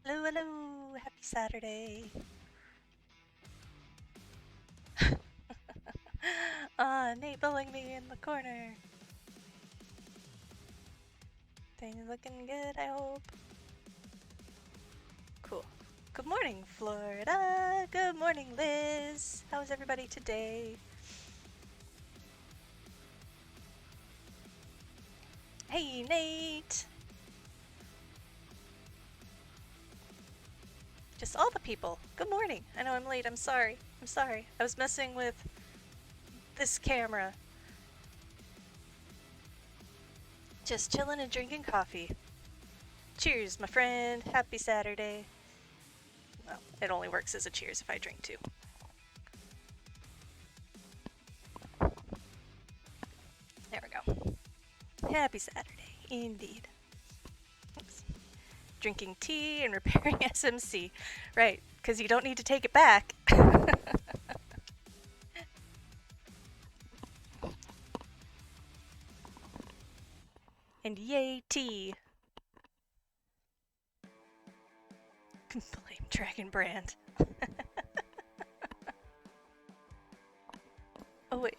Hello, hello! Happy Saturday! Nate bullying me in the corner. Things looking good, I hope. Cool. Good morning, Florida! Good morning, Liz! How's everybody today? Hey, Nate! Just all the people. Good morning. I know I'm late. I'm sorry. I'm sorry. I was messing with this camera. Just chilling and drinking coffee. Cheers, my friend. Happy Saturday. Well, it only works as a cheers if I drink too. There we go. Happy Saturday, indeed. Thanks. Drinking tea and repairing SMC. Right, because you don't need to take it back. And yay, tea. Blame Dragon Brand. Oh, wait.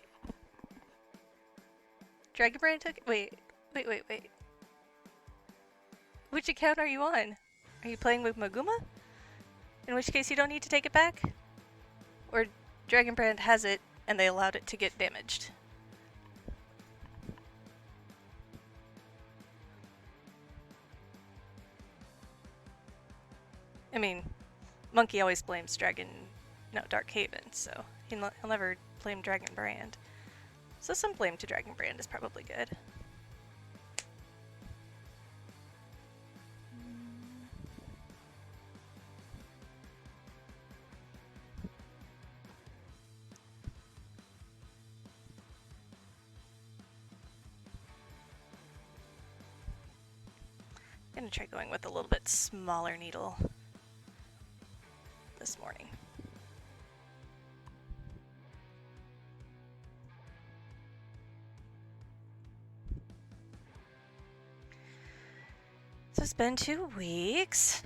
Dragon Brand took. Wait. Which account are you on? Are you playing with Maguma? In which case you don't need to take it back? Or Dragon Brand has it and they allowed it to get damaged? I mean, Monkey always blames Dark Haven, so he'll never blame Dragon Brand. So some blame to Dragon Brand is probably good. I'm gonna try going with a little bit smaller needle this morning. So it's been 2 weeks.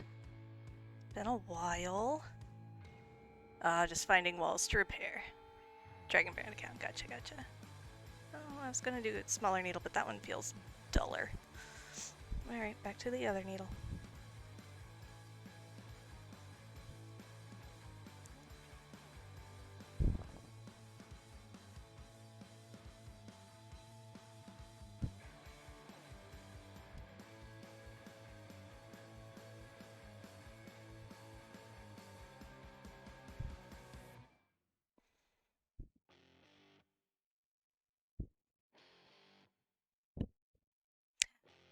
Been a while. Just finding walls to repair. Dragon Brand account, gotcha. Oh, I was gonna do a smaller needle, but that one feels duller. Alright, back to the other needle.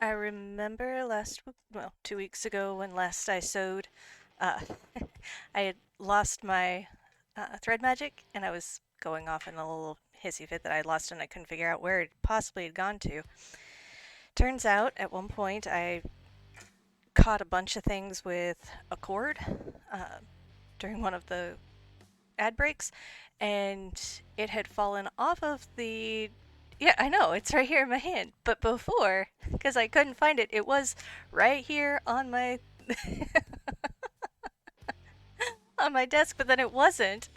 I remember 2 weeks ago when last I sewed, uh, I had lost my thread magic, and I was going off in a little hissy fit that I would lost and I couldn't figure out where it possibly had gone to. Turns out, at one point, I caught a bunch of things with a cord during one of the ad breaks, and it had fallen off of the. Yeah, I know, it's right here in my hand. But before, because I couldn't find it, it was right here on my on my desk, but then it wasn't.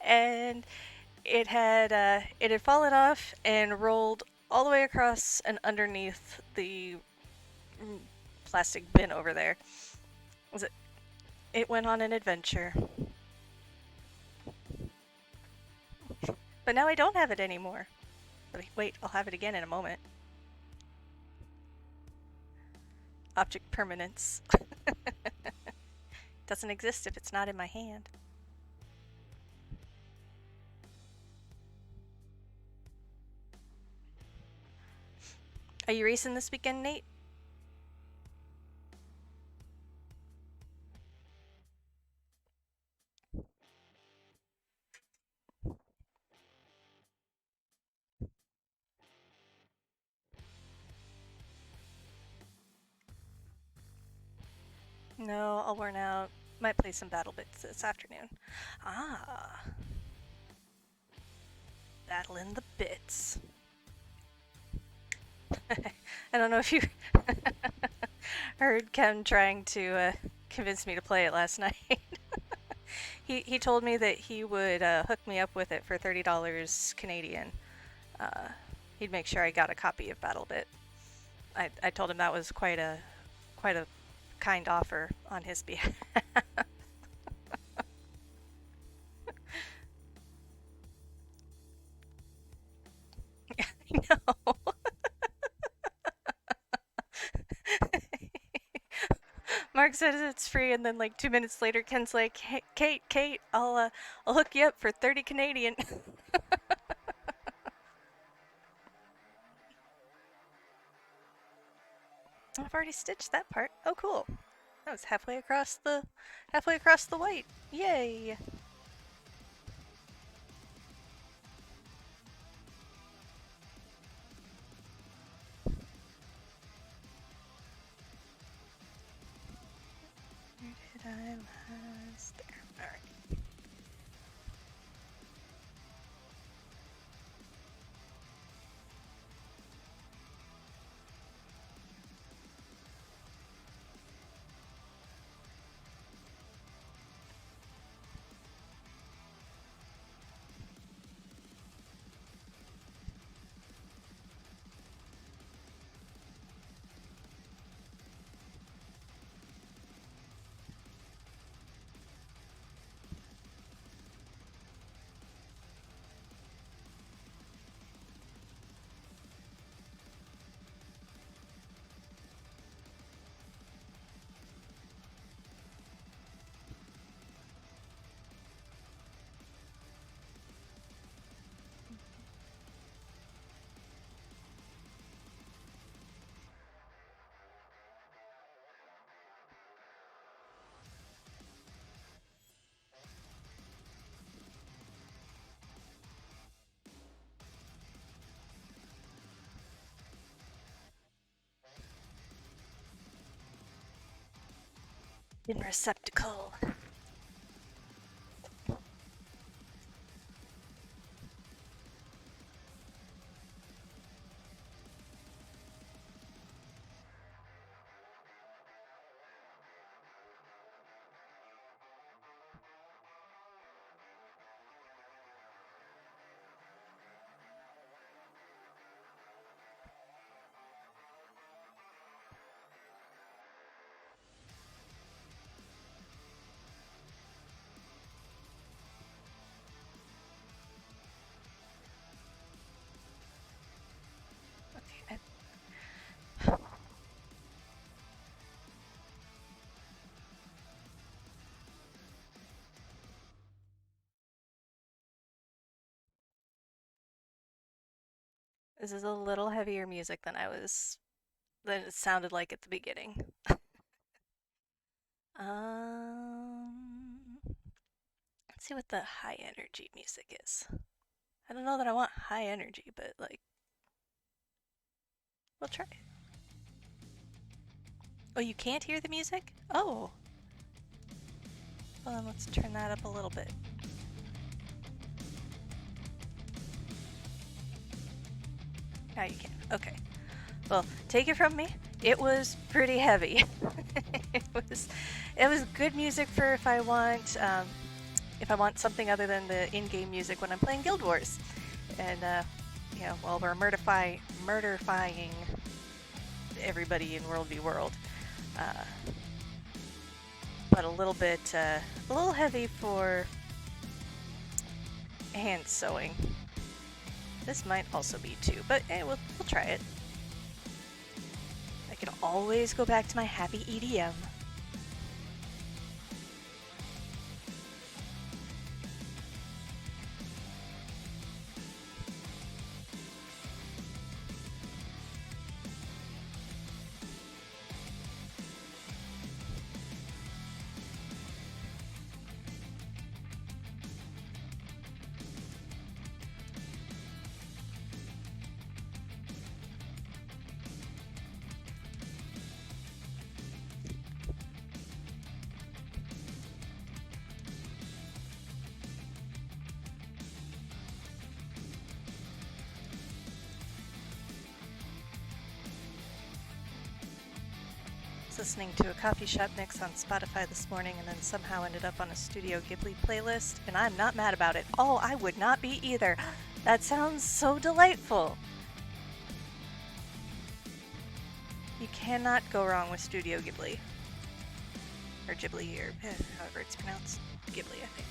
And it had fallen off and rolled all the way across and underneath the plastic bin over there. It went on an adventure. But now I don't have it anymore. But wait, I'll have it again in a moment. Object permanence. Doesn't exist if it's not in my hand. Are you racing this weekend, Nate? No, all worn out. Might play some Battle Bits this afternoon. Ah. Battle in the Bits. I don't know if you Heard Ken trying to convince me to play it last night. He told me that he would hook me up with it for $30 Canadian. Uh, he'd make sure I got a copy of BattleBit. I told him that was quite a kind offer on his behalf. I know. Mark says it's free, and then like 2 minutes later, Ken's like, "Hey, Kate, I'll hook you up for 30 Canadian." I've already stitched that part. Oh, cool. That was halfway across the white. Yay! Where did I last? There. All right. In receptacle. Okay. This is a little heavier music than it sounded like at the beginning. Let's see what the high energy music is. I don't know that I want high energy, but like, we'll try it. Oh, you can't hear the music? Oh, well then let's turn that up a little bit. Now you can. Okay. Well, take it from me. It was pretty heavy. it was it was good music for if I want something other than the in-game music when I'm playing Guild Wars. And while we're murderfying everybody in World v World. But a little heavy for hand sewing. This might also be too, but hey, we'll try it. I can always go back to my happy EDM. listening to a coffee shop mix on Spotify this morning and then somehow ended up on a Studio Ghibli playlist, and I'm not mad about it. Oh, I would not be either. That sounds so delightful. You cannot go wrong with Studio Ghibli. Or Ghibli, or however it's pronounced. Ghibli, I think.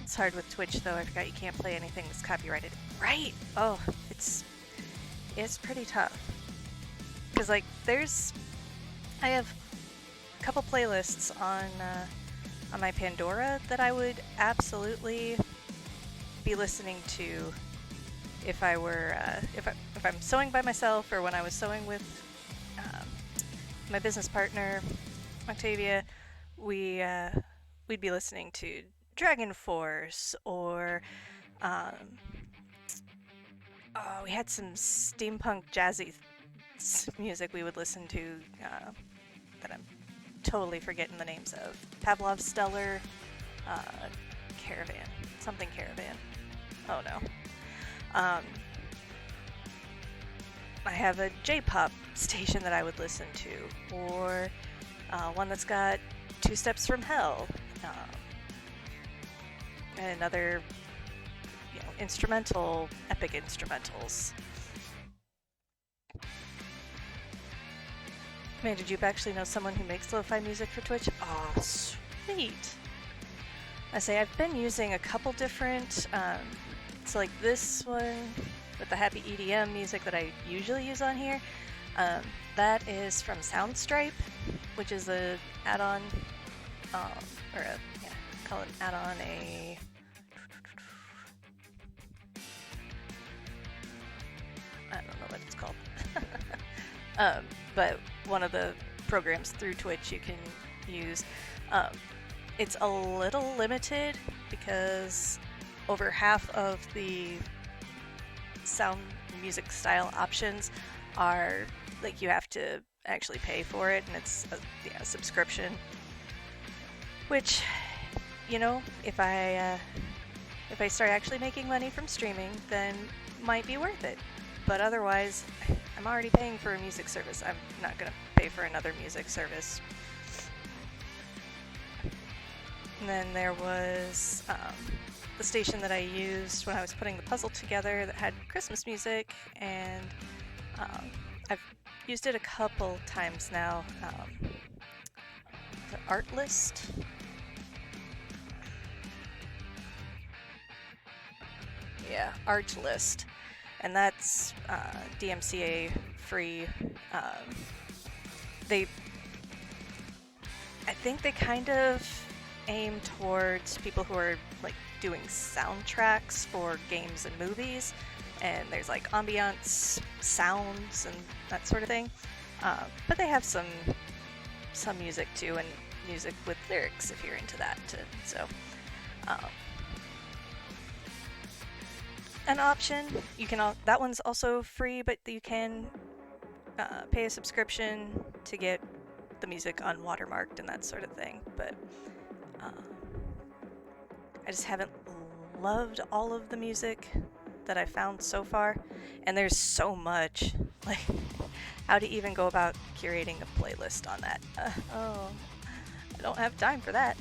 It's hard with Twitch, though. I forgot you can't play anything that's copyrighted. Right! Oh, it's pretty tough. Because, like, I have a couple playlists on my Pandora that I would absolutely be listening to if I were, if I'm sewing by myself, or when I was sewing with my business partner, Octavia, we'd be listening to Dragon Force, or we had some steampunk jazzy music we would listen to that I'm totally forgetting the names of. Pavlov's Stellar, Caravan, something Caravan. Oh no. I have a J-pop station that I would listen to, or one that's got Two Steps from Hell, and another, instrumental, epic instrumentals. Man, did you actually know someone who makes lo-fi music for Twitch? Oh, sweet! I say I've been using a couple different, so like this one with the happy EDM music that I usually use on here, that is from Soundstripe, which is a add-on, call it an add-on, I don't know what it's called. But one of the programs through Twitch you can use. It's a little limited because over half of the sound music style options are like you have to actually pay for it, and it's a subscription. Which, if I start actually making money from streaming, then might be worth it. But otherwise, I'm already paying for a music service. I'm not going to pay for another music service. And then there was the station that I used when I was putting the puzzle together that had Christmas music, and I've used it a couple times now. The Art List. Yeah, Art List. And that's DMCA free. I think they kind of aim towards people who are like doing soundtracks for games and movies, and there's like ambiance sounds and that sort of thing. But they have some music too, and music with lyrics if you're into that too. So. An option, you can that one's also free, but you can pay a subscription to get the music unwatermarked and that sort of thing. But I just haven't loved all of the music that I found so far, and there's so much. Like, how to even go about curating a playlist on that? I don't have time for that.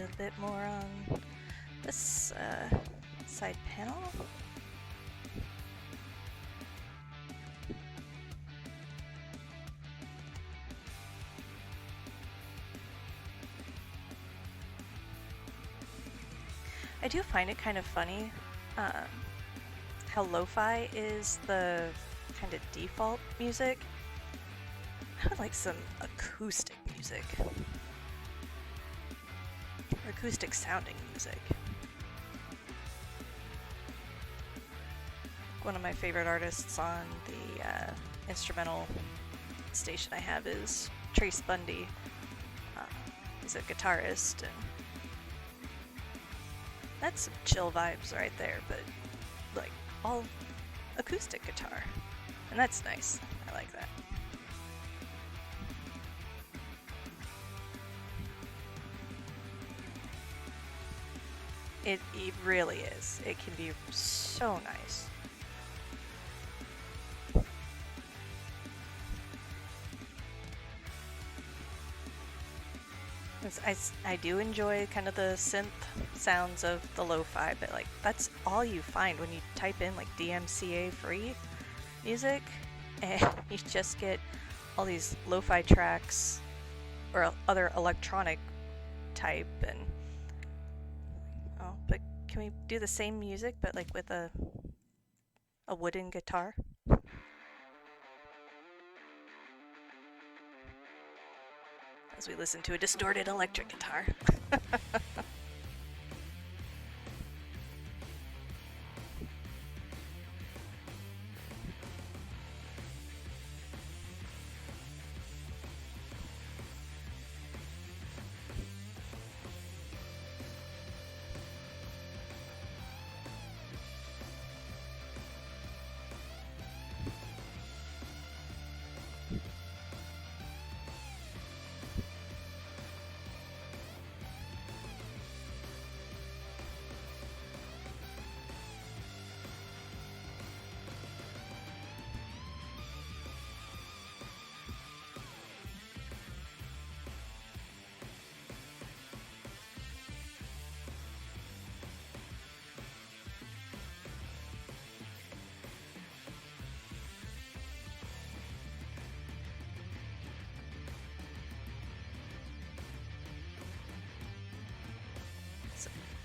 little bit more on this side panel. I do find it kind of funny how lo-fi is the kind of default music. I would like some acoustic music. Or acoustic sounding music. One of my favorite artists on the instrumental station I have is Trace Bundy. He's a guitarist, and that's some chill vibes right there, but like all acoustic guitar. And that's nice. I like that. It really is. It can be so nice. I do enjoy kind of the synth sounds of the lo-fi, but like that's all you find when you type in like DMCA free music, and you just get all these lo-fi tracks or other electronic type. And oh, but can we do the same music but like with a wooden guitar? As we listen to a distorted electric guitar.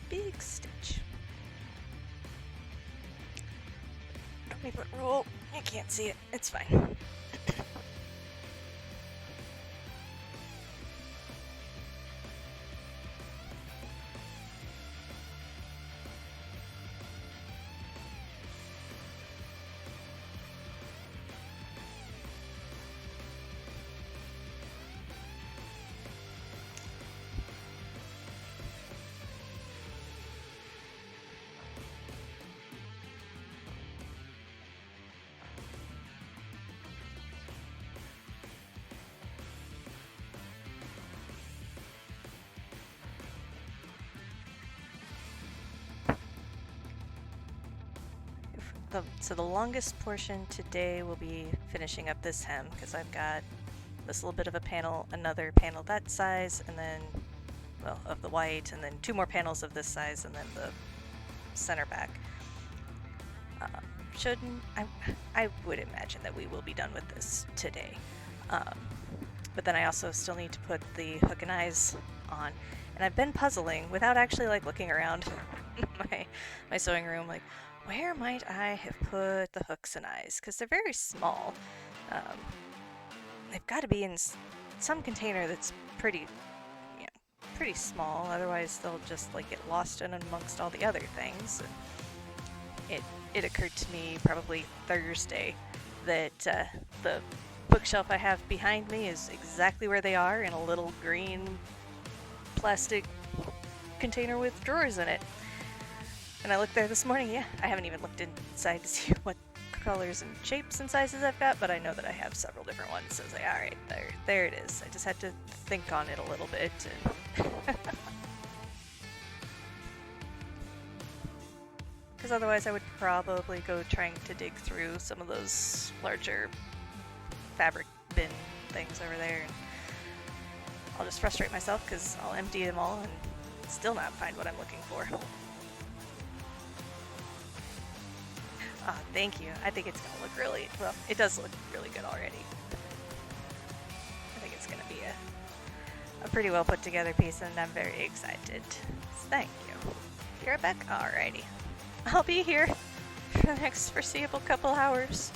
Big stitch. 20-foot rule. You can't see it. It's fine. So the longest portion today will be finishing up this hem, because I've got this little bit of a panel, another panel that size, and then, well, of the white, and then 2 more panels of this size, and then the center back. I would imagine that we will be done with this today. But then I also still need to put the hook and eyes on. And I've been puzzling without actually like looking around my sewing room, like, where might I have put the hooks and eyes? Because they're very small. They've got to be in some container that's pretty small. Otherwise, they'll just like get lost in amongst all the other things. And it occurred to me probably Thursday that the bookshelf I have behind me is exactly where they are, in a little green plastic container with drawers in it. And I looked there this morning. Yeah, I haven't even looked inside to see what colors and shapes and sizes I've got, but I know that I have several different ones. So I was like, all right, there it is. I just had to think on it a little bit. Because otherwise I would probably go trying to dig through some of those larger fabric bin things over there. And I'll just frustrate myself because I'll empty them all and Still not find what I'm looking for. Ah, thank you. I think it's gonna look really, well, it does look really good already. I think it's gonna be a pretty well put together piece, and I'm very excited. Thank you. Be right back? Alrighty. I'll be here for the next foreseeable couple hours.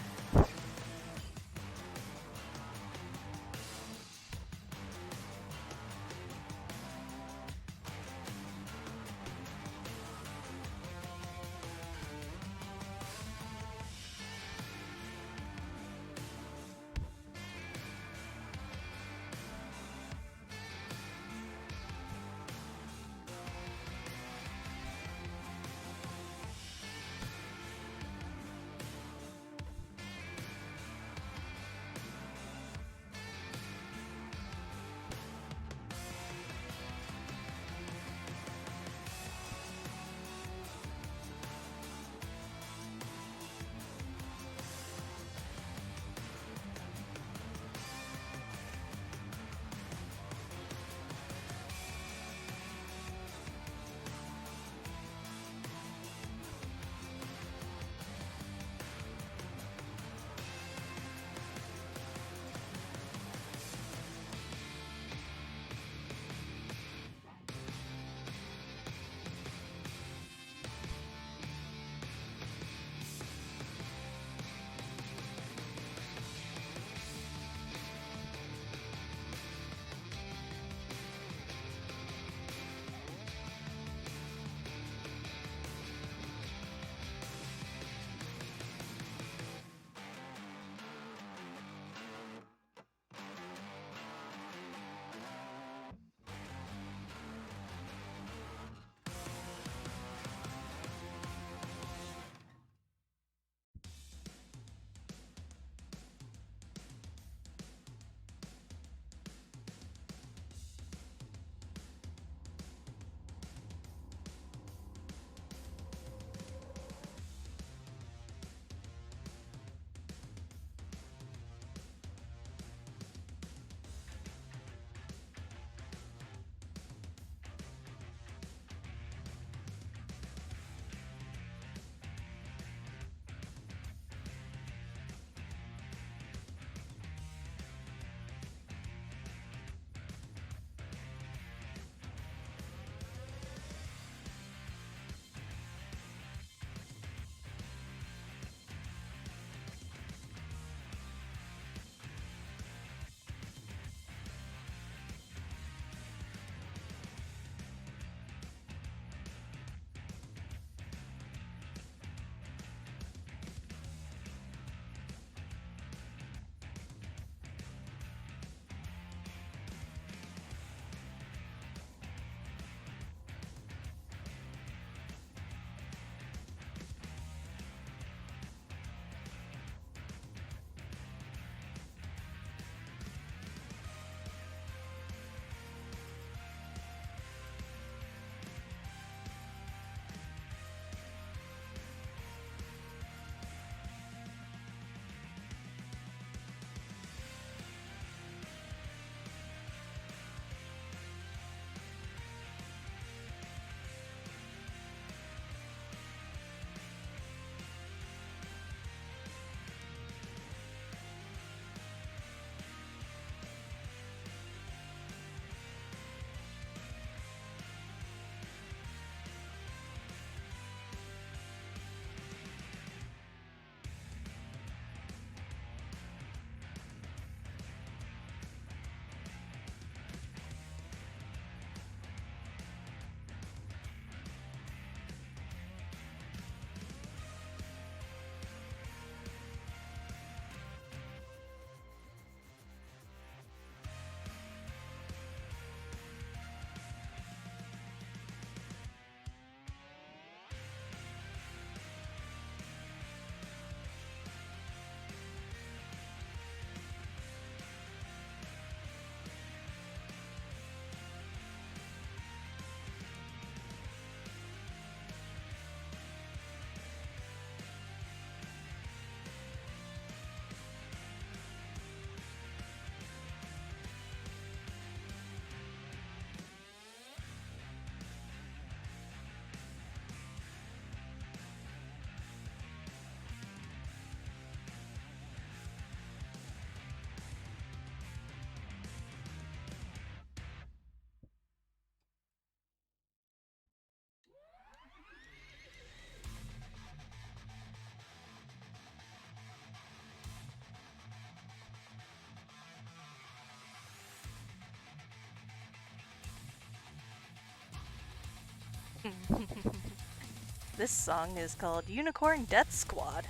This song is called Unicorn Death Squad.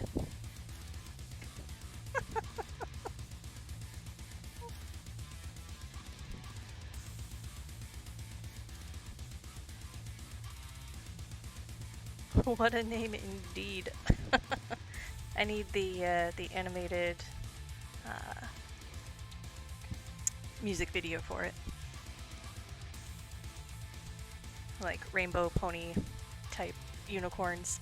What a name indeed. I need the animated uh, music video for it. Like rainbow pony type unicorns.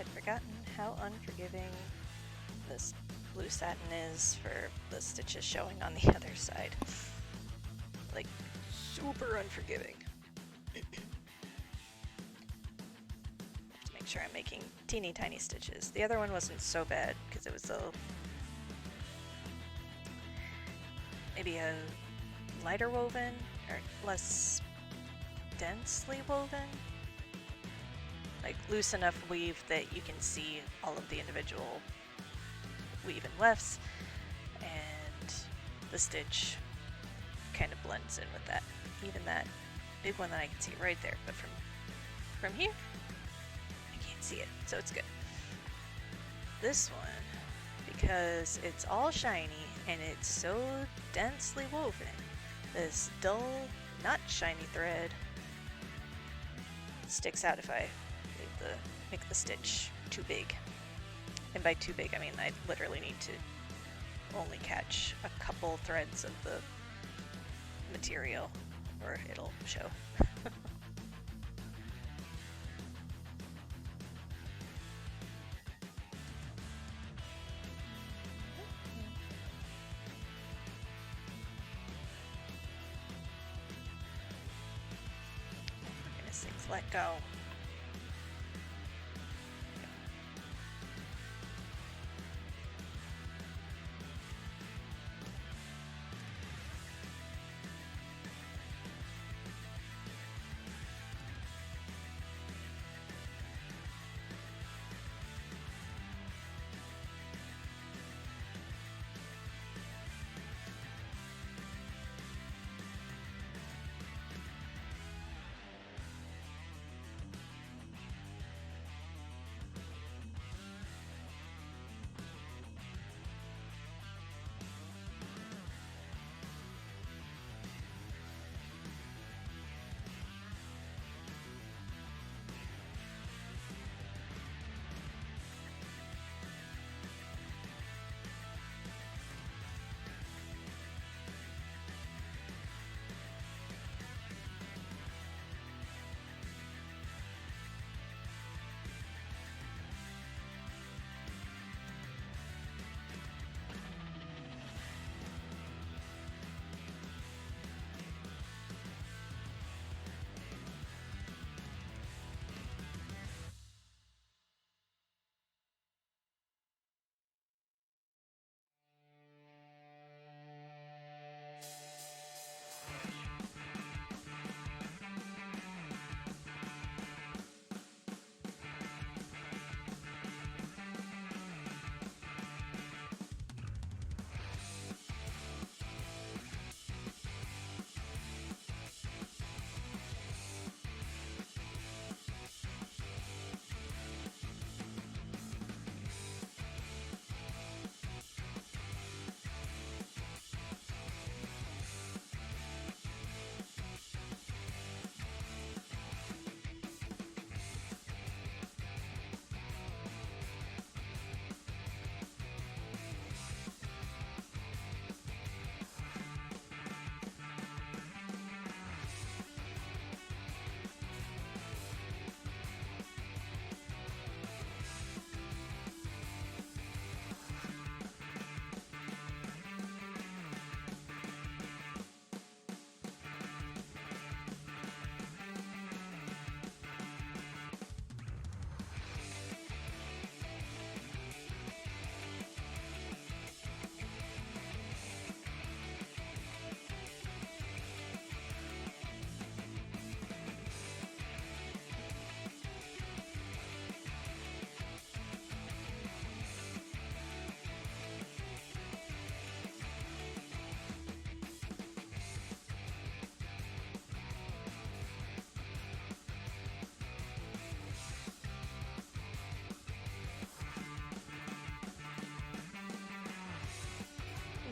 had forgotten how unforgiving this blue satin is for the stitches showing on the other side. Like, super unforgiving. To make sure I'm making teeny tiny stitches. The other one wasn't so bad because it was maybe a lighter woven or less densely woven. Like loose enough weave that you can see all of the individual weave and wefts, and the stitch kind of blends in with that. Even that big one that I can see right there, but from here, I can't see it, so it's good. This one, because it's all shiny and it's so densely woven, this dull, not shiny thread sticks out if I make the stitch too big. And by too big, I mean I literally need to only catch a couple threads of the material or it'll show. For goodness sakes, let go.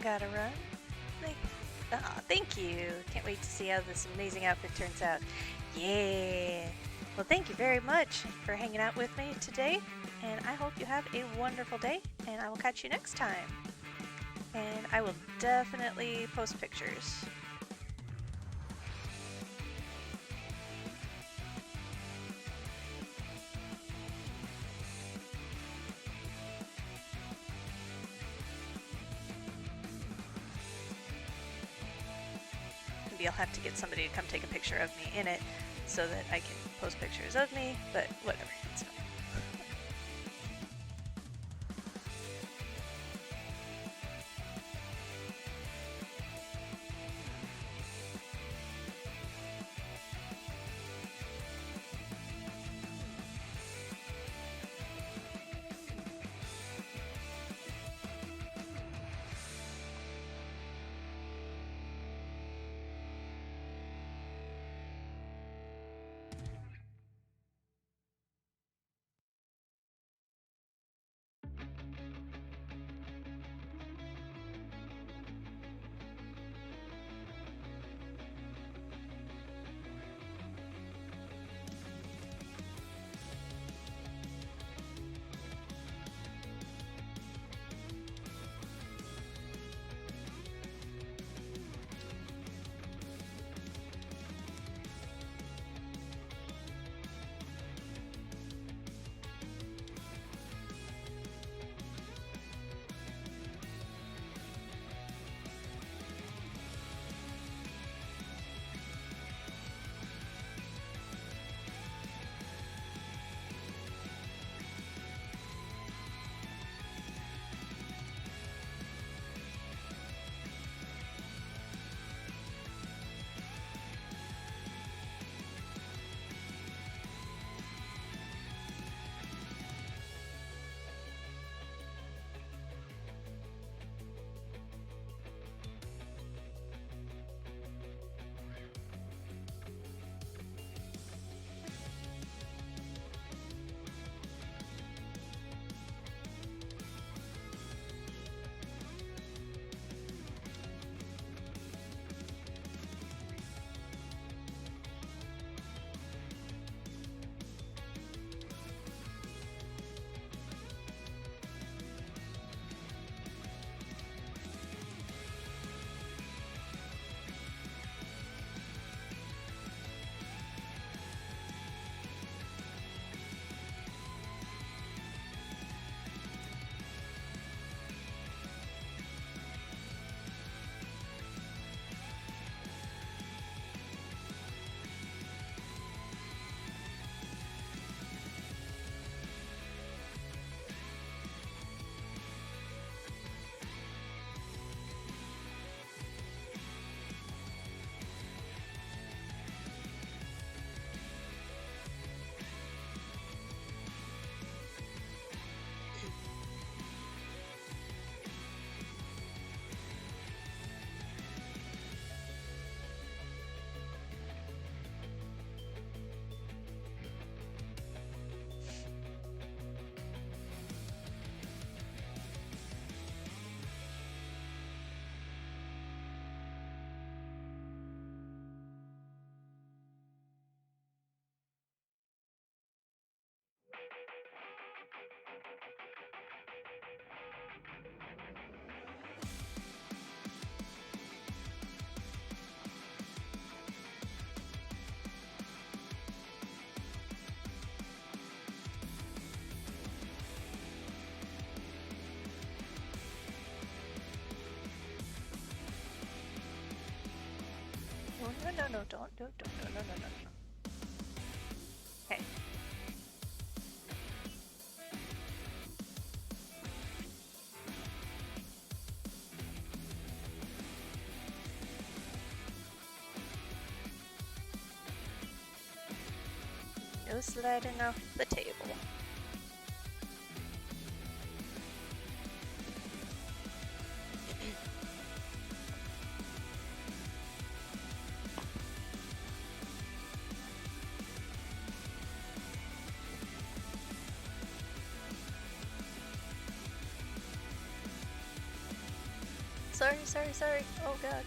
Gotta run. Thank you. Can't wait to see how this amazing outfit turns out. Yeah. Well, thank you very much for hanging out with me today, and I hope you have a wonderful day, and I will catch you next time. And I will definitely post pictures. maybe I'll have to get somebody to come take a picture of me in it so that I can post pictures of me, but whatever, it's fine. Oh, no, don't, no. Hey. No sliding off the table. Sorry. Oh god.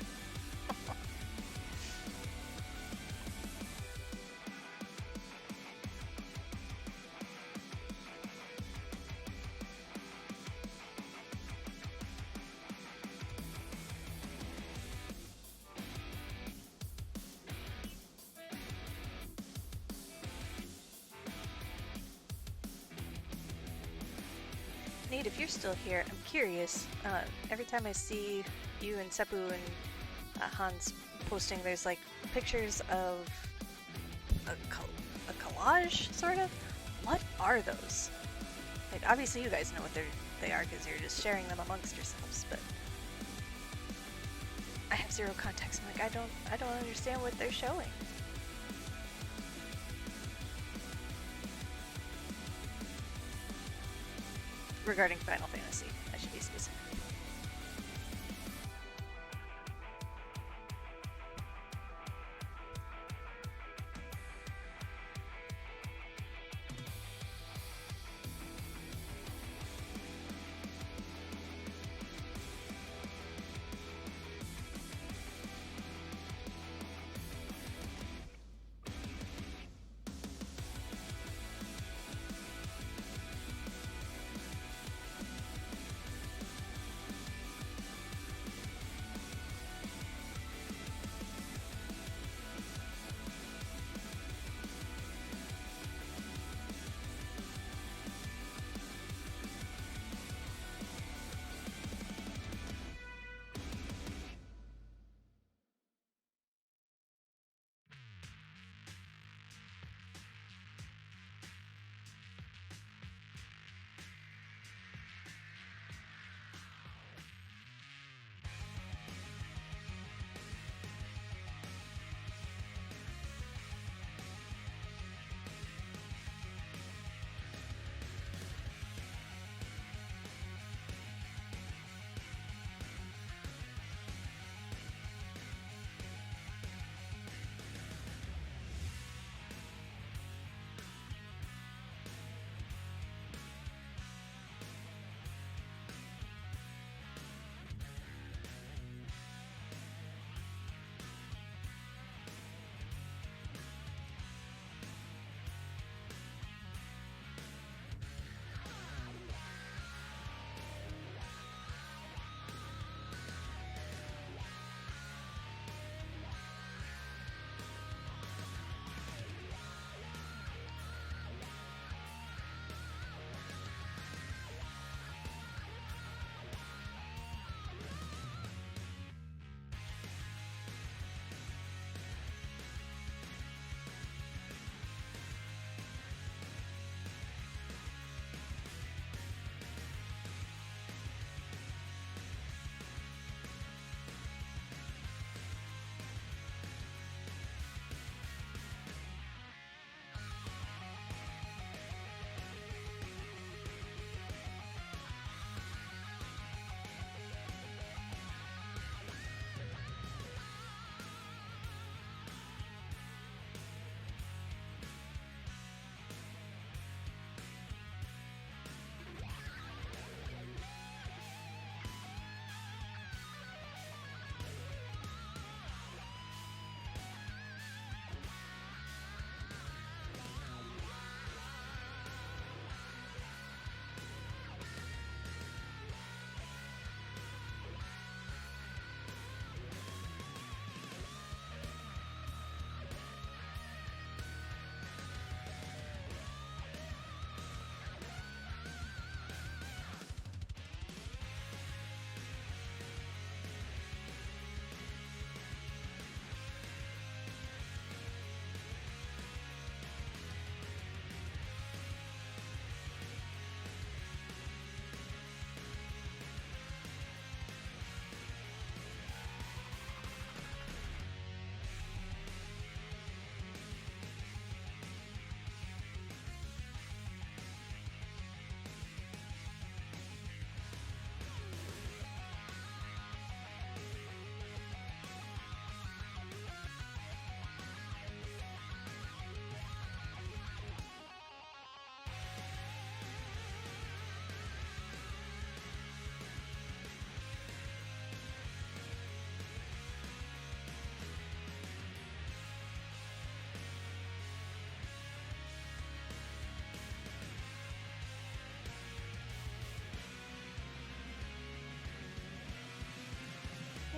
Nate, if you're still here, I'm curious. Every time I see you and Seppu and Hans posting. There's like pictures of a collage, sort of. What are those? Like, obviously, you guys know what they are because you're just sharing them amongst yourselves. But I have zero context. I'm like, I don't understand what they're showing. Regarding Final Fantasy, I should be specific.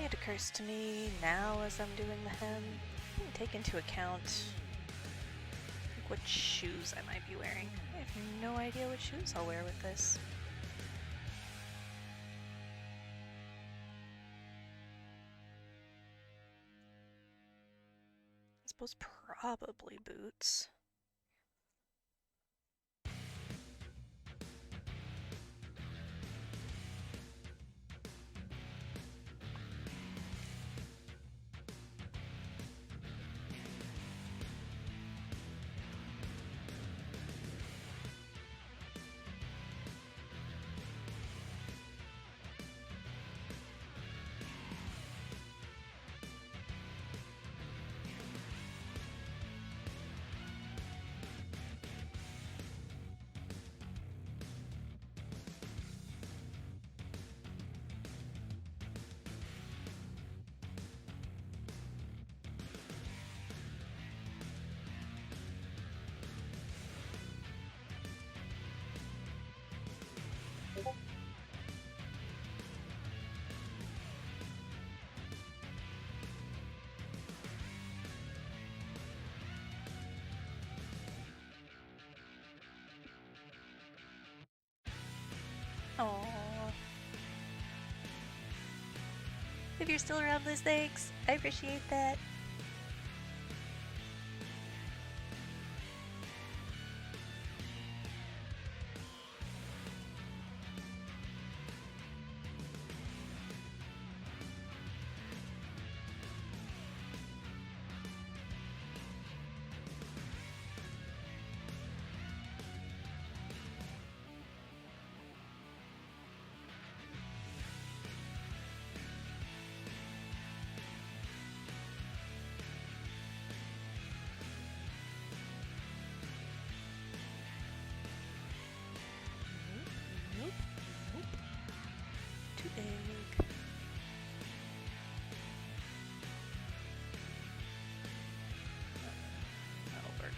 It occurs to me now as I'm doing the hem, I didn't take into account what shoes I might be wearing. I have no idea what shoes I'll wear with this. was probably boots. Oh, if you're still around, Liz, thanks. I appreciate that. Nope, nope. To egg. That'll work.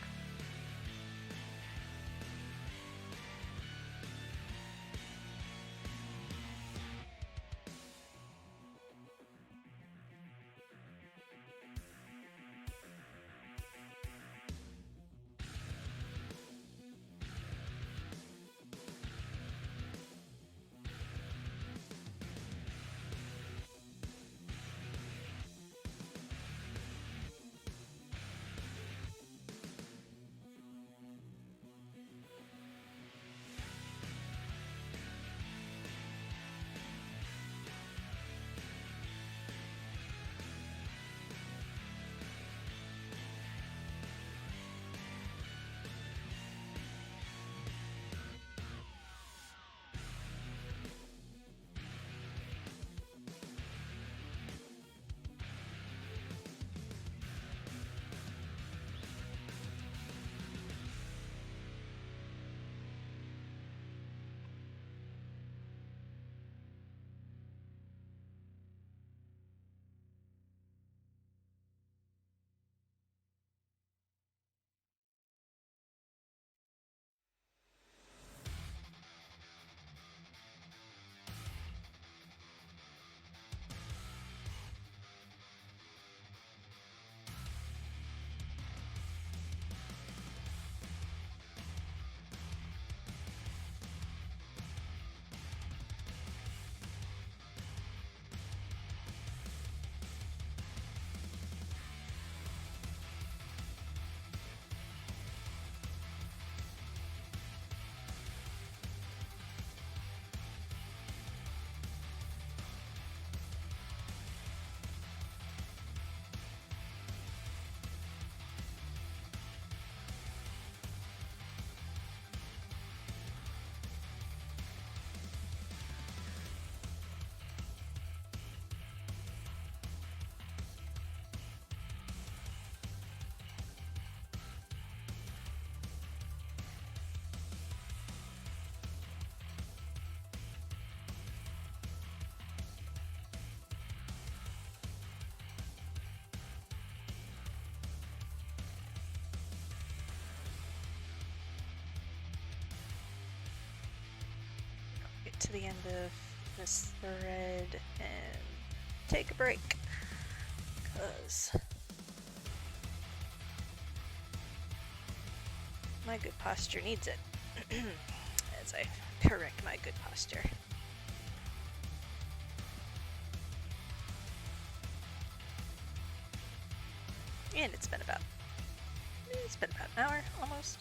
Get to the end of this thread and take a break, because my good posture needs it. As I correct my good posture. And it's been about It's been about an hour, almost.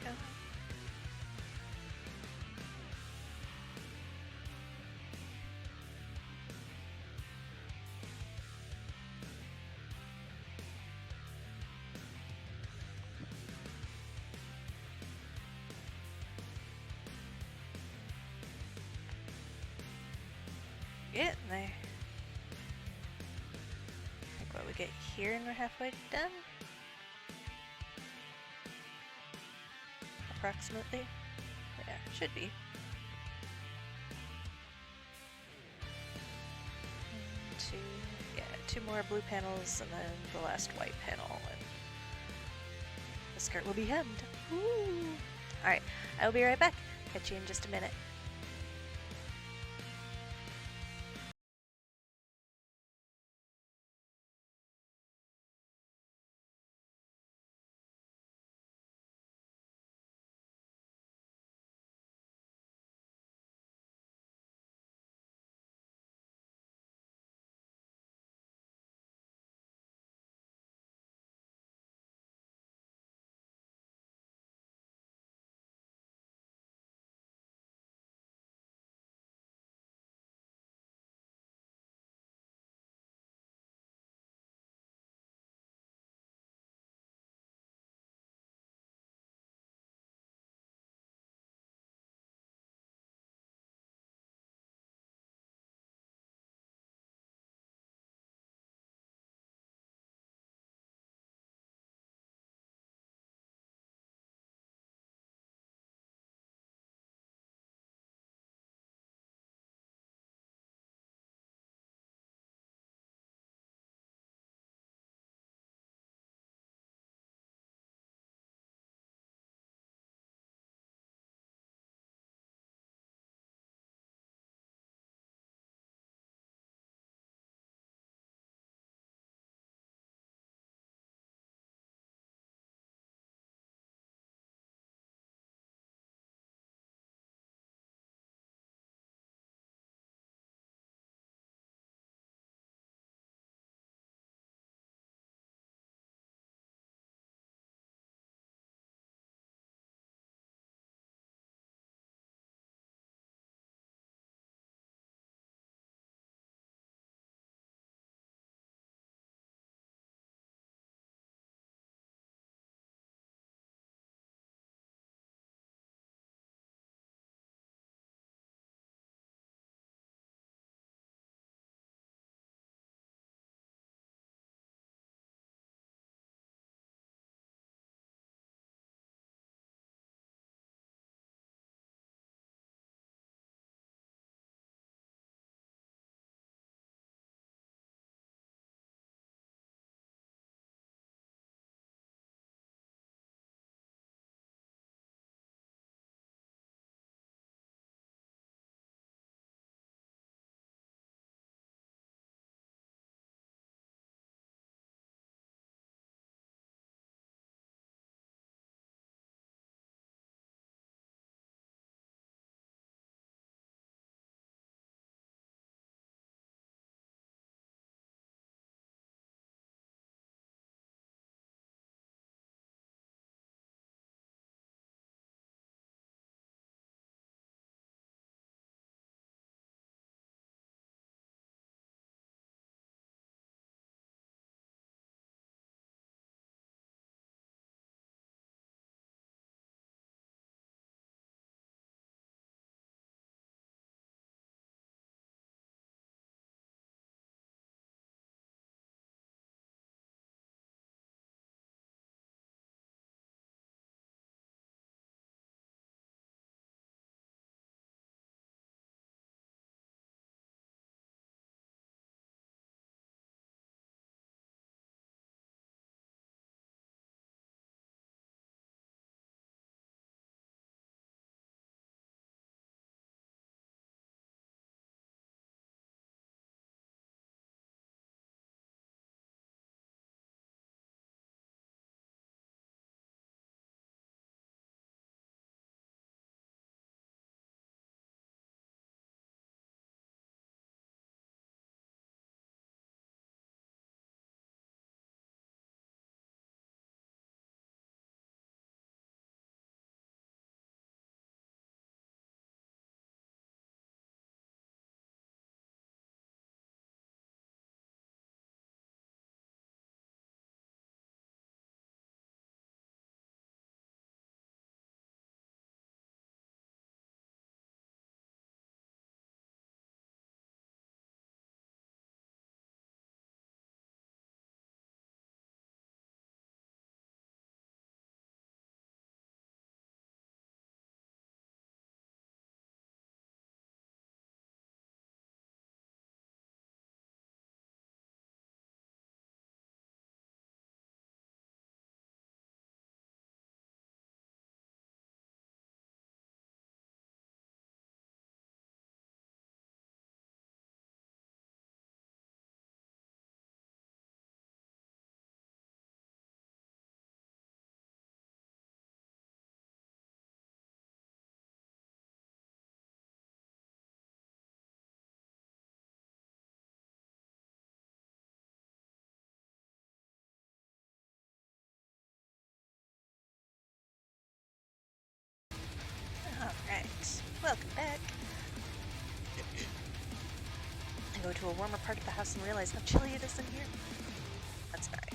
Go. Getting there. Like what we get here and we're halfway done? Approximately. Yeah, should be. Two, yeah, two more blue panels and then the last white panel, and the skirt will be hemmed. Woo! Alright, I will be right back. Catch you in just a minute. Welcome back. I go to a warmer part of the house and realize how chilly it is in here. That's alright.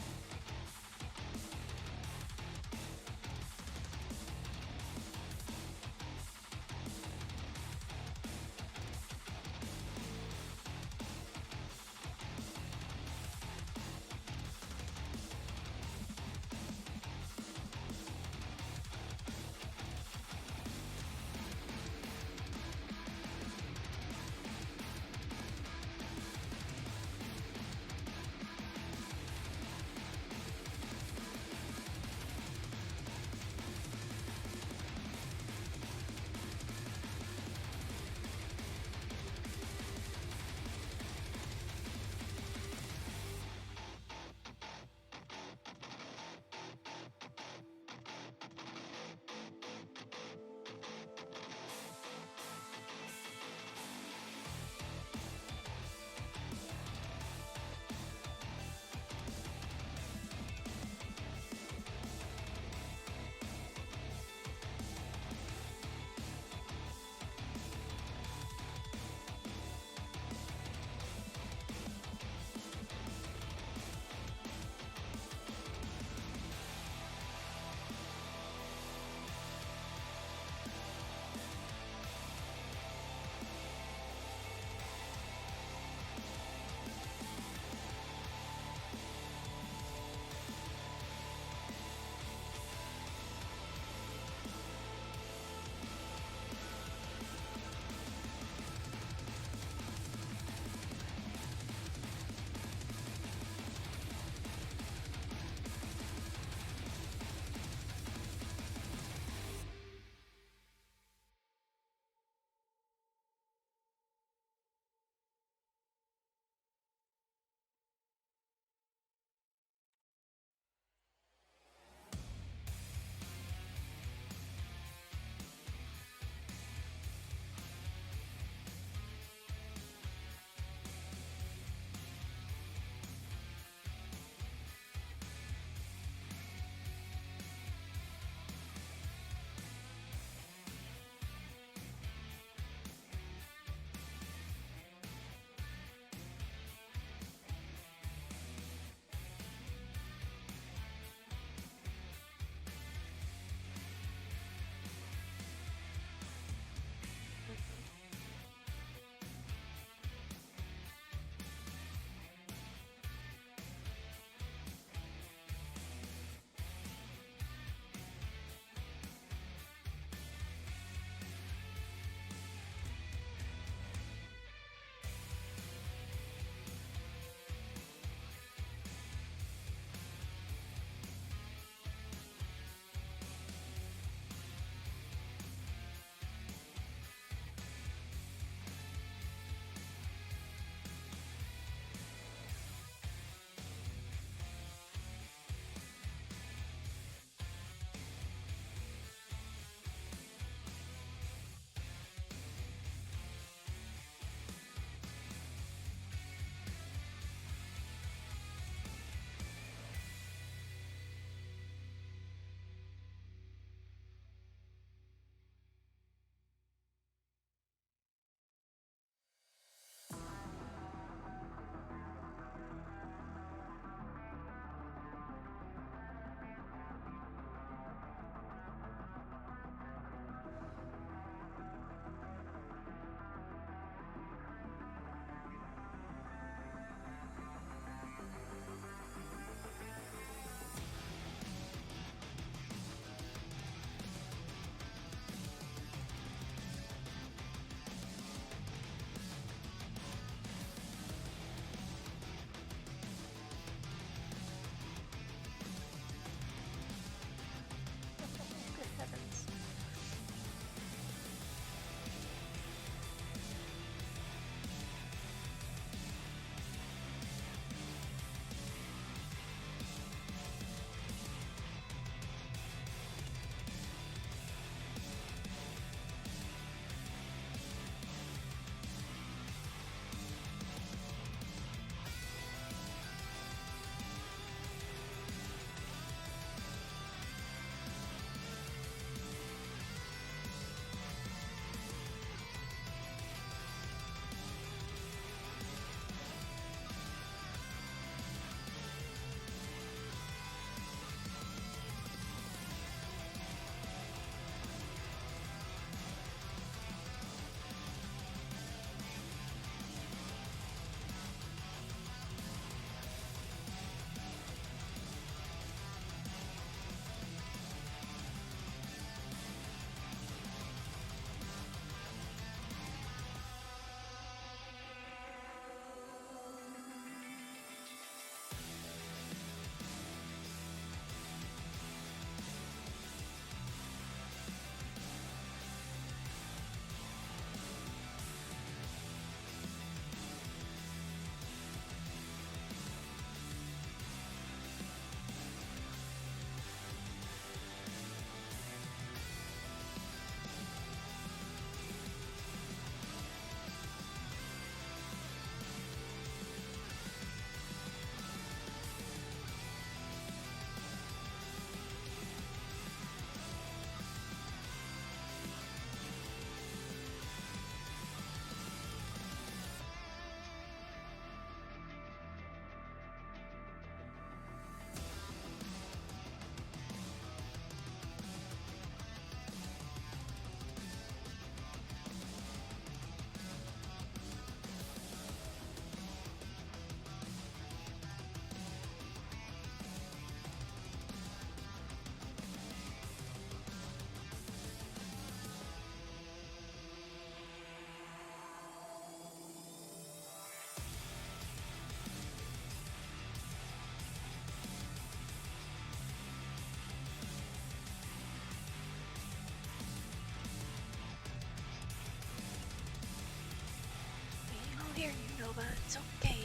but it's okay.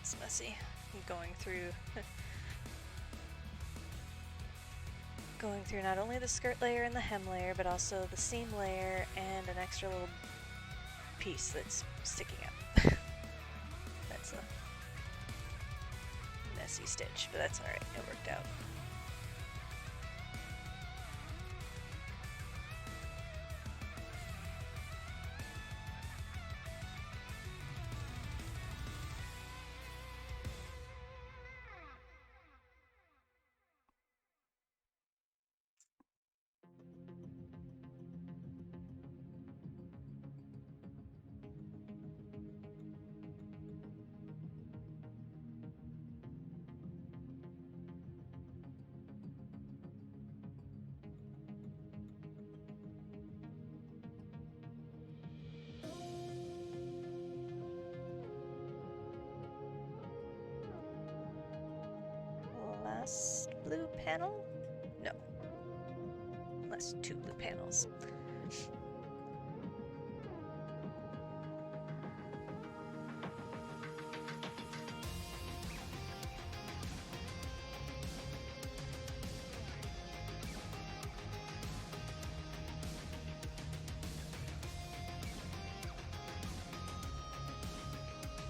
It's messy. I'm going through not only the skirt layer and the hem layer, but also the seam layer and an extra little piece that's sticking up. That's a messy stitch, but that's alright, it worked out. Last blue panel? No. Last two blue panels.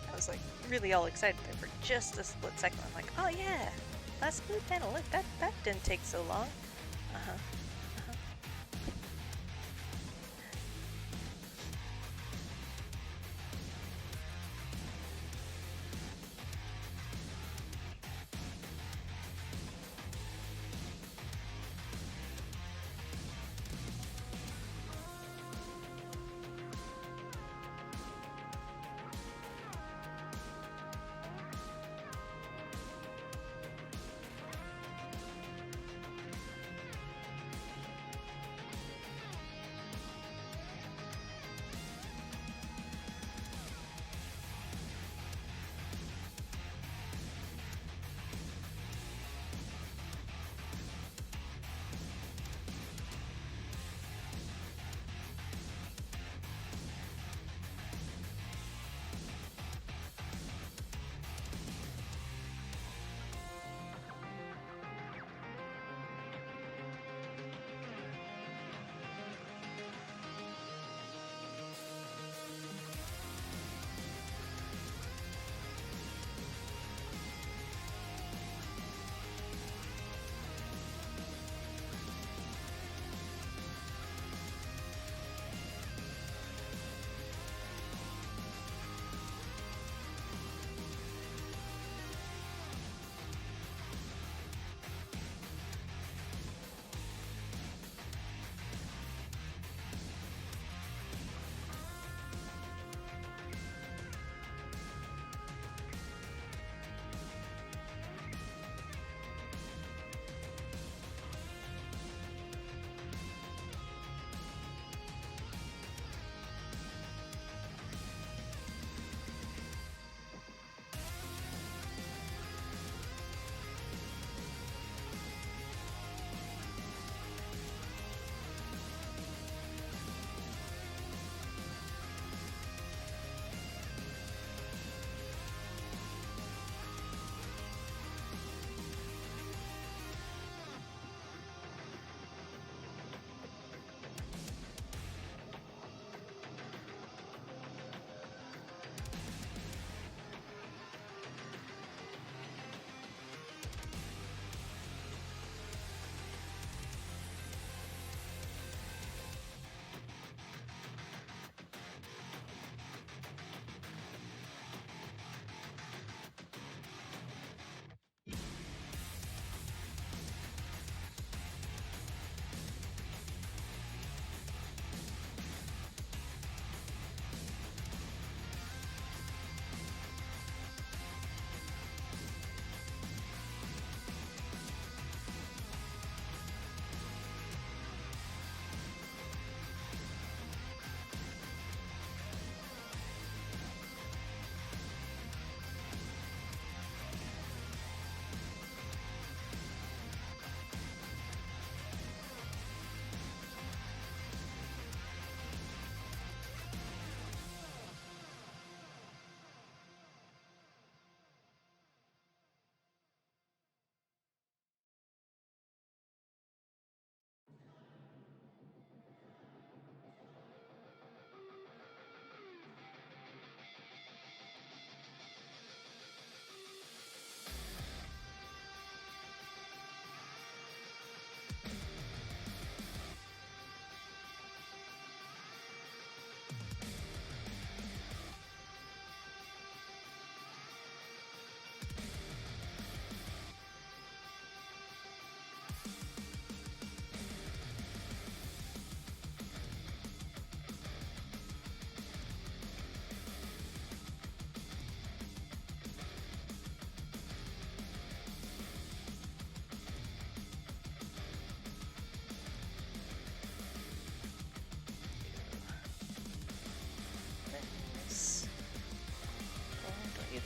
I was like really all excited there for just a split second. I'm like, oh yeah, last blue panel. Look, that didn't take so long. Uh-huh.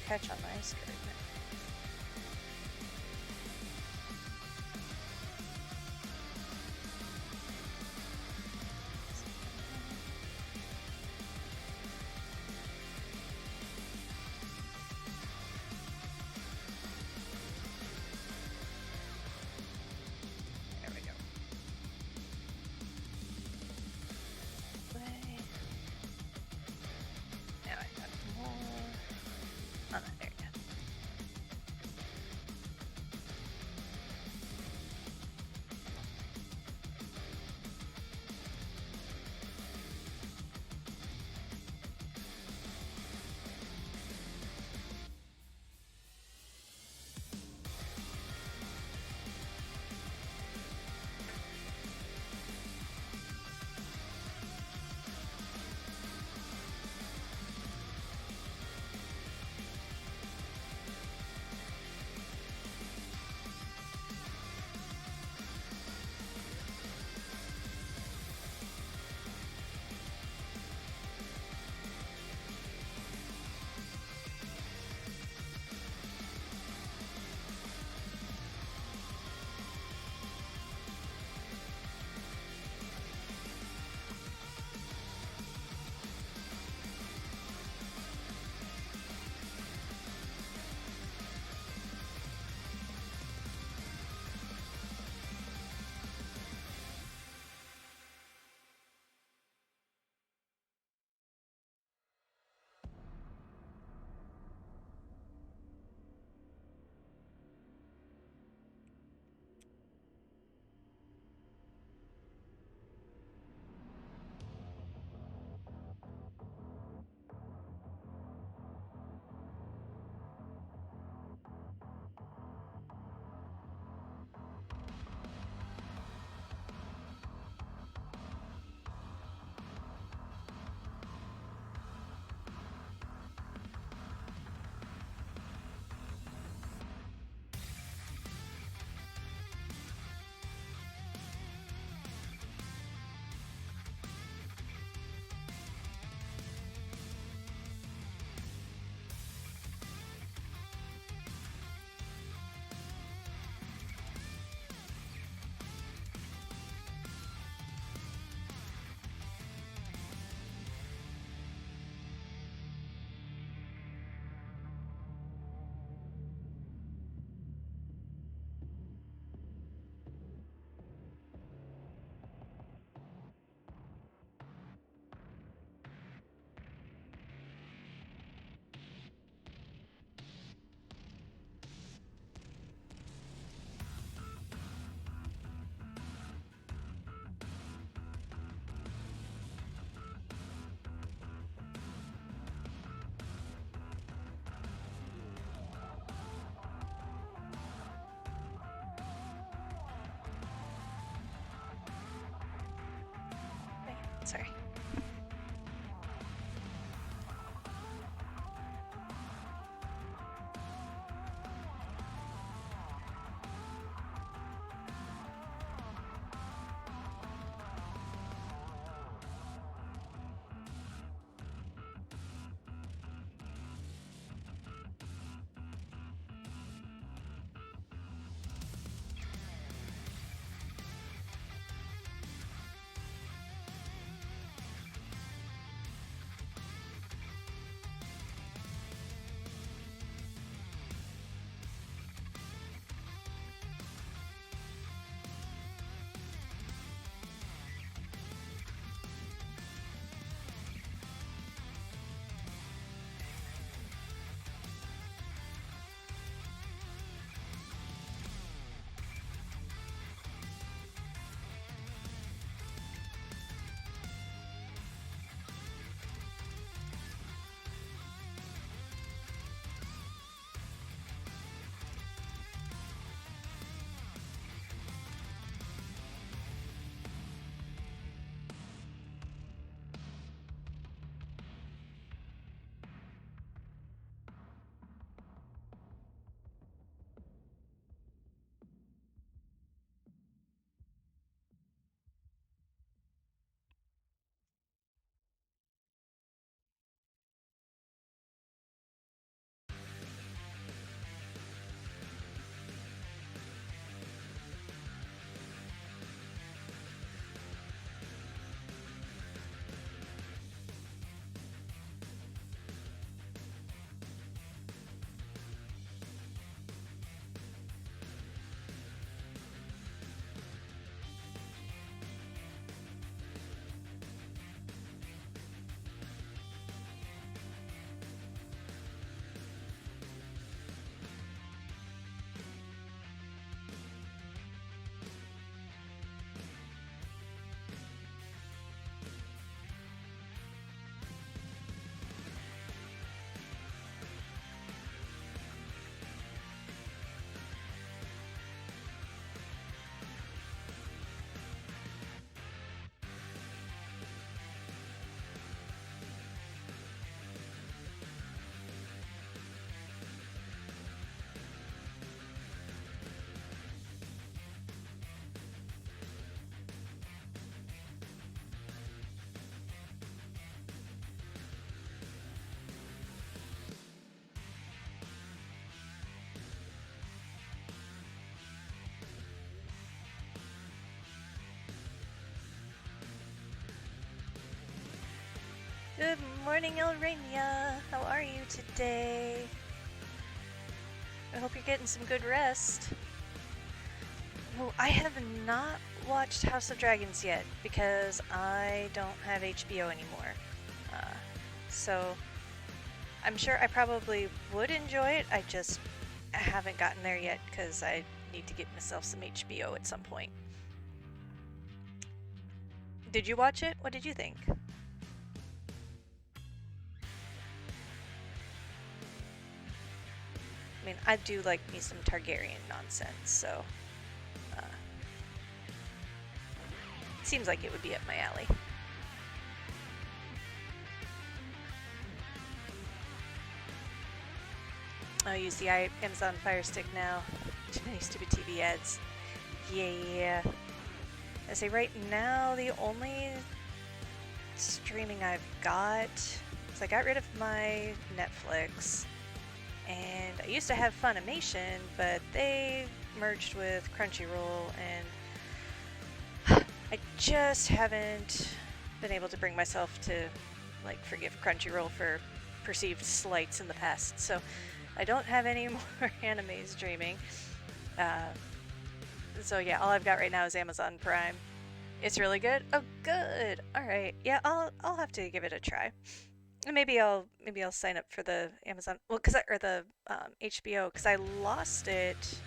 catch on my skirt. There we go. Play. Now I got more. Oh, no, there you go. Sorry. morning, Elrania. How are you today? I hope you're getting some good rest. Oh, I have not watched House of Dragons yet because I don't have HBO anymore. Uh, so I'm sure I probably would enjoy it. I just haven't gotten there yet because I need to get myself some HBO at some point. Did you watch it? What did you think? I mean, I do like me some Targaryen nonsense, so uh, seems like it would be up my alley. I'll use the Amazon Fire Stick now. Too many stupid TV ads. Yeah. I say right now the only streaming I've got is I got rid of my Netflix, and I used to have Funimation, but they merged with Crunchyroll, and I just haven't been able to bring myself to like forgive Crunchyroll for perceived slights in the past. So I don't have any more anime streaming. So yeah, all I've got right now is Amazon Prime. It's really good. Oh, good. All right. Yeah, I'll have to give it a try. And maybe I'll sign up for the Amazon, well, or the HBO, because I lost it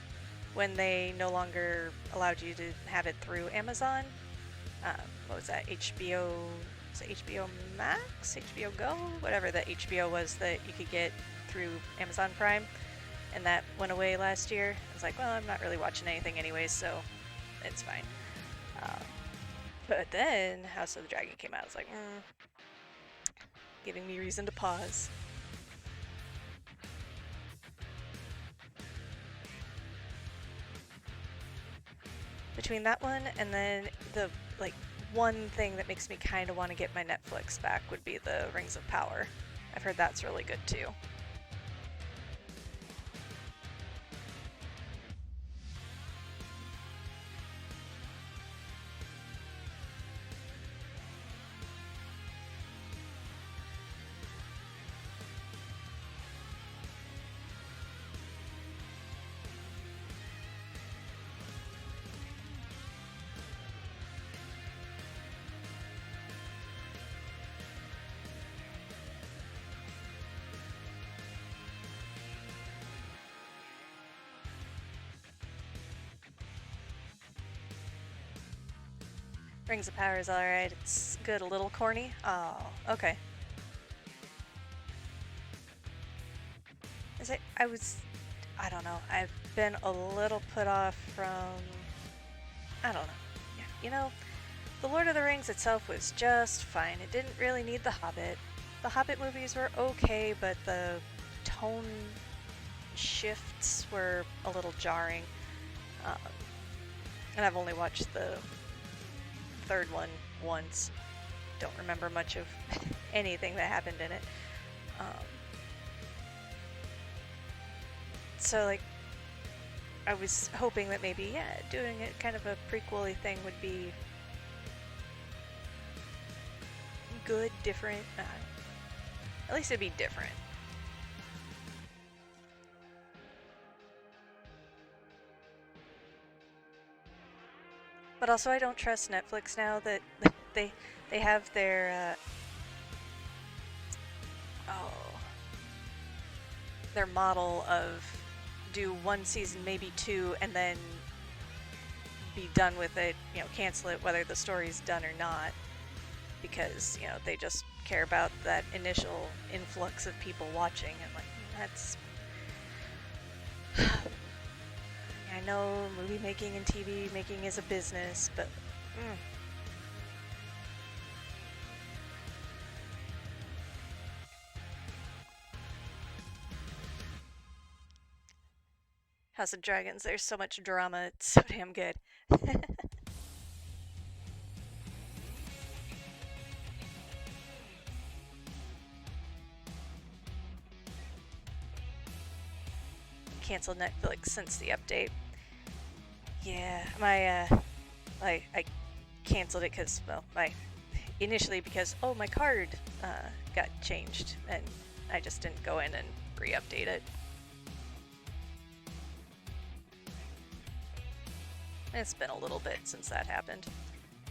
when they no longer allowed you to have it through Amazon. What was that? HBO? Was it HBO Max? HBO Go? Whatever the HBO was that you could get through Amazon Prime, and that went away last year. I was like, well, I'm not really watching anything anyways, so it's fine. But then House of the Dragon came out. I was like, giving me reason to pause. Between that one and then the like one thing that makes me kind of want to get my Netflix back would be the Rings of Power. I've heard that's really good too. Rings of Power is alright. It's good, a little corny. Oh, okay. I don't know. I've been a little put off from, I don't know. Yeah, The Lord of the Rings itself was just fine. It didn't really need The Hobbit. The Hobbit movies were okay, but the tone shifts were a little jarring. Um, and I've only watched the third one once. Don't remember much of anything that happened in it. So like, I was hoping that maybe, yeah, doing it kind of a prequel-y thing would be good, different. At least it'd be different. But also, I don't trust Netflix now that they have their model of do one season, maybe two, and then be done with it. Cancel it whether the story's done or not, because they just care about that initial influx of people watching, and like that's. I know movie making and TV making is a business, but House of Dragons, there's so much drama, it's so damn good. Canceled Netflix since the update. Yeah, I canceled it because, well, initially because, oh, my card got changed, and I just didn't go in and re-update it. It's been a little bit since that happened.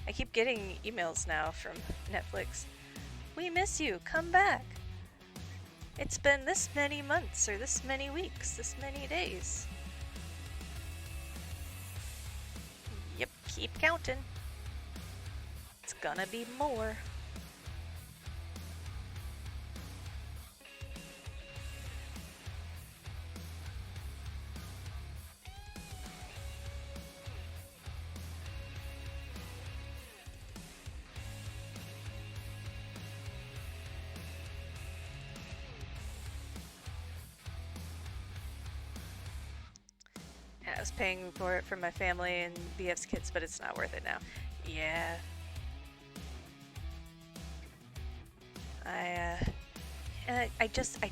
I keep getting emails now from Netflix. We miss you, come back. It's been this many months, or this many weeks, this many days. Yep, keep counting. It's gonna be more. I was paying for it for my family and BF's kids, but it's not worth it now. Yeah. I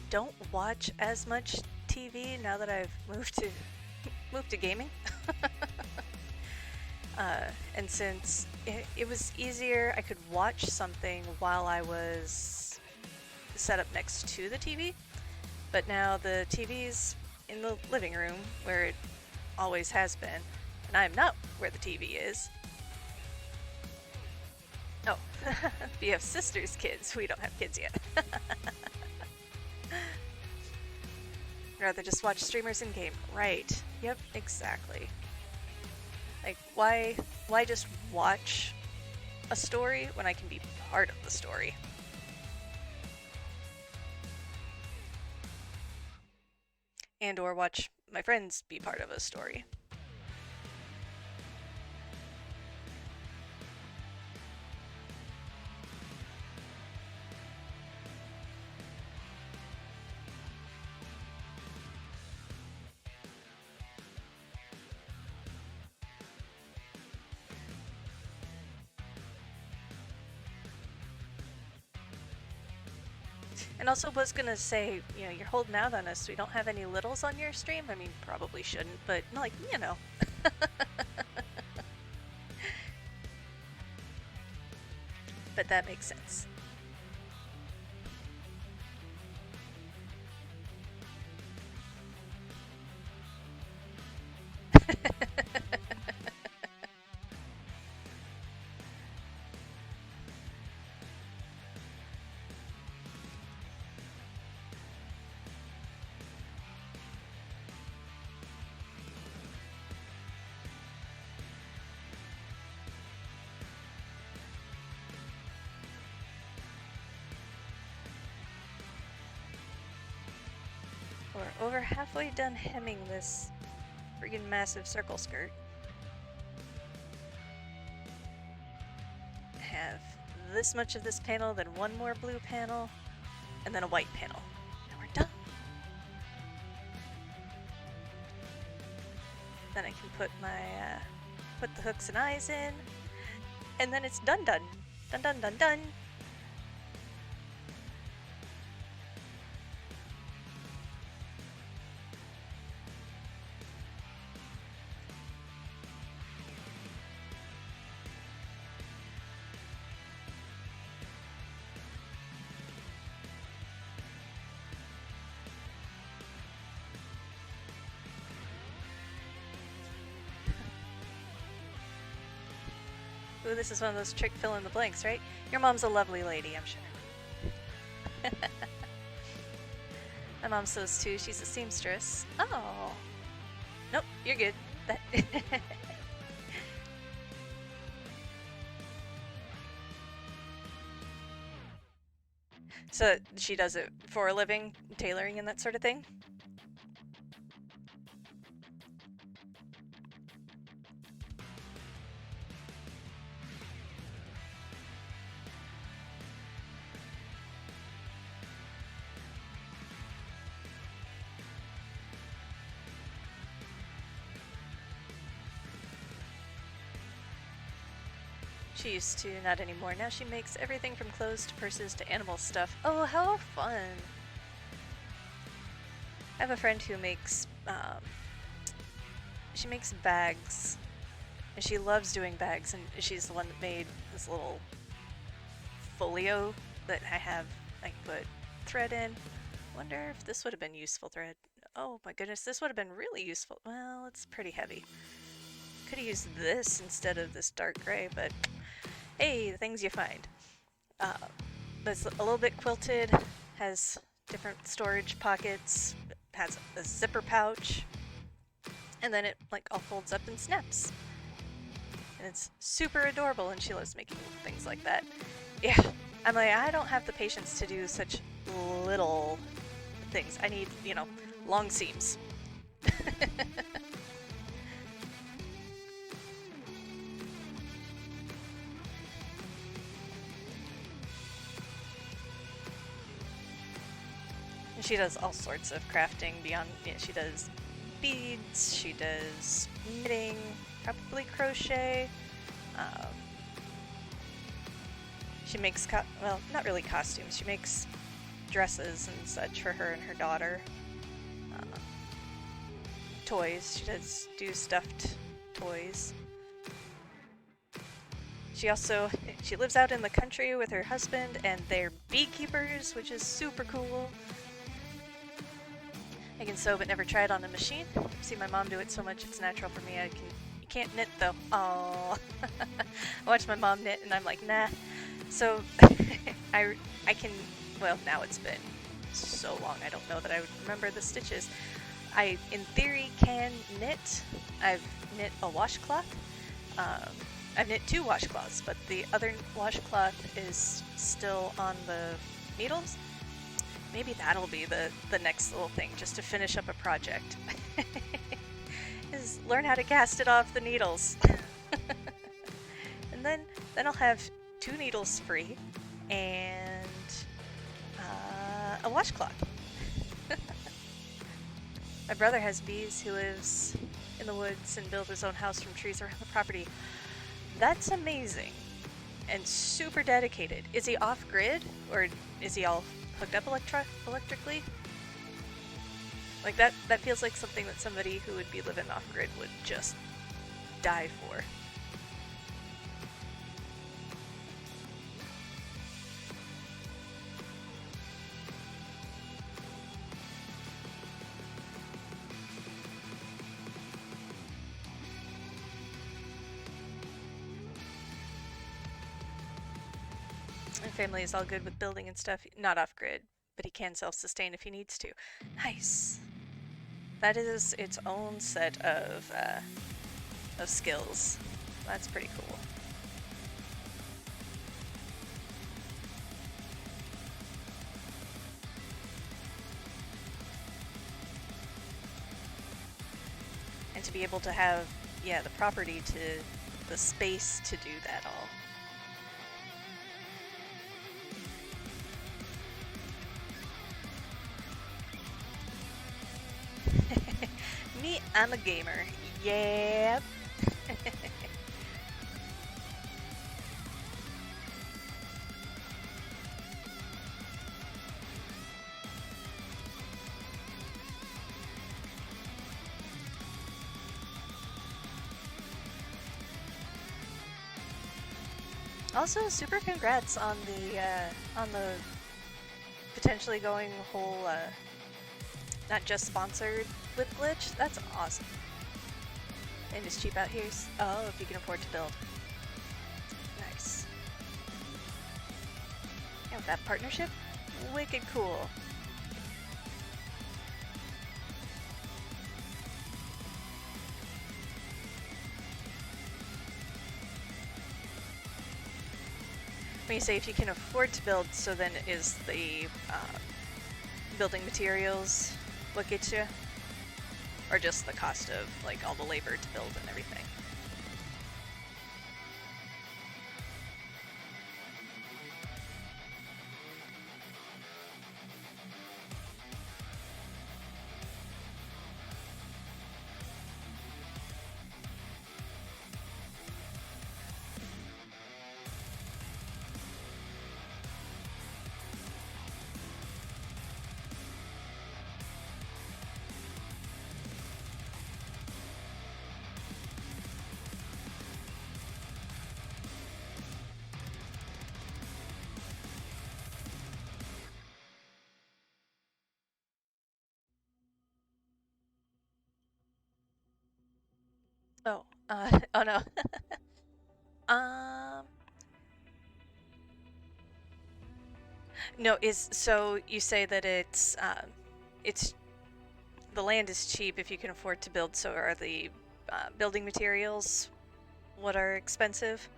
don't watch as much TV now that I've moved to gaming. And since it was easier, I could watch something while I was set up next to the TV. But now the TV's in the living room where it always has been, and I'm not where the TV is. Oh, we have sisters' kids. We don't have kids yet. Rather just watch streamers in game. Right. Yep, exactly. Like, why just watch a story when I can be part of the story? And or watch my friends be part of a story. And also was gonna say, you're holding out on us. We don't have any littles on your stream. I mean, probably shouldn't, but like, But that makes sense. We're over halfway done hemming this friggin' massive circle skirt. Have this much of this panel, then one more blue panel, and then a white panel. And we're done. Then I can put my, put the hooks and eyes in, and then it's done. Done. Ooh, this is one of those trick fill in the blanks, right? Your mom's a lovely lady, I'm sure. My mom sews too. She's a seamstress. Oh. Nope, you're good. So she does it for a living, tailoring and that sort of thing? She used to, not anymore. Now she makes everything from clothes to purses to animal stuff. Oh, how fun! I have a friend who makes, she makes bags, and she loves doing bags, and she's the one that made this little folio that I have. I can put thread in. Wonder if this would have been useful thread. Oh my goodness, this would have been really useful. Well, it's pretty heavy. Could have used this instead of this dark gray, but hey, the things you find. Uh, but it's a little bit quilted, has different storage pockets, has a zipper pouch, and then it like all folds up and snaps. And it's super adorable, and she loves making things like that. Yeah, I'm like, I don't have the patience to do such little things. I need, long seams. And she does all sorts of crafting beyond, she does beads, she does knitting, probably crochet. She makes, well, not really costumes, she makes dresses and such for her and her daughter. Toys, she does do stuffed toys. She lives out in the country with her husband, and they're beekeepers, which is super cool. I can sew but never try it on a machine. I've seen my mom do it so much it's natural for me. You can't knit though. Oh, I watch my mom knit and I'm like, nah. So I can, well, now it's been so long I don't know that I would remember the stitches. I, in theory, can knit. I've knit a washcloth. I've knit 2 washcloths, but the other washcloth is still on the needles. Maybe that'll be the next little thing, just to finish up a project. Is learn how to cast it off the needles. And then I'll have 2 needles free and a washcloth. My brother has bees. He lives in the woods and built his own house from trees around the property. That's amazing and super dedicated. Is he off-grid, or is he all hooked up electrically? Like that feels like something that somebody who would be living off-grid would just die for. My family is all good with building and stuff. Not off-grid, but he can self-sustain if he needs to. Nice. That is its own set of skills. That's pretty cool. And to be able to have, the property the space to do that all. Me, I'm a gamer. Yep. Also, super congrats on the potentially going whole not just sponsored with Glitch. That's awesome. And it's cheap out here. Oh, if you can afford to build. Nice. Yeah, with that partnership, wicked cool. When you say if you can afford to build, so then is the building materials what gets you? Or just the cost of like all the labor to build and everything? Oh, oh no. Um, no, is so you say that it's the land is cheap if you can afford to build. So are the building materials what are expensive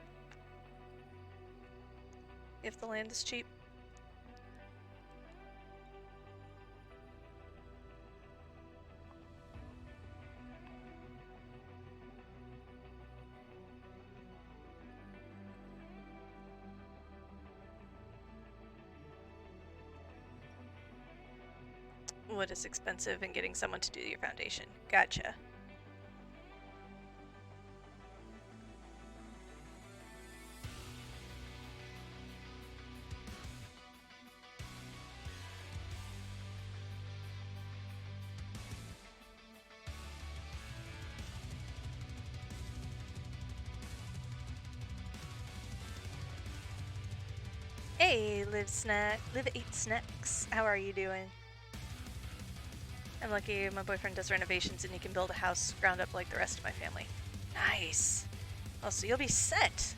if the land is cheap? What is expensive in getting someone to do your foundation? Gotcha. Hey, Live Eight Snacks. How are you doing? I'm lucky my boyfriend does renovations and he can build a house ground up like the rest of my family. Nice. Oh, so you'll be set.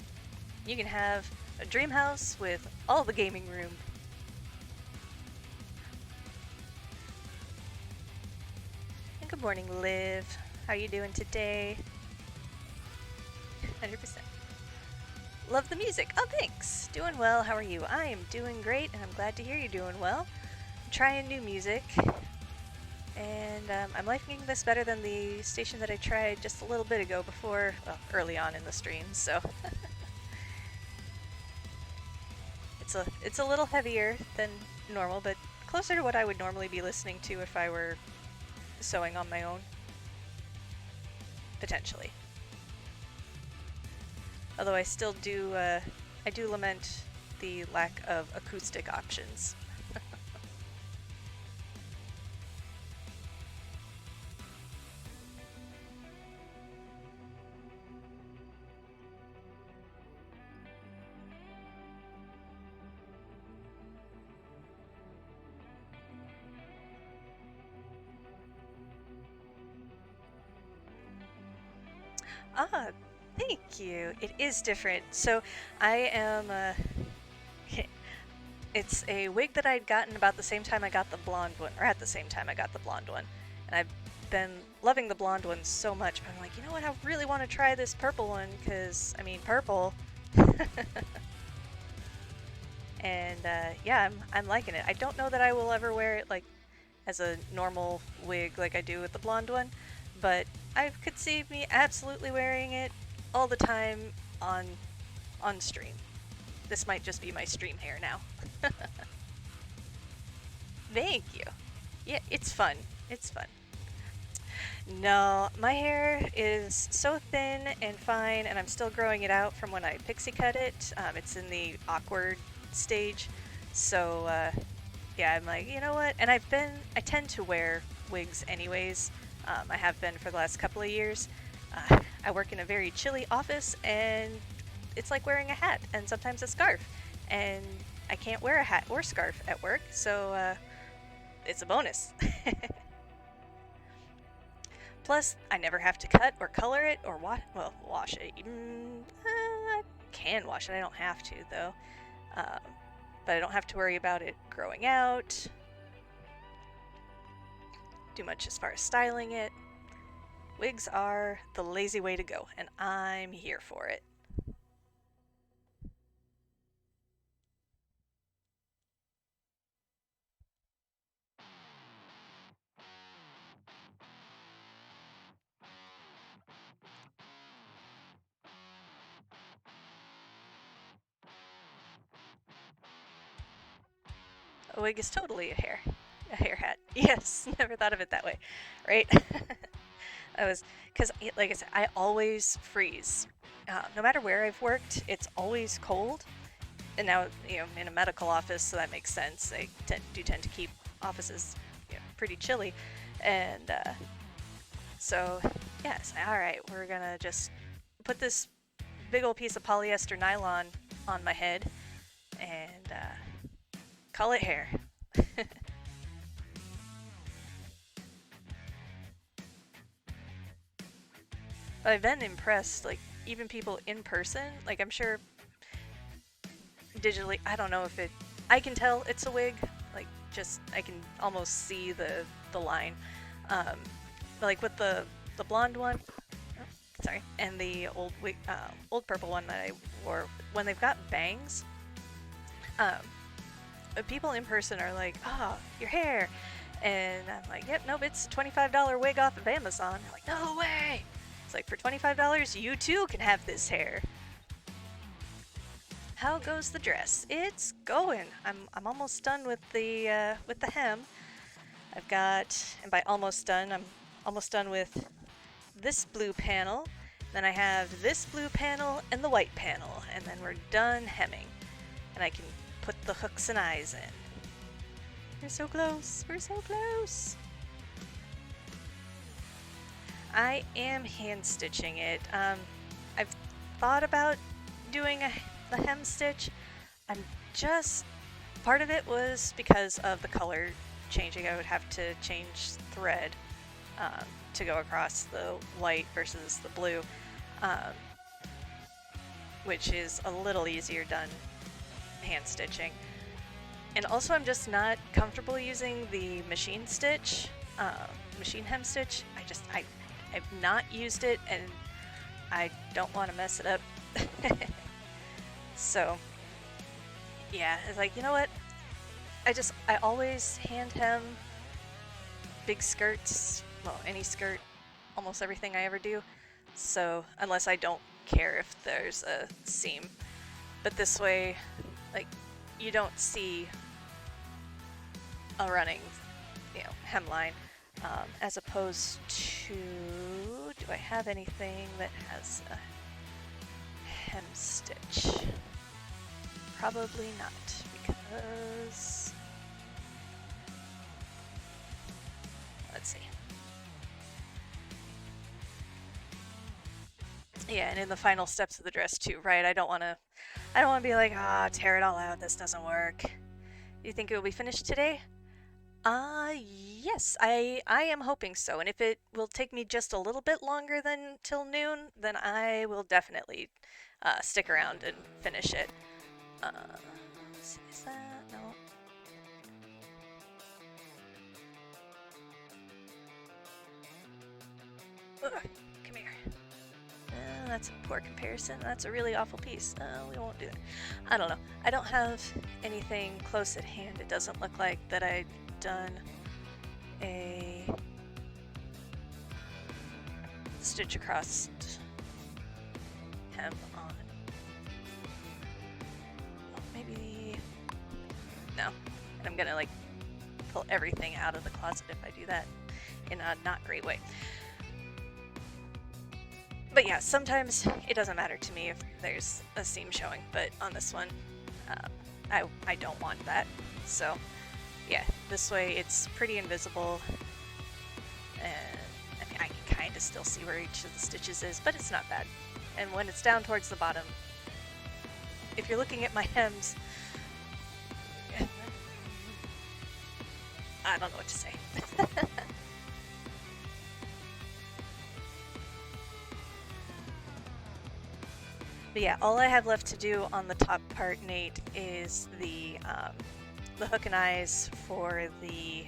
You can have a dream house with all the gaming room. And good morning, Liv. How are you doing today? 100%. Love the music. Oh, thanks. Doing well. How are you? I am doing great, and I'm glad to hear you're doing well. I'm trying new music, and I'm liking this better than the station that I tried just a little bit ago before, well, early on in the stream, so it's a little heavier than normal, but closer to what I would normally be listening to if I were sewing on my own, potentially. Although I do lament the lack of acoustic options. Ah, thank you. It is different. So I am it's a wig that I'd gotten about the same time I got the blonde one, or at the same time I got the blonde one. And I've been loving the blonde one so much, but I'm like, you know what? I really want to try this purple one because, I mean, purple. And yeah, I'm liking it. I don't know that I will ever wear it like as a normal wig like I do with the blonde one, but I could see me absolutely wearing it all the time on on stream. This might just be my stream hair now. Thank you. Yeah, it's fun. It's fun. No, my hair is so thin and fine, and I'm still growing it out from when I pixie cut it. It's in the awkward stage. So, yeah, I'm like, you know what? And I tend to wear wigs anyways. I have been for the last couple of years. I work in a very chilly office, and it's like wearing a hat and sometimes a scarf. And I can't wear a hat or scarf at work, so it's a bonus. Plus, I never have to cut or color it or wash it. I can wash it. I don't have to though. Um, but I don't have to worry about it growing out. Do much as far as styling it. Wigs are the lazy way to go, and I'm here for it. A wig is totally a hair hat. Yes, never thought of it that way, right? I was because, like I said, I always freeze. No matter where I've worked, it's always cold. And now, in a medical office, so that makes sense. They tend to keep offices, pretty chilly, and so yes, all right, we're gonna just put this big old piece of polyester nylon on my head and call it hair. I've been impressed, like, even people in person, like, I'm sure digitally, I don't know if it, I can tell it's a wig, like, just, I can almost see the line. Um, like with the blonde one, oh, sorry, and the old wig, old purple one that I wore, when they've got bangs, um, people in person are like, oh, your hair. And I'm like, yep, nope, it's a $25 wig off of Amazon. They're like, no way. It's like, for $25, you too can have this hair. How goes the dress? It's going. I'm almost done with the hem. I've got, and by almost done, I'm almost done with this blue panel. Then I have this blue panel and the white panel, and then we're done hemming. And I can put the hooks and eyes in. We're so close. We're so close. I am hand stitching it. I've thought about doing the hem stitch. I'm just, part of it was because of the color changing. I would have to change thread to go across the white versus the blue, which is a little easier done hand stitching. And also I'm just not comfortable using the machine stitch, machine hem stitch. I've not used it and I don't want to mess it up. So yeah, it's like, you know what? I always hand hem big skirts, well, any skirt, almost everything I ever do. So unless I don't care if there's a seam. But this way, like, you don't see a running, hemline, as opposed to, do I have anything that has a hem stitch? Probably not, because, let's see. Yeah, and in the final steps of the dress too, right? I don't want to be like, tear it all out, this doesn't work. Do you think it will be finished today? Yes, I am hoping so. And if it will take me just a little bit longer than till noon, then I will definitely stick around and finish it. Let's see, is that? No. Ugh, come here. That's a poor comparison. That's a really awful piece. We won't do that. I don't know. I don't have anything close at hand. It doesn't look like that I've done a stitch across hem on. Well, maybe no. And I'm gonna like pull everything out of the closet if I do that in a not great way. But yeah, sometimes it doesn't matter to me if there's a seam showing, but on this one, I don't want that. So yeah, this way it's pretty invisible, and I mean, I can kind of still see where each of the stitches is, but it's not bad. And when it's down towards the bottom, if you're looking at my hems, I don't know what to say. But yeah, all I have left to do on the top part, Nate, is the hook and eyes for the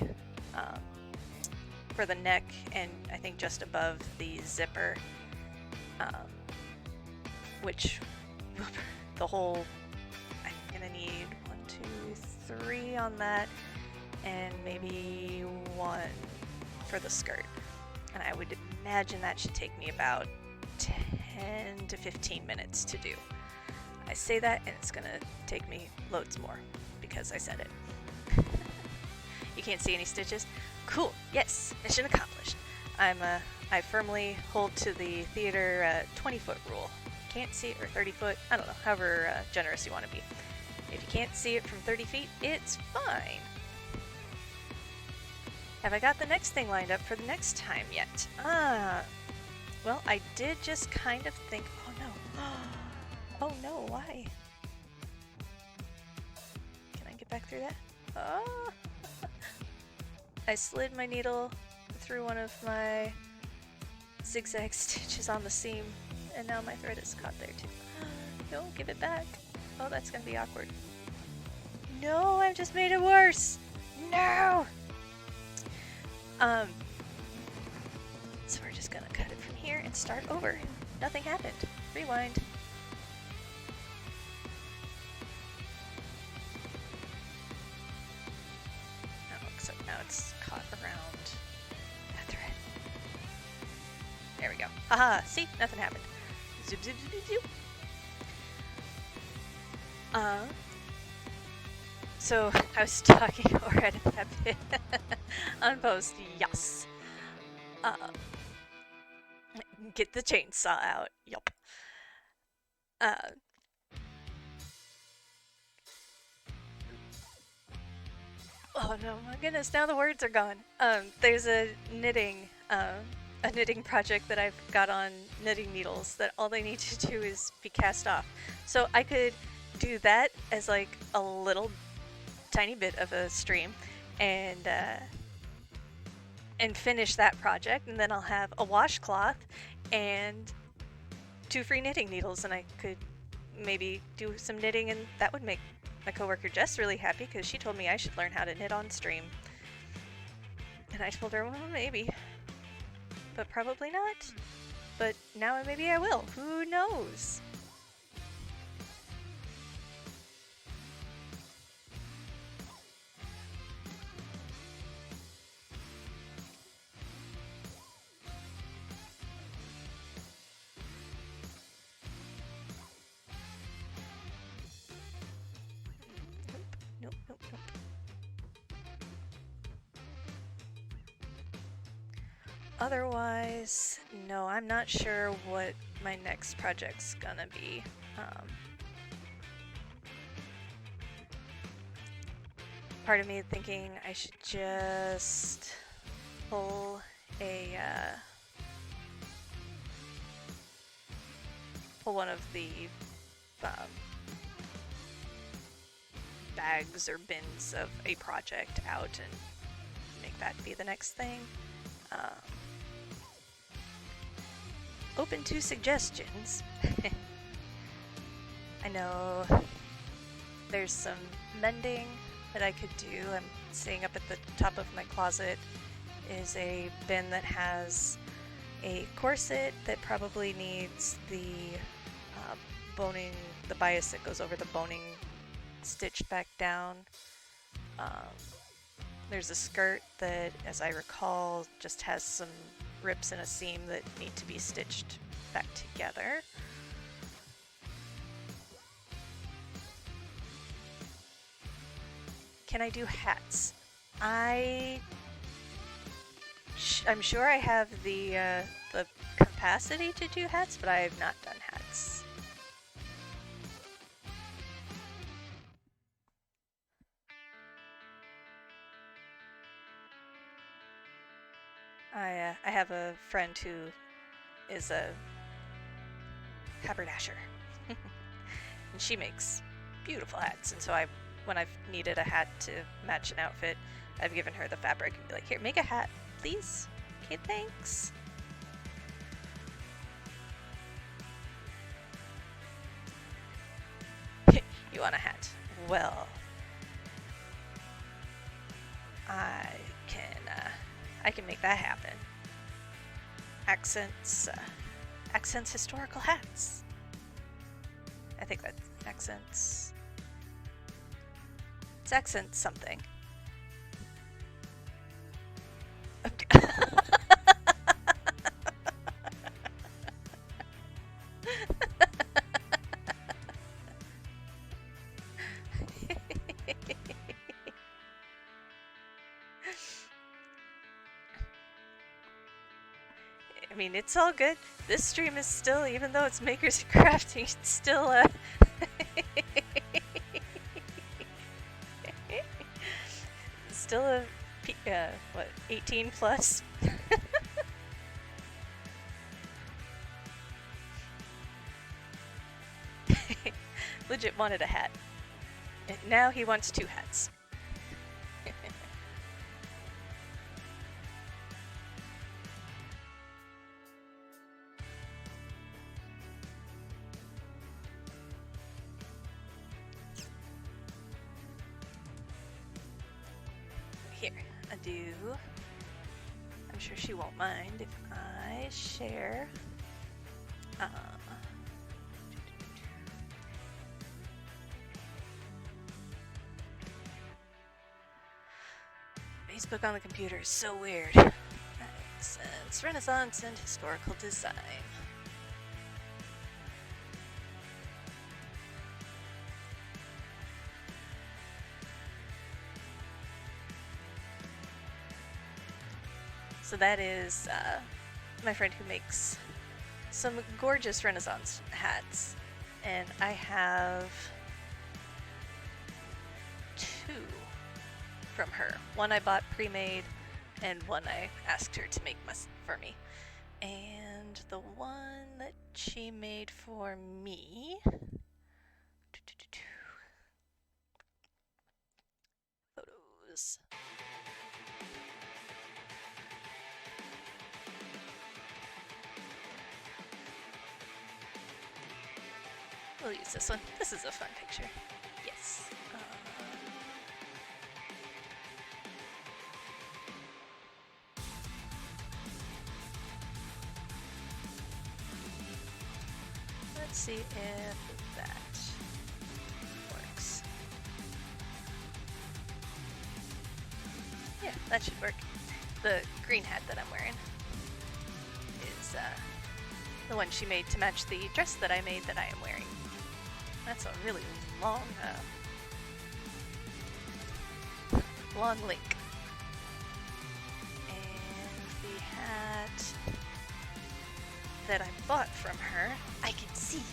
neck, and I think just above the zipper, which the whole, I'm gonna need 1, 2, 3 on that, and maybe 1 for the skirt. And I would imagine that should take me about 10 to 15 minutes to do. I say that and it's gonna take me loads more because I said it. You can't see any stitches? Cool, yes, mission accomplished. I firmly hold to the theater 20-foot rule. Can't see it, or 30 foot, I don't know, however generous you want to be. If you can't see it from 30 feet, it's fine. Have I got the next thing lined up for the next time yet? Well, I did just kind of think, oh no. Oh no, why? Can I get back through that? Oh! I slid my needle through one of my zigzag stitches on the seam, and now my thread is caught there too. Don't give it back. Oh, that's gonna be awkward. No, I've just made it worse. No. So we're just gonna cut it from here and start over. Nothing happened. Rewind. Oh, except now it's caught around that thread. There we go. Haha, see? Nothing happened. Zip, zip, zip, zip. So I was talking over at that bit on post. Yes. Get the chainsaw out. Yup. Oh no, my goodness! Now the words are gone. There's a knitting project that I've got on knitting needles that all they need to do is be cast off. So I could do that as like a little tiny bit of a stream, and finish that project, and then I'll have a washcloth and 2 free knitting needles, and I could maybe do some knitting, and that would make my coworker Jess really happy because she told me I should learn how to knit on stream. And I told her, well, maybe, but probably not. But now maybe I will. Who knows? Nope, nope, nope. Otherwise, no, I'm not sure what my next project's gonna be. Part of me thinking I should just pull one of the bags or bins of a project out and make that be the next thing. Open to suggestions. I know there's some mending that I could do. I'm seeing up at the top of my closet is a bin that has a corset that probably needs the boning, the bias that goes over the boning stitched back down. There's a skirt that, as I recall, just has some rips in a seam that need to be stitched back together. Can I do hats? I'm sure I have the capacity to do hats, but I have not done hats. I have a friend who is a haberdasher, and she makes beautiful hats. And so when I've needed a hat to match an outfit, I've given her the fabric and be like, "Here, make a hat, please." Okay, thanks. You want a hat? Well, I can make that happen. Accents historical hats. I think that's accents. It's accent something. I mean, it's all good. This stream is still, even though it's makers and crafting, it's still still a what, 18 plus. Legit wanted a hat. And now he wants 2 hats. do. I'm sure she won't mind if I share. Facebook on the computer is so weird. It's Renaissance and historical design. So that is my friend who makes some gorgeous Renaissance hats, and I have 2 from her. One I bought pre-made, and one I asked her to make for me. And the one that she made for me, photos. We'll use this one. This is a fun picture. Yes. Let's see if that works. Yeah, that should work. The green hat that I'm wearing is the one she made to match the dress that I made that I am wearing. That's a really long link. And the hat that I bought from her, I can see.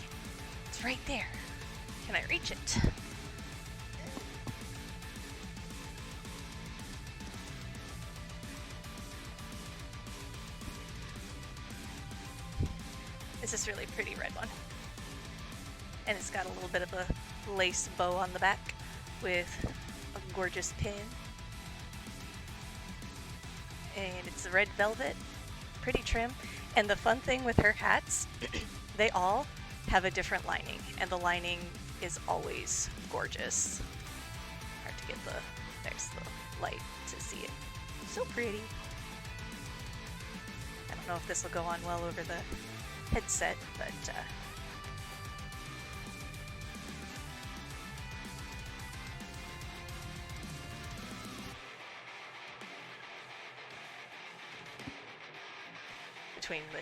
It's right there. Can I reach it? It's this really pretty red one. And it's got a little bit of a lace bow on the back with a gorgeous pin. And it's red velvet, pretty trim. And the fun thing with her hats, they all have a different lining, and the lining is always gorgeous. Hard to get there's the light to see it. So pretty. I don't know if this will go on well over the headset, but between the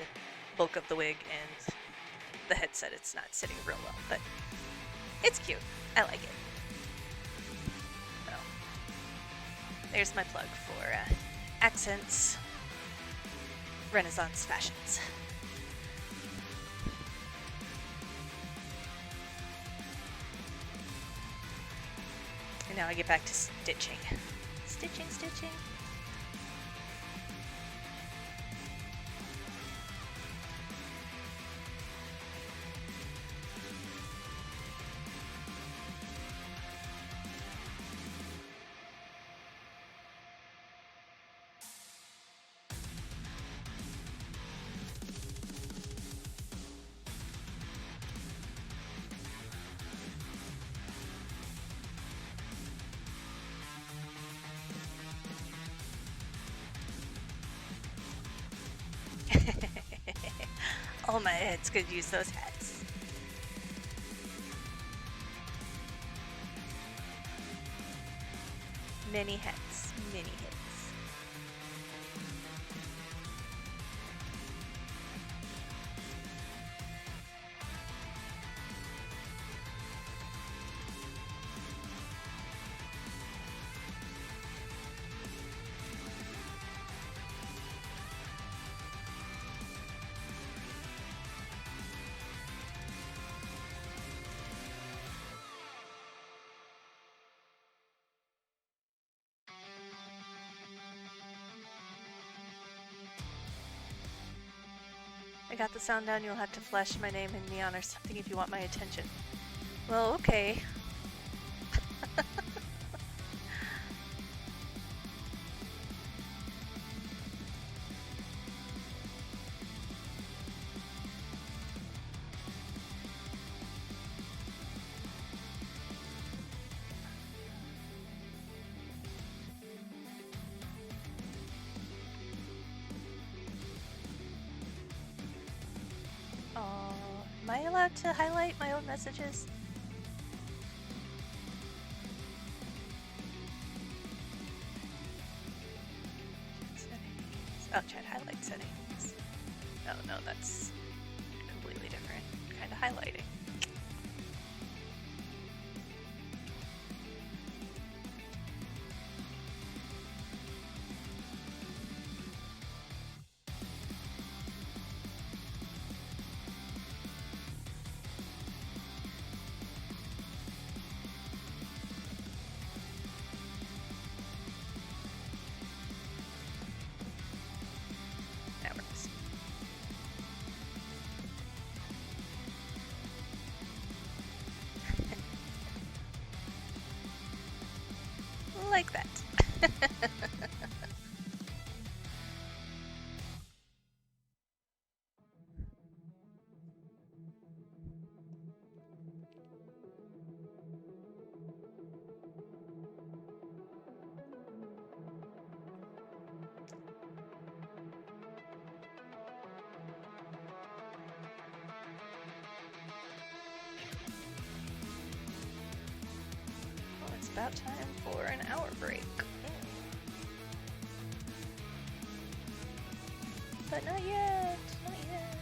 bulk of the wig and the headset, it's not sitting real well, but it's cute. I like it. So, there's my plug for Accents Renaissance Fashions. And now I get back to stitching. Stitching. All my heads could use those hats. Many hats, many hats. I got the sound down. You'll have to flash my name in neon or something if you want my attention. Well, okay. Oh, am I allowed to highlight my own messages? Settings. Oh, chat highlight settings. Oh no, that's completely different kind of highlighting. That works. Like that. Well, it's about time for an hour break. But not yet, not yet.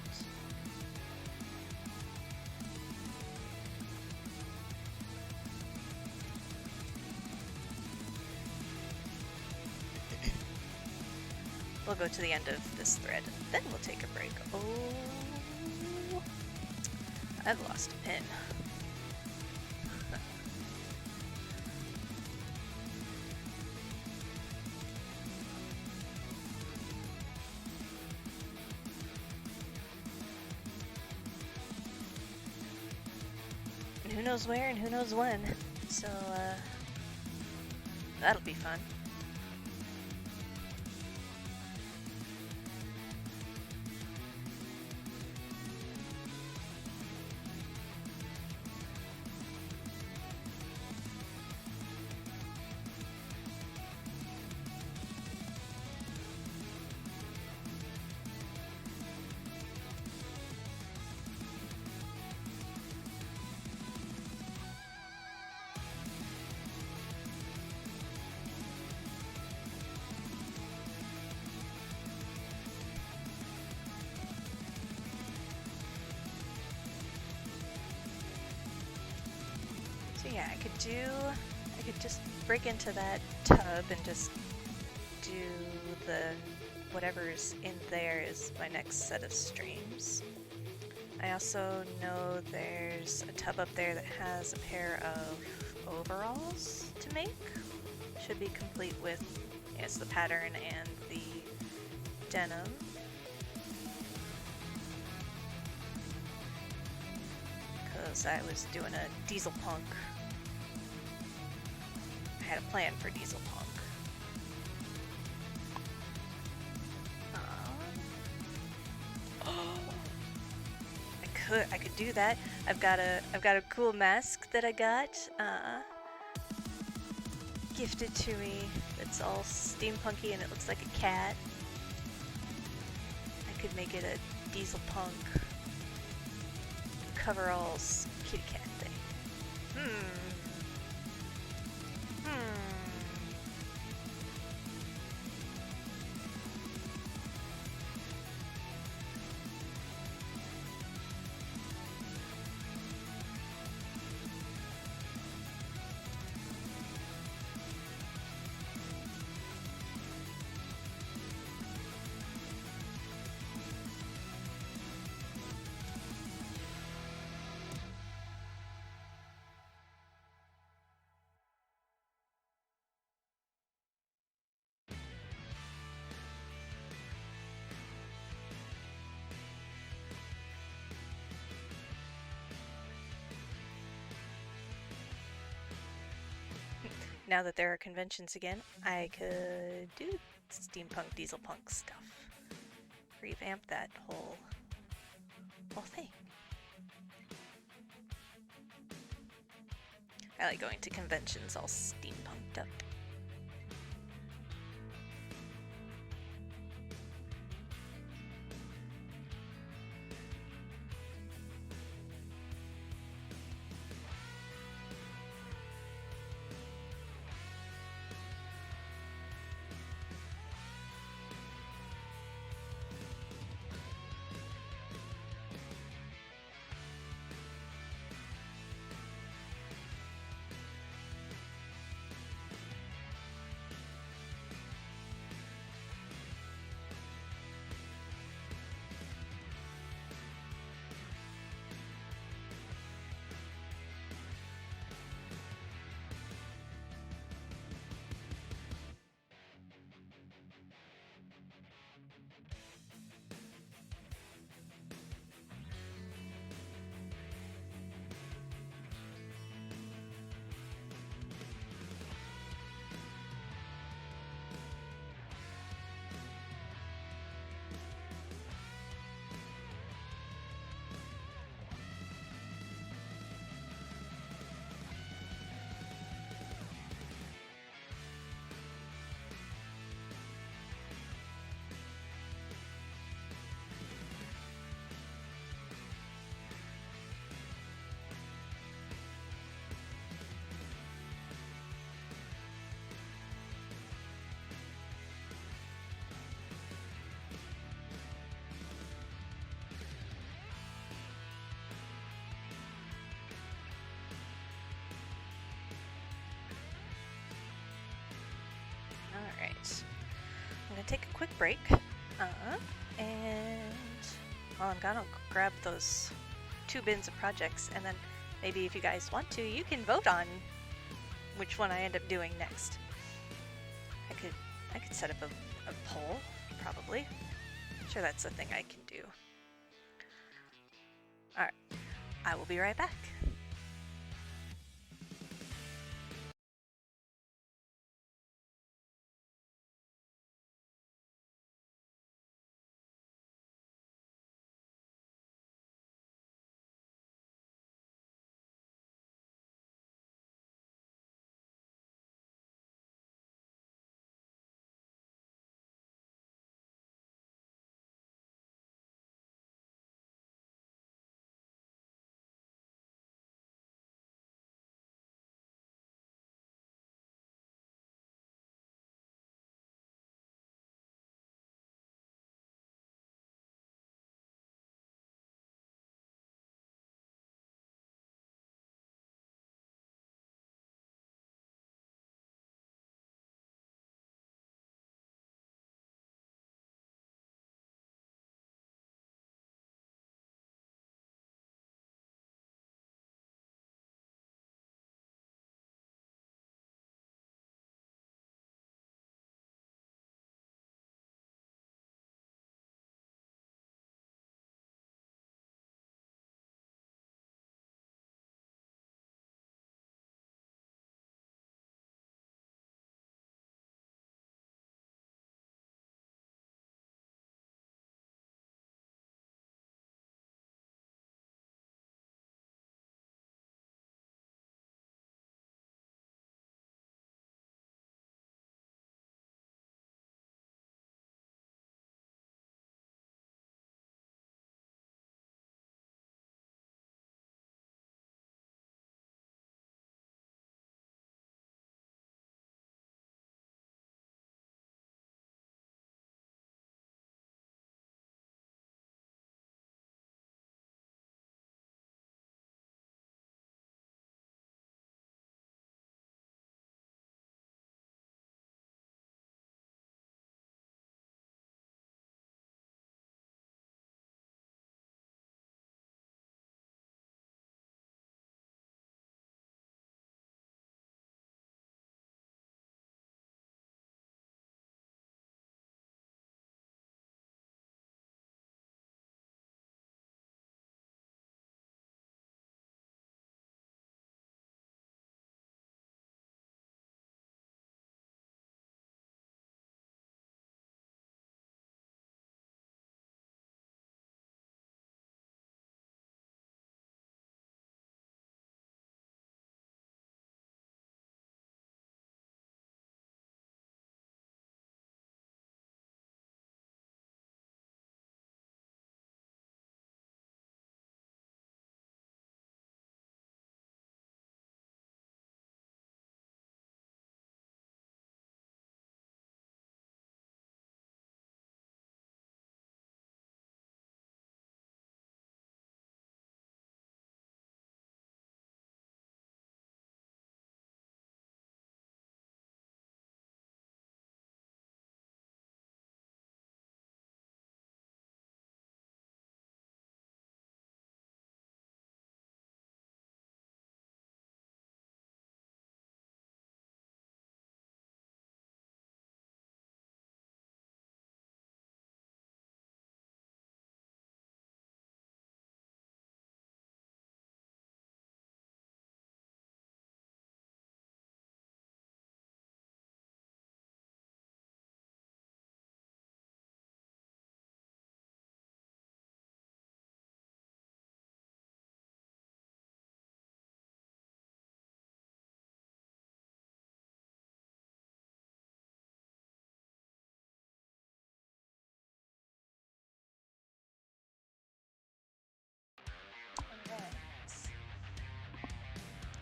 We'll go to the end of this thread, then we'll take a break. Oh, I've lost a pin. And who knows where and who knows when. So, that'll be fun. So yeah, I could just break into that tub and just do the whatever's in there is my next set of streams. I also know there's a tub up there that has a pair of overalls to make. Should be complete with, yes, the pattern and the denim. Because I was doing a diesel punk. I had a plan for diesel punk. I could do that. I've got a cool mask that I got gifted to me. It's all steampunky and it looks like a cat. I could make it a diesel punk coveralls kitty cat thing. Now that there are conventions again, I could do steampunk, diesel punk stuff. Revamp that whole thing. I like going to conventions all steampunked up. take a quick break. And while I'm gone, I'll grab those 2 bins of projects, and then maybe if you guys want to, you can vote on which one I end up doing next. I could set up a poll, probably. I'm sure that's a thing I can do. Alright, I will be right back.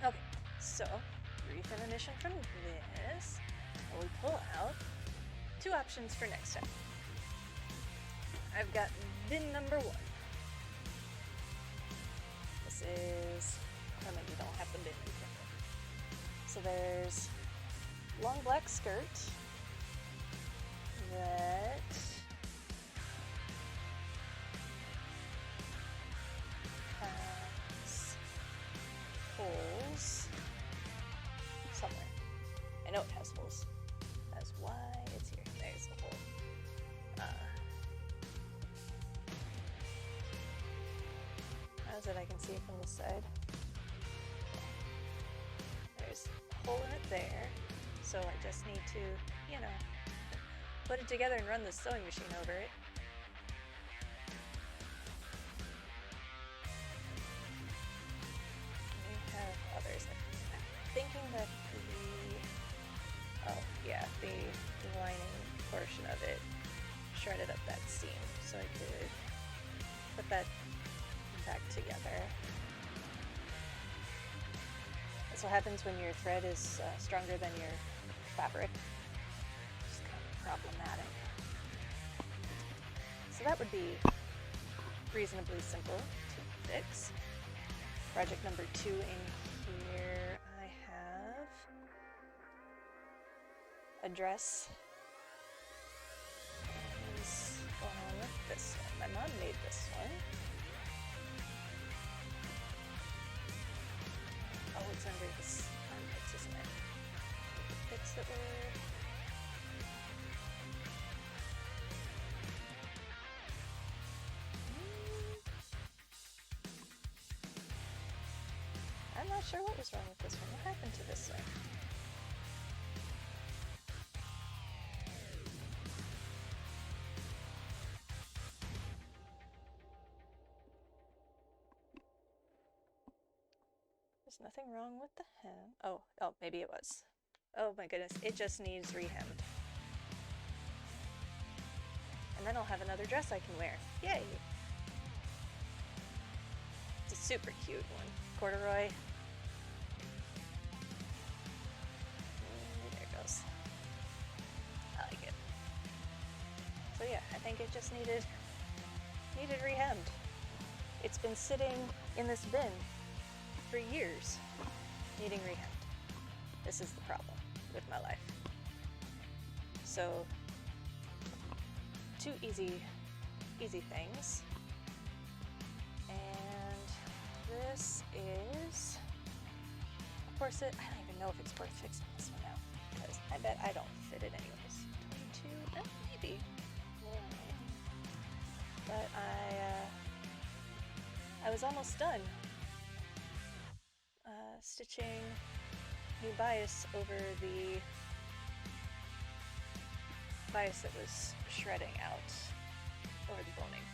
Okay, so premonition from this, we pull out 2 options for next time. I've got bin number 1. This is, I maybe don't have the bin in front of me. So there's long black skirt, that has holes somewhere. I know it has holes. That's why it's here. There's a hole. How's it I can see it from this side? There's a hole in it there. So I just need to, you know, put it together and run the sewing machine over it. We have others. I'm thinking that the lining portion of it shredded up that seam, so I could put that back together. That's what happens when your thread is stronger than your fabric. It's kind of problematic. So that would be reasonably simple to fix. Project number 2 in here, I have a dress. What's going on with this one? My mom made this one. Oh, it's under this armpits, isn't it? The bits that were... I'm not sure what was wrong with this one. What happened to this one? There's nothing wrong with the hem. Oh, maybe it was. Oh my goodness, it just needs rehemmed. And then I'll have another dress I can wear. Yay! It's a super cute one. Corduroy. There it goes. I like it. So yeah, I think it just needed rehemmed. It's been sitting in this bin for years, needing rehemmed. This is the problem with my life. So, 2 easy things. And this is a corset. I don't even know if it's worth fixing this one out, because I bet I don't fit it anyways. 22, maybe. But I was almost done stitching new bias over the bias that was shredding out over the boning.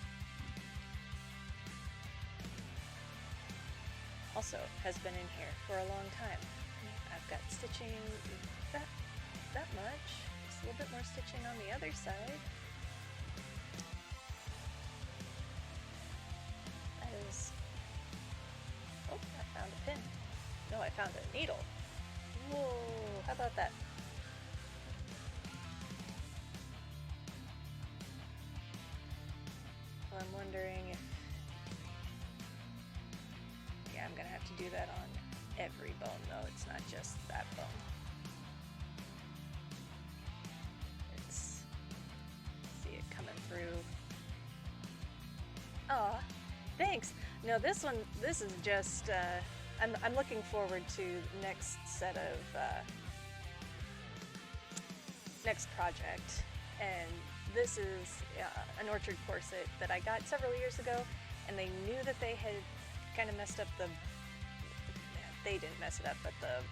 Also has been in here for a long time. I've got stitching that much. Just a little bit more stitching on the other side. Oh, I found a pin. No, I found a needle. Whoa, how about that? Well, I'm wondering if... Yeah, I'm gonna have to do that on every bone, though. It's not just that bone. See it coming through. Aw, thanks. No, this is just... I'm looking forward to next set of next project, and this is an orchard corset that I got several years ago, and they knew that they had kind of messed up they didn't mess it up, but the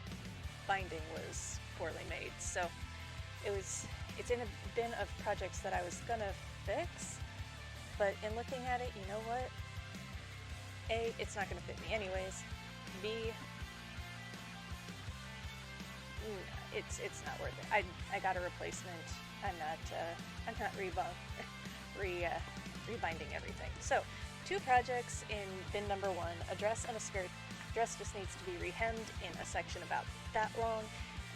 binding was poorly made, so it's in a bin of projects that I was gonna fix, but in looking at it, you know what? A, it's not gonna fit me anyways. B, it's not worth it. I got a replacement. I'm not rebinding everything. So 2 projects in bin number 1, a dress and a skirt. Dress just needs to be rehemmed in a section about that long,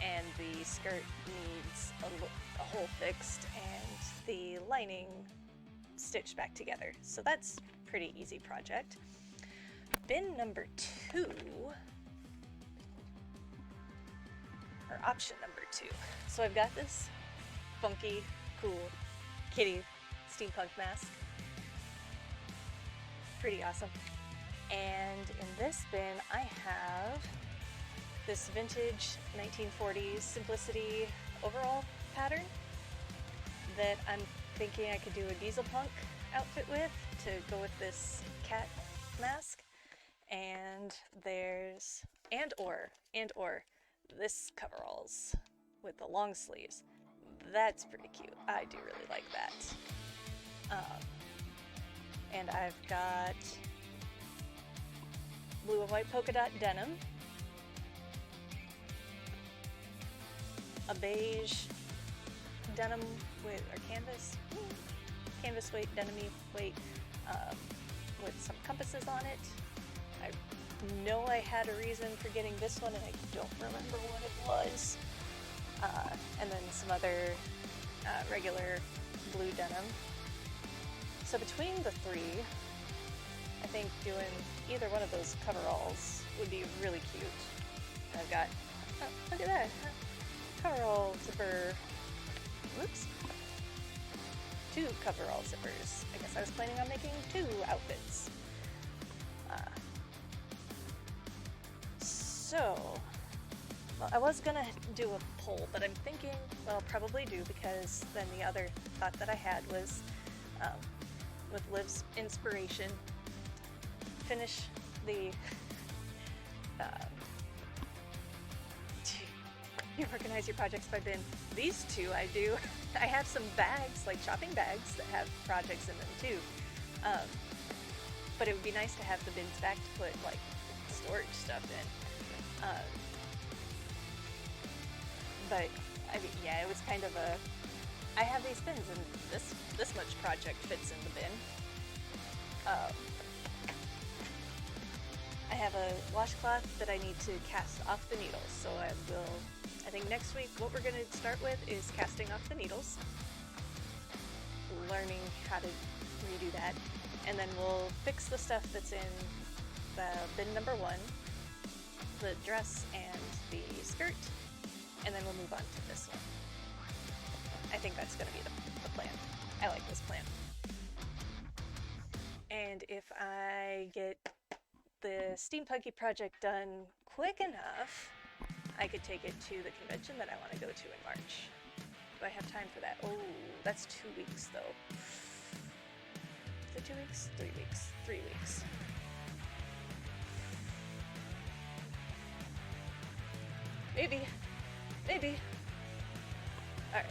and the skirt needs a hole fixed and the lining stitched back together. So that's a pretty easy project. Bin number 2, or option number 2. So I've got this funky cool kitty steampunk mask. Pretty awesome. And in this bin, I have this vintage 1940s simplicity overall pattern that I'm thinking I could do a diesel punk outfit with to go with this cat mask. And there's and or this coveralls with the long sleeves. That's pretty cute. I do really like that. And I've got blue and white polka dot denim, a beige denim with, or canvas weight, denim-y weight, with some compasses on it. I know I had a reason for getting this one and I don't remember what it was. And then some other regular blue denim. So between the three, I think doing either one of those coveralls would be really cute. And I've got, oh, look at that, coverall zipper, whoops, 2 coverall zippers. I guess I was planning on making 2 outfits. Well, I was gonna do a poll, but I'm thinking, well, I'll probably do, because then the other thought that I had was, with Liv's inspiration, finish the, you organize your projects by bin. These two I do. I have some bags, like shopping bags, that have projects in them too. But it would be nice to have the bins back to put like storage stuff in. But I mean, yeah, it was kind of a, I have these bins and this much project fits in the bin. I have a washcloth that I need to cast off the needles, so I think next week what we're going to start with is casting off the needles, learning how to redo that, and then we'll fix the stuff that's in the bin number 1, the dress and the skirt, and then we'll move on to this one. I think that's going to be the plan. I like this plan. And if I get the Steampunky project done quick enough, I could take it to the convention that I want to go to in March. Do I have time for that? Oh, that's 2 weeks though. Is it 2 weeks? 3 weeks. 3 weeks. Maybe. Alright.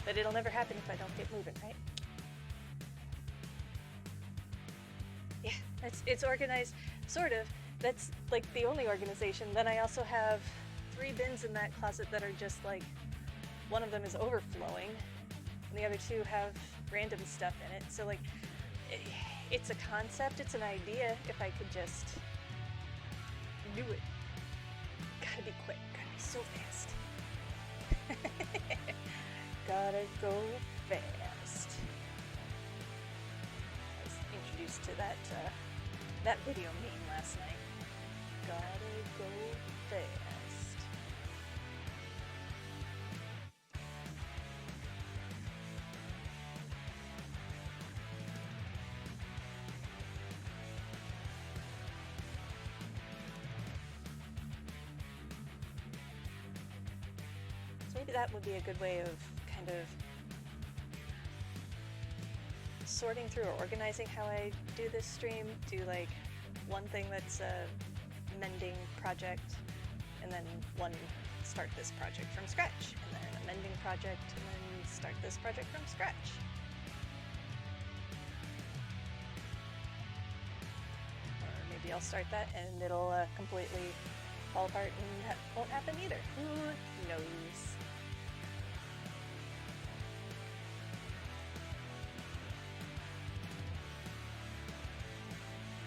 But it'll never happen if I don't get moving, right? Yeah, it's organized, sort of. That's like the only organization. Then I also have 3 bins in that closet that are just like, one of them is overflowing, and the other 2 have random stuff in it. So like, it's a concept, it's an idea, if I could just do it. Gotta be quick, gotta be so fast. Gotta go fast. I was introduced to that video meme last night. Gotta go fast. So maybe that would be a good way of kind of sorting through or organizing how I do this stream. Do like one thing that's a mending project, and then one start this project from scratch, and then a mending project, and then start this project from scratch. Or maybe I'll start that and it'll completely fall apart and that won't happen either. Who knows?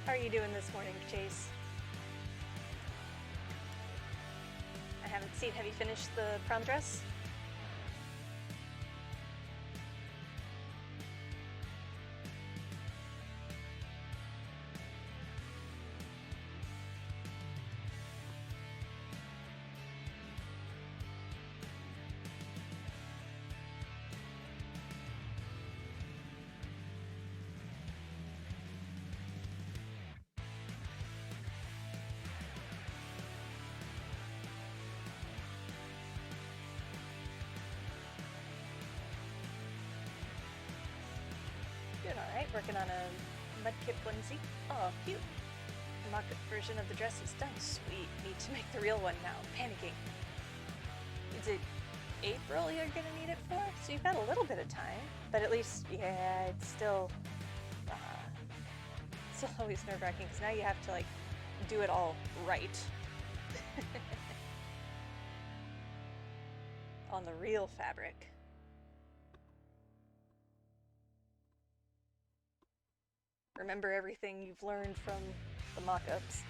How are you doing this morning, Chase? I haven't seen, have you finished the prom dress? working on a mudkip onesie. Oh, cute. The mock-up version of the dress is done. Sweet. Need to make the real one now. Panicking. Is it April you're gonna need it for? So you've got a little bit of time, but at least, yeah, it's still always nerve-wracking because now you have to like do it all right on the real fabric. Remember everything you've learned from the mock-ups.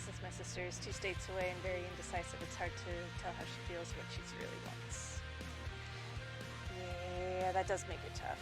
Since my sister is 2 states away and very indecisive, it's hard to tell how she feels, what she really wants. Yeah, that does make it tough.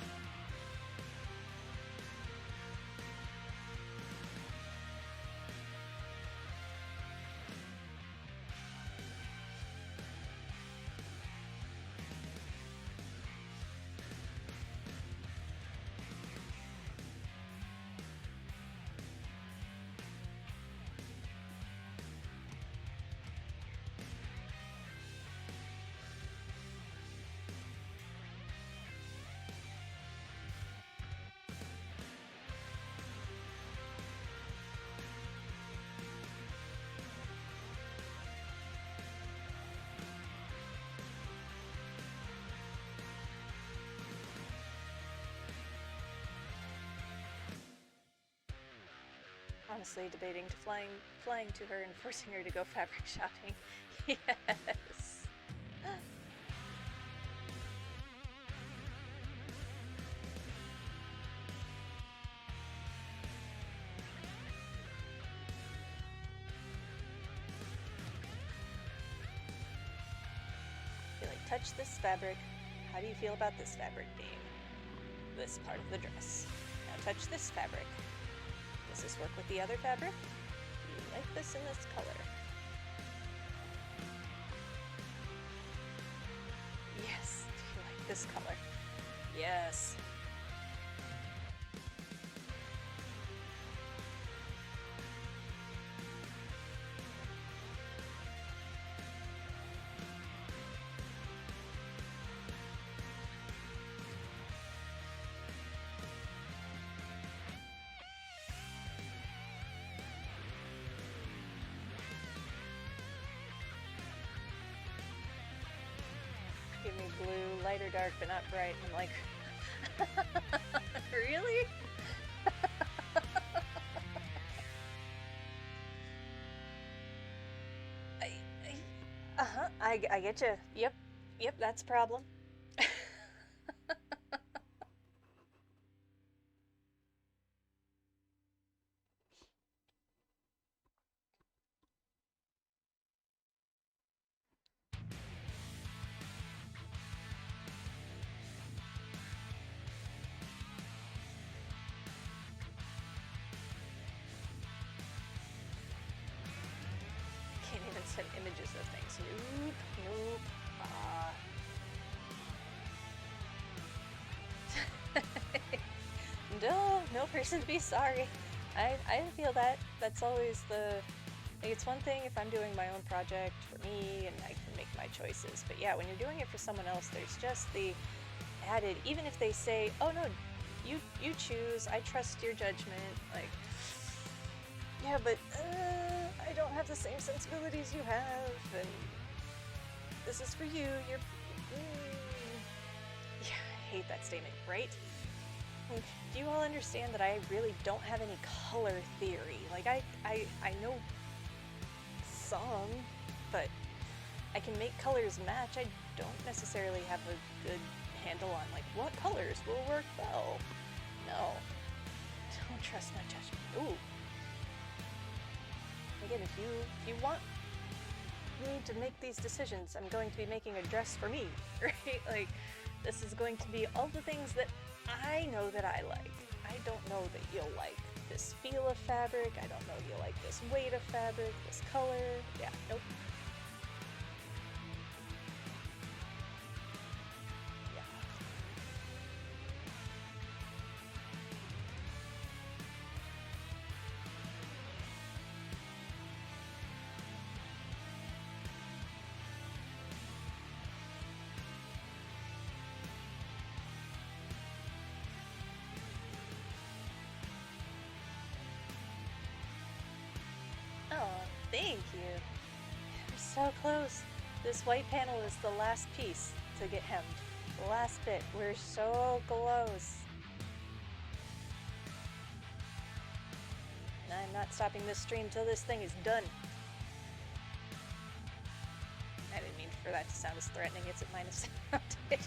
Honestly, debating to flying to her and forcing her to go fabric shopping. Yes. Be like, touch this fabric. How do you feel about this fabric being this part of the dress? Now touch this fabric. Does this work with the other fabric? Do you like this in this color? Yes. Do you like this color? Yes. Give me blue, light or dark, but not bright. I'm like, really? I get you. Yep, that's a problem. Can't even send images of things. Nope. No person to be sorry. I feel that. That's always like, it's one thing if I'm doing my own project for me and I can make my choices. But yeah, when you're doing it for someone else, there's just the added, even if they say, oh no, you choose, I trust your judgment. Like, yeah, but I don't have the same sensibilities you have, and this is for you. Yeah, I hate that statement, right? Do you all understand that I really don't have any color theory? Like, I know some, but I can make colors match. I don't necessarily have a good handle on, like, what colors will work well. No. Don't trust my judgment. Ooh. Again, if you want need to make these decisions. I'm going to be making a dress for me, right? Like, this is going to be all the things that I know that I like. I don't know that you'll like this feel of fabric. I don't know that you'll like this weight of fabric, this color. Yeah, nope. Yeah. Oh, thank you. We're so close. This white panel is the last piece to get hemmed. The last bit. We're so close. I'm not stopping this stream till this thing is done. I didn't mean for that to sound as threatening as it might have sounded.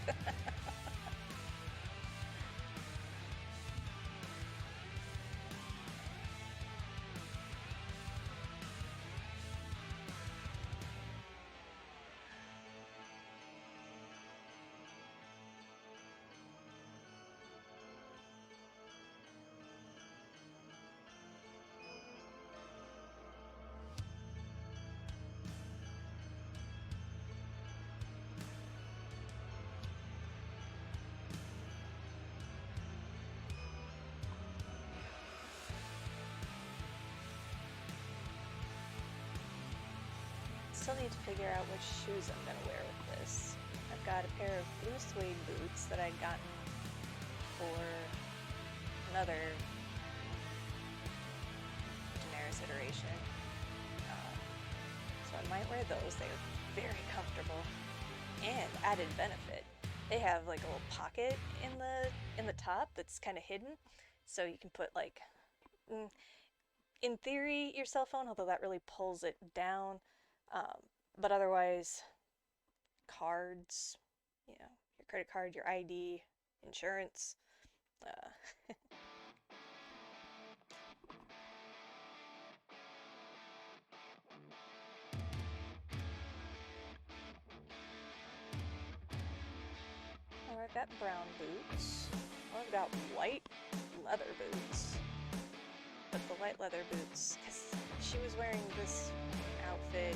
Still need to figure out which shoes I'm gonna wear with this. I've got a pair of blue suede boots that I'd gotten for another Daenerys iteration. So I might wear those. They're very comfortable and added benefit. They have like a little pocket in the top that's kind of hidden, so you can put like, in theory, your cell phone, although that really pulls it down. But otherwise, cards, you know, your credit card, your ID, insurance. Oh, I've got brown boots. Oh, I've got white leather boots. But the white leather boots, because she was wearing this outfit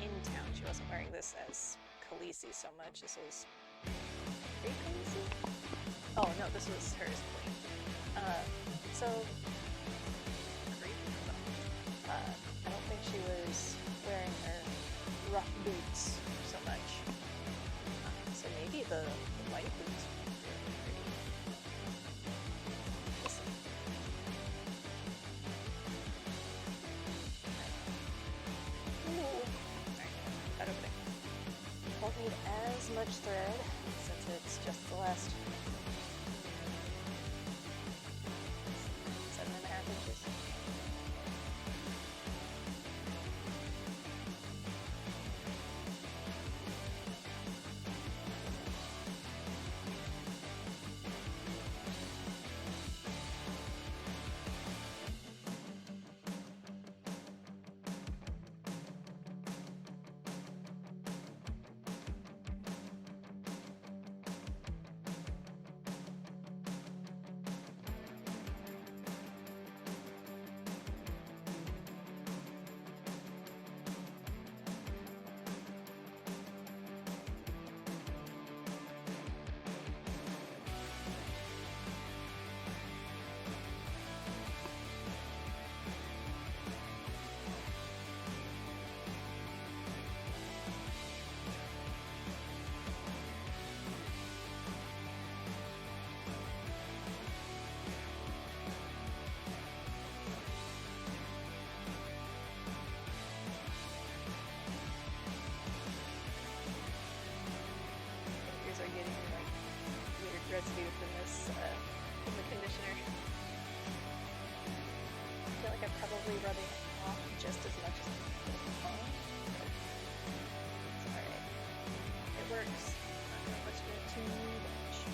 in town. She wasn't wearing this as Khaleesi so much. This was pre-Khaleesi? Oh no, this was hers clean. So I don't think she was wearing her rough boots so much. So maybe the white boots would be really pretty. Listen. Ooh. Alright, that over there. Won't need as much thread since it's just the last 7.5 inches. Residue from this, from the conditioner. I feel like I'm probably rubbing it off just as much as I'm It's alright. It works. I'm not much of it too much.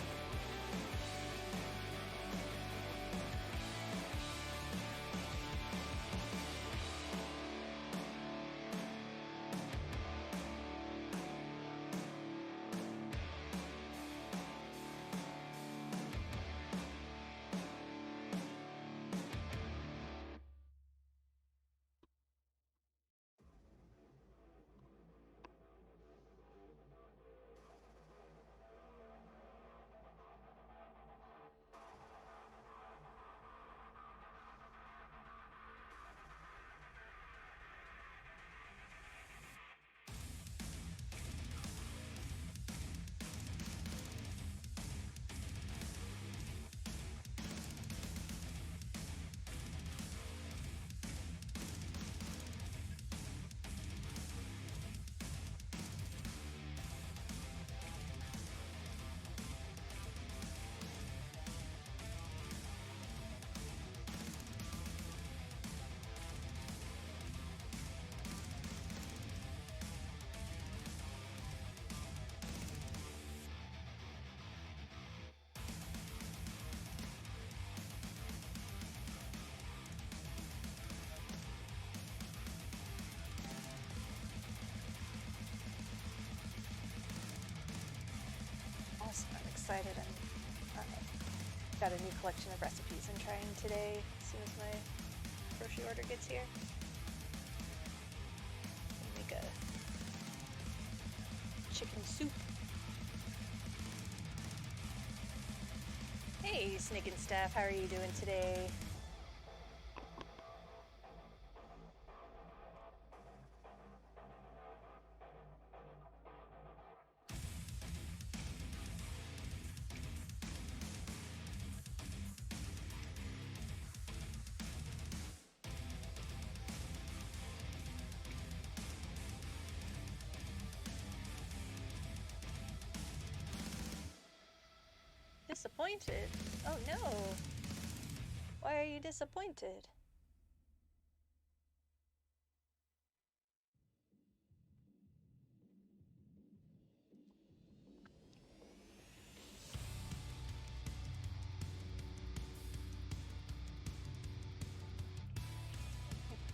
excited. I'm got a new collection of recipes I'm trying today as soon as my grocery order gets here. Make a chicken soup. Hey, Snake and Staff, how are you doing today? Disappointed? Oh no! Why are you disappointed?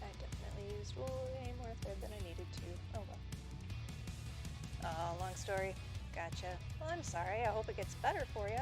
I definitely used way more thread than I needed to. Oh well. Oh, long story. Gotcha. Well, I'm sorry. I hope it gets better for you.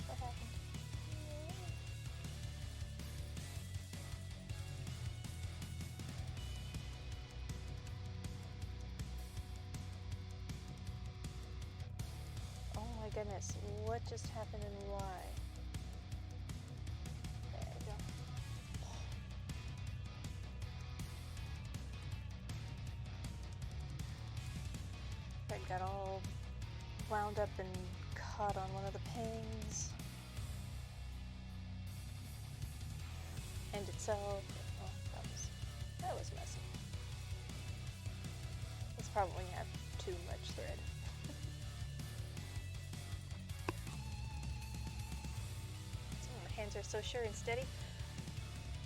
What happened? Oh my goodness, what just happened and why? There we go. Thread got all wound up and caught on one of the pins. And itself. Oh, that was messy. It's probably when you have too much thread. My hands are so sure and steady.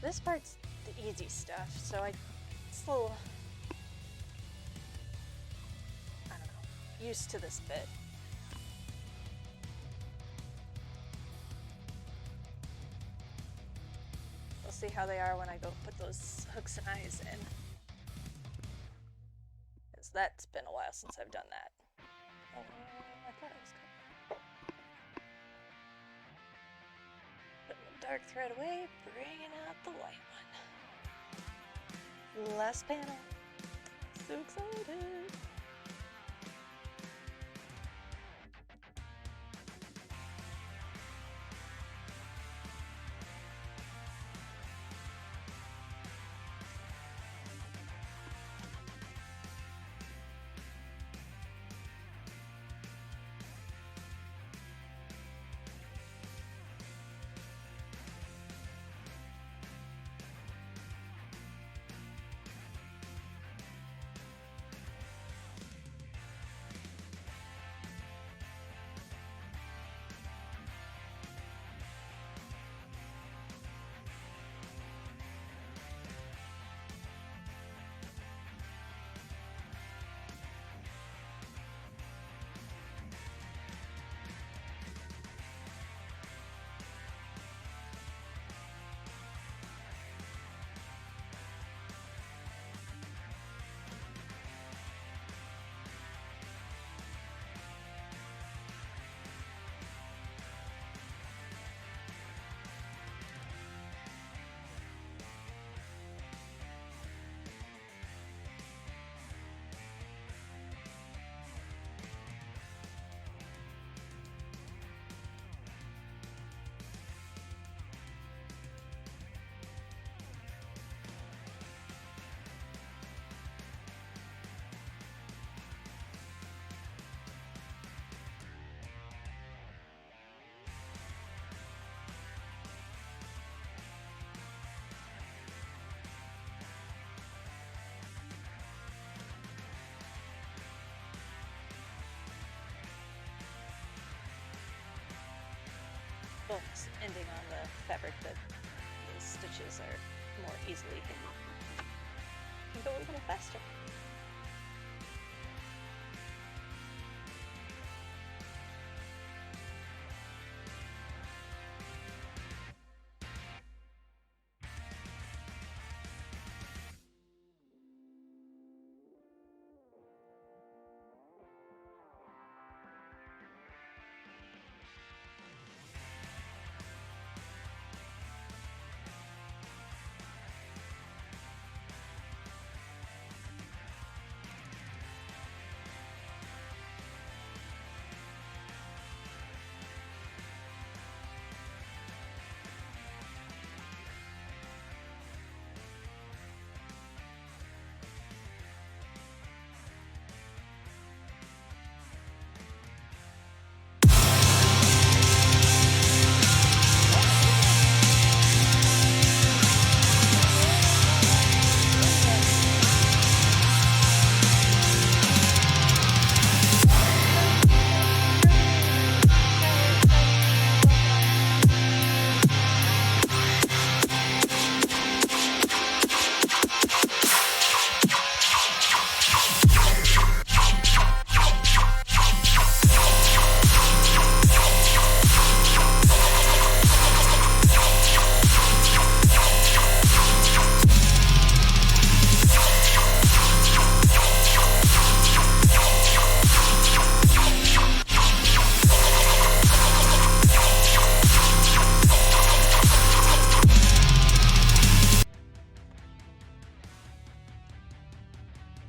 This part's the easy stuff, so it's a little, I don't know, used to this bit. We'll see how they are when I go put those hooks and eyes in. Because that's been a while since I've done that. Oh, I thought it was good. Putting the dark thread away, bringing out the white one. Last panel. So excited. Well, ending on the fabric that the stitches are more easily hidden. You can go a little faster.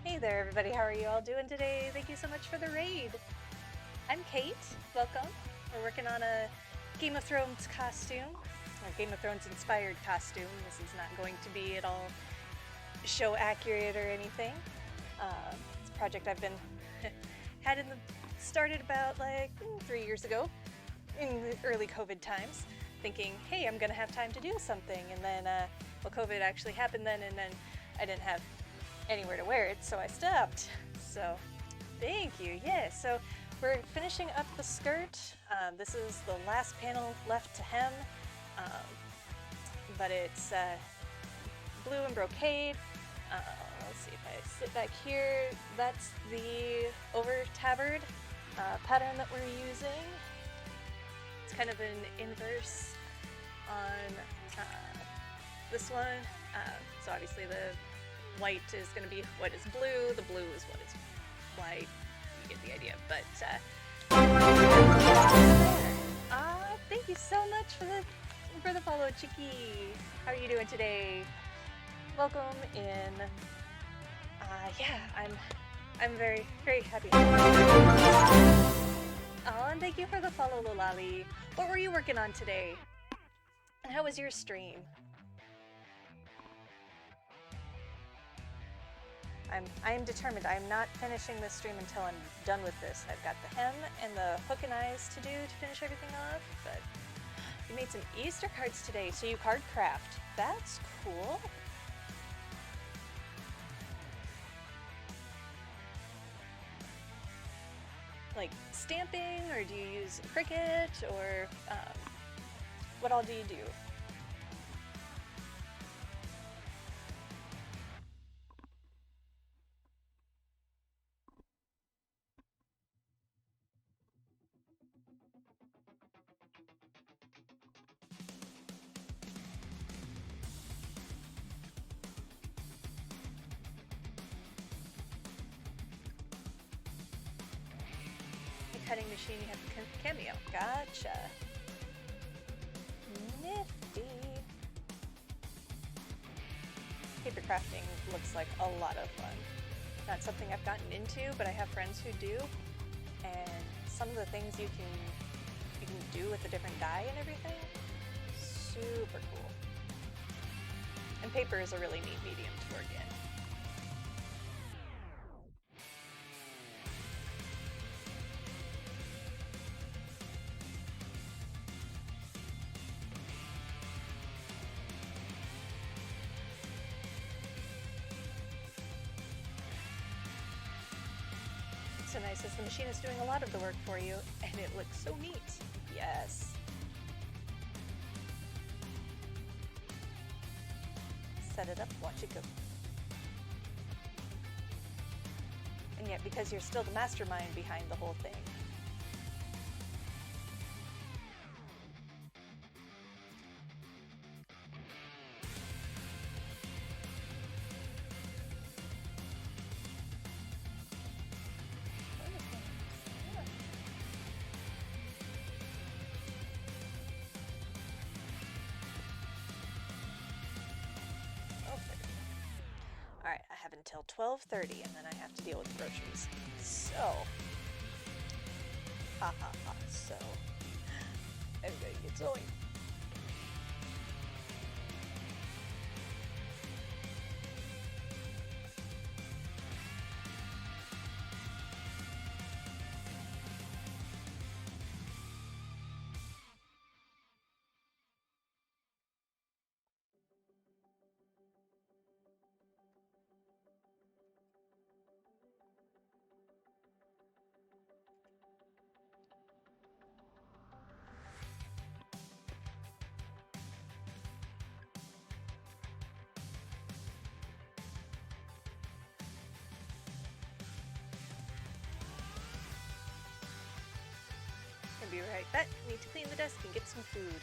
Hey there, everybody. How are you all doing today? Thank you so much for the raid. I'm Kate. Welcome. We're working on a Game of Thrones costume, or Game of Thrones inspired costume. This is not going to be at all show accurate or anything. It's a project I've been started about like 3 years ago in the early COVID times, thinking, hey, I'm gonna have time to do something, and then well, COVID actually happened then, and then I didn't have anywhere to wear it, so I stopped. So thank you. Yeah, so we're finishing up the skirt. This is the last panel left to hem, but it's blue and brocade. Let's see if I sit back here. That's the over tabard pattern that we're using. It's kind of an inverse on this one. So obviously the white is going to be what is blue, the blue is what is white. You get the idea. But thank you so much for the follow, Chicky. How are you doing today? Welcome in. Yeah, I'm very, very happy. Oh, and thank you for the follow, Lolali. What were you working on today? And how was your stream? I'm determined. I'm not finishing this stream until I'm done with this. I've got the hem and the hook and eyes to do to finish everything off, but you made some Easter cards today, so you card craft. That's cool. Like stamping, or do you use Cricut, or what all do you do? Cutting machine, you have Cameo. Gotcha. Nifty. Paper crafting looks like a lot of fun. Not something I've gotten into, but I have friends who do. And some of the things you can do with the different dye and everything, super cool. And paper is a really neat medium to work in. So nice as the machine is doing a lot of the work for you, and it looks so neat. Yes. set it up, watch it go. And yet, because you're still the mastermind behind the whole thing, Alright, I have until 12:30 and then I have to deal with groceries. So, so, everybody gets going. I'll be right back. Need to clean the desk and get some food.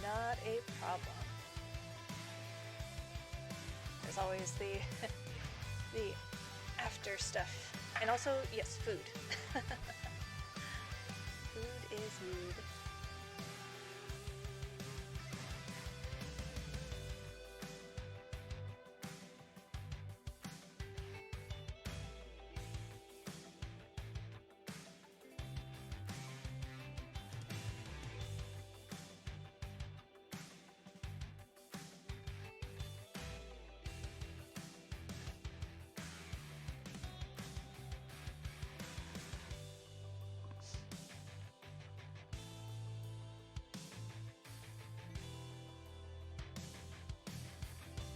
Not a problem. There's always the the after stuff. And also, yes, food. Food is food.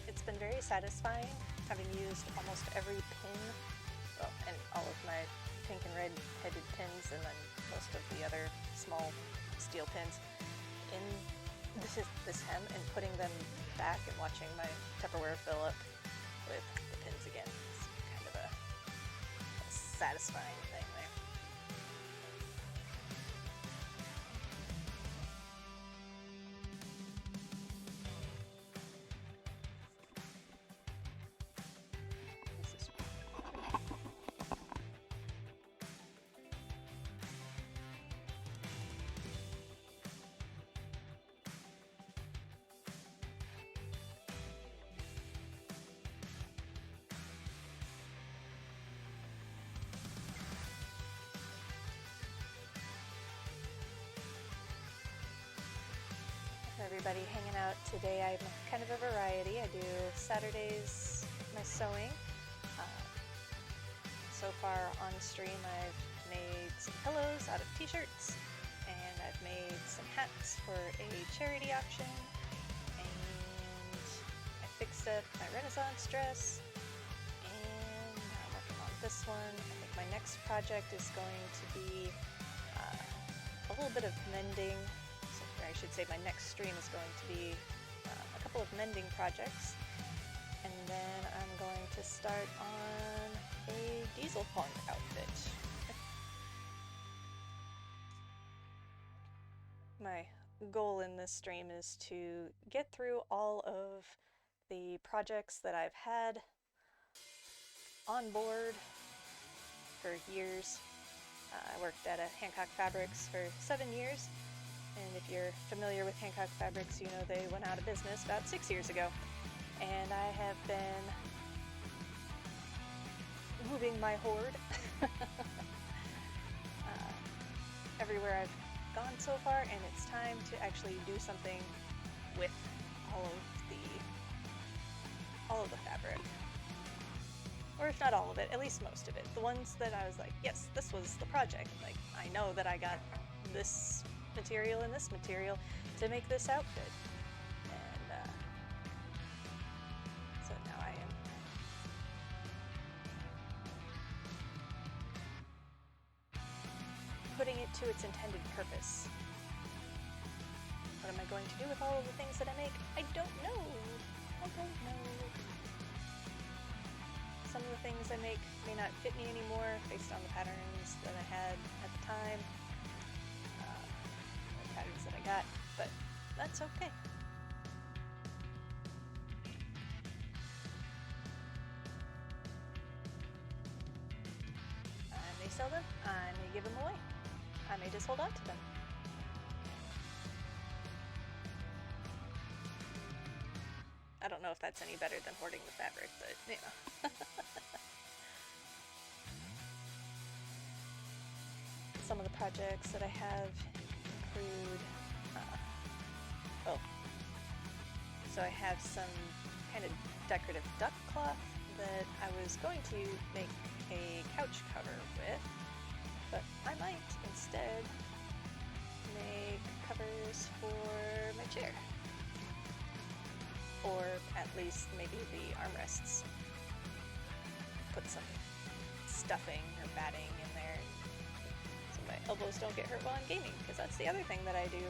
It's been very satisfying having used almost every pin, well, and all of my pink and red headed pins, and then most of the other small steel pins in this hem, and putting them back and watching my Tupperware fill up with the pins again. It's kind of a satisfying thing there. Everybody hanging out today. I'm kind of a variety. I do Saturdays my sewing. So far on stream I've made some pillows out of t-shirts, and I've made some hats for a charity auction, and I fixed up my Renaissance dress, and I'm working on this one. I think my next project is going to be a little bit of mending. I should say my next stream is going to be a couple of mending projects, and then I'm going to start on a diesel punk outfit. My goal in this stream is to get through all of the projects that I've had on board for years. I worked at a Hancock Fabrics for 7 years. And if you're familiar with Hancock Fabrics, you know they went out of business about 6 years ago. And I have been moving my hoard everywhere I've gone so far, and it's time to actually do something with all of the fabric. Or if not all of it, at least most of it. The ones that I was like, yes, this was the project. Like, I know that I got this material and this material to make this outfit, and so now I am putting it to its intended purpose. What am I going to do with all of the things that I make? I don't know. I don't know. Some of the things I make may not fit me anymore based on the patterns that I had at the time, the patterns that I got, but that's okay. I may sell them, I may give them away, I may just hold on to them. I don't know if that's any better than hoarding the fabric, but yeah. Some of the projects that I have include, so I have some kind of decorative duck cloth that I was going to make a couch cover with, but I might instead make covers for my chair. Or at least maybe the armrests. Put some stuffing or batting in there so my elbows don't get hurt while I'm gaming, because that's the other thing that I do.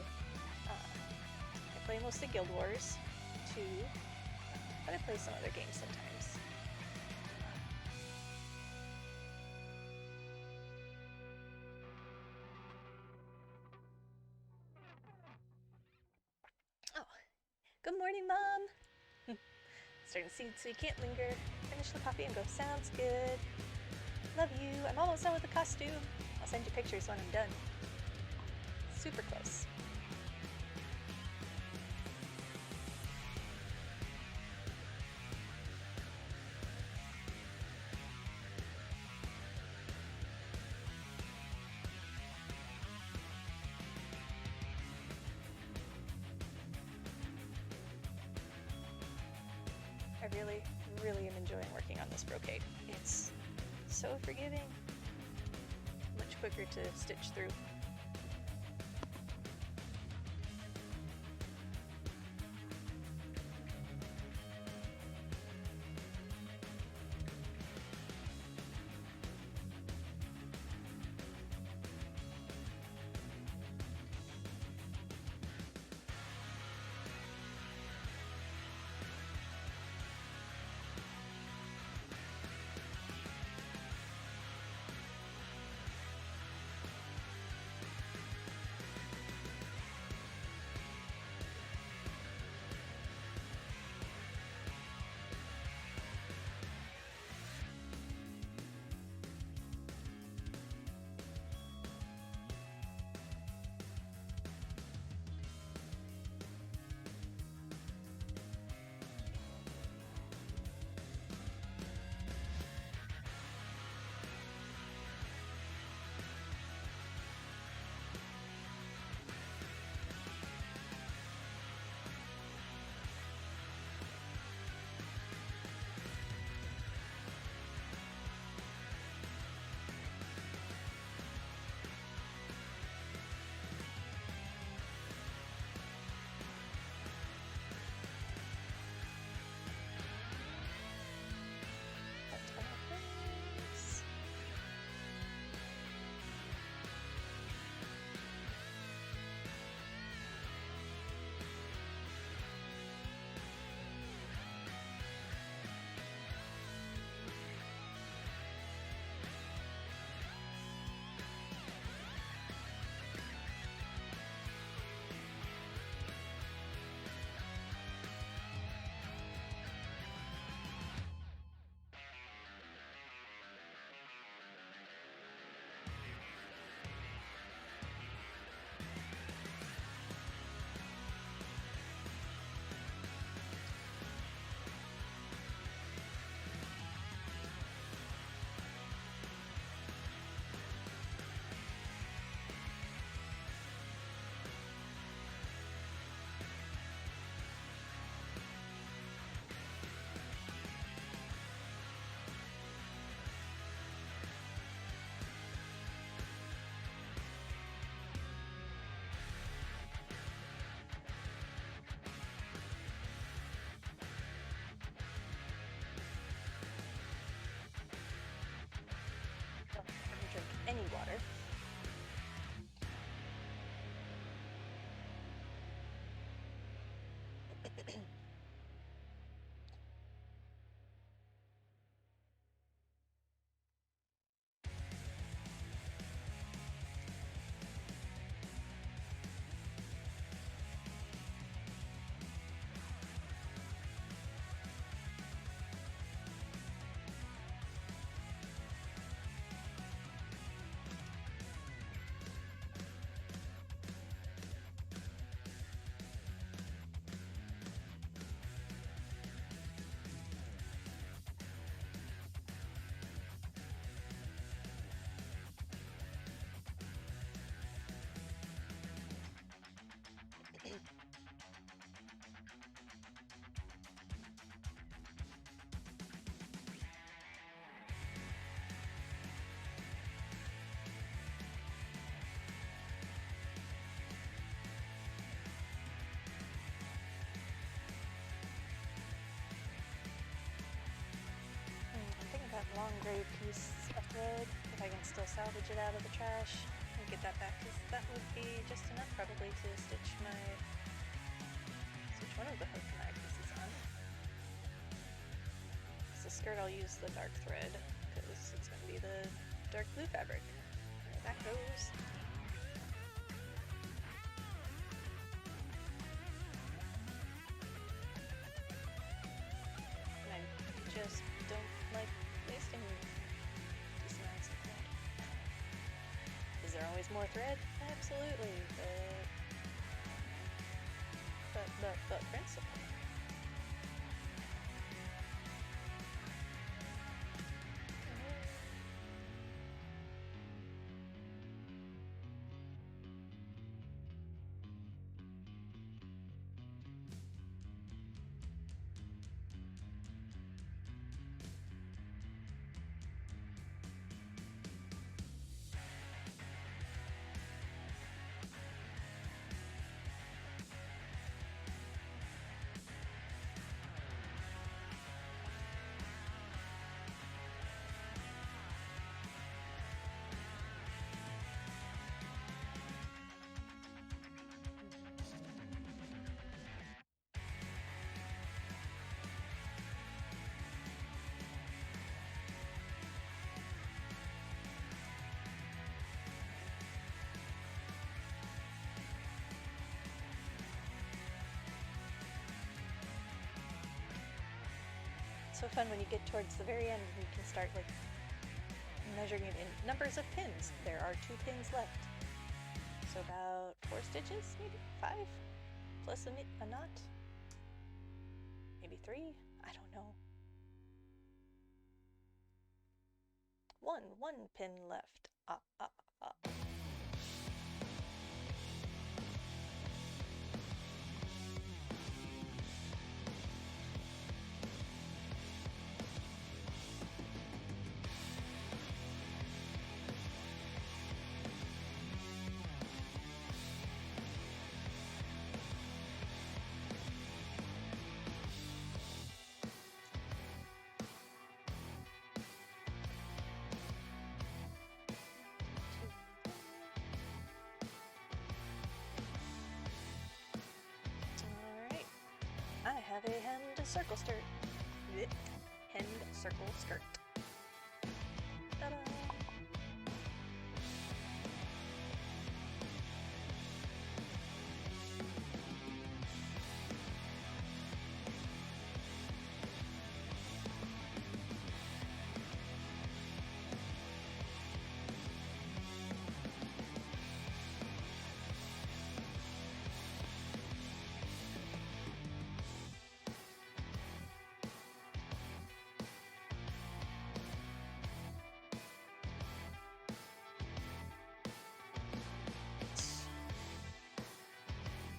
I play mostly Guild Wars too, but I play some other games sometimes. Oh, good morning, Mom! Starting to see so you can't linger. Finish the coffee and go, sounds good. Love you. I'm almost done with the costume. I'll send you pictures when I'm done. Super close. I really, really am enjoying working on this brocade. It's so forgiving, much quicker to stitch through. long gray piece of thread, if I can still salvage it out of the trash and get that back, because that would be just enough probably to stitch one of the hook and eye pieces on. The skirt I'll use the dark thread because it's going to be the dark blue fabric. There that goes. And I just don't like wasting decent amounts of thread. Is there always more thread? Absolutely, but principle. So fun when you get towards the very end and you can start like measuring it in numbers of pins. There are 2 pins left. So about 4 stitches, maybe 5, plus a knot. Maybe 3, I don't know. One pin left. Alright, I have a hemmed circle skirt. Hemmed circle skirt. Ta-da!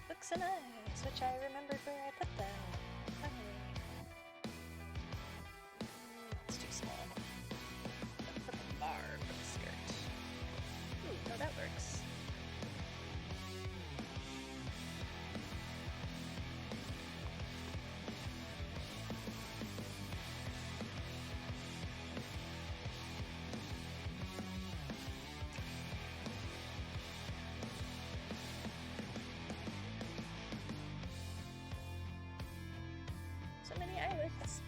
Hooks and eyes, which I remembered where I put them. Finally. It's too small. Let's put the bar for the skirt. Ooh, no, that works. So many eyelets.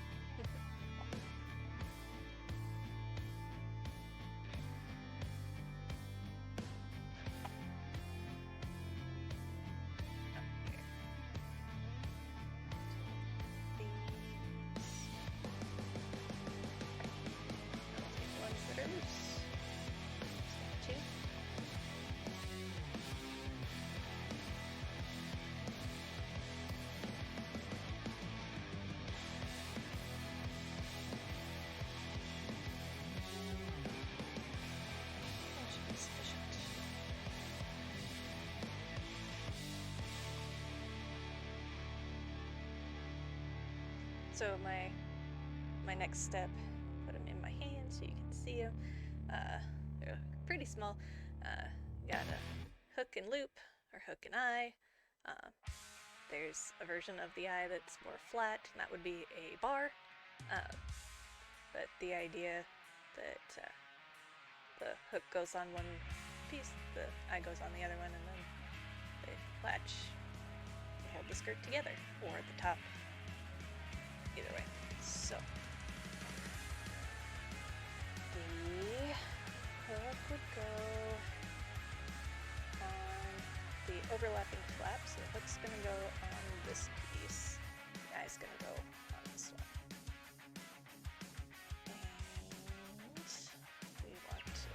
So my next step, put them in my hand so you can see them. They're pretty small. Got a hook and loop, or hook and eye. There's a version of the eye that's more flat, and that would be a bar. But the idea that the hook goes on one piece, the eye goes on the other one, and then they latch and hold the skirt together, or at the top. Either way. So the hook would go on the overlapping flap, so the hook's gonna go on this piece, the eye's gonna go on this one. And we want it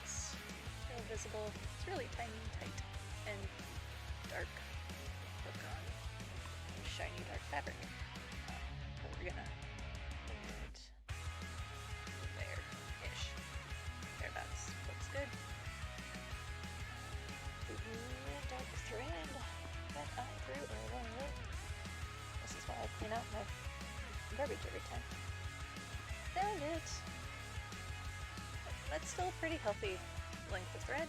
it's real visible. It's really tiny and tight and dark hook on shiny dark fabric. But we're gonna put it there-ish. Thereabouts. Looks good. Dark thread that I threw away. This is why I clean out my garbage every time. Found it! That's still a pretty healthy length of thread.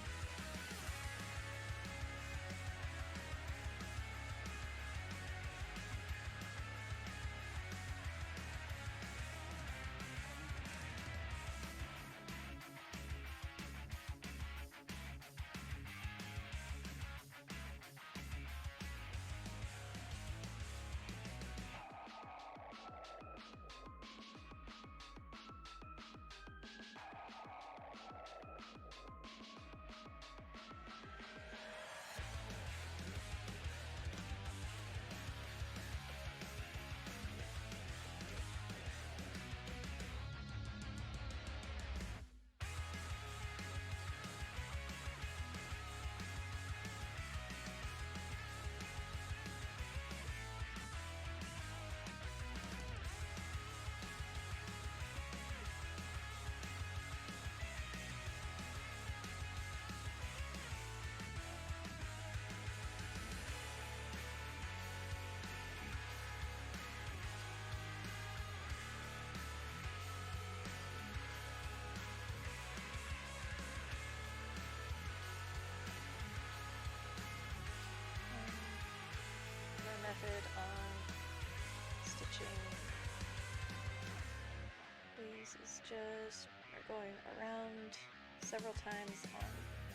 Method on stitching these is just we're going around several times on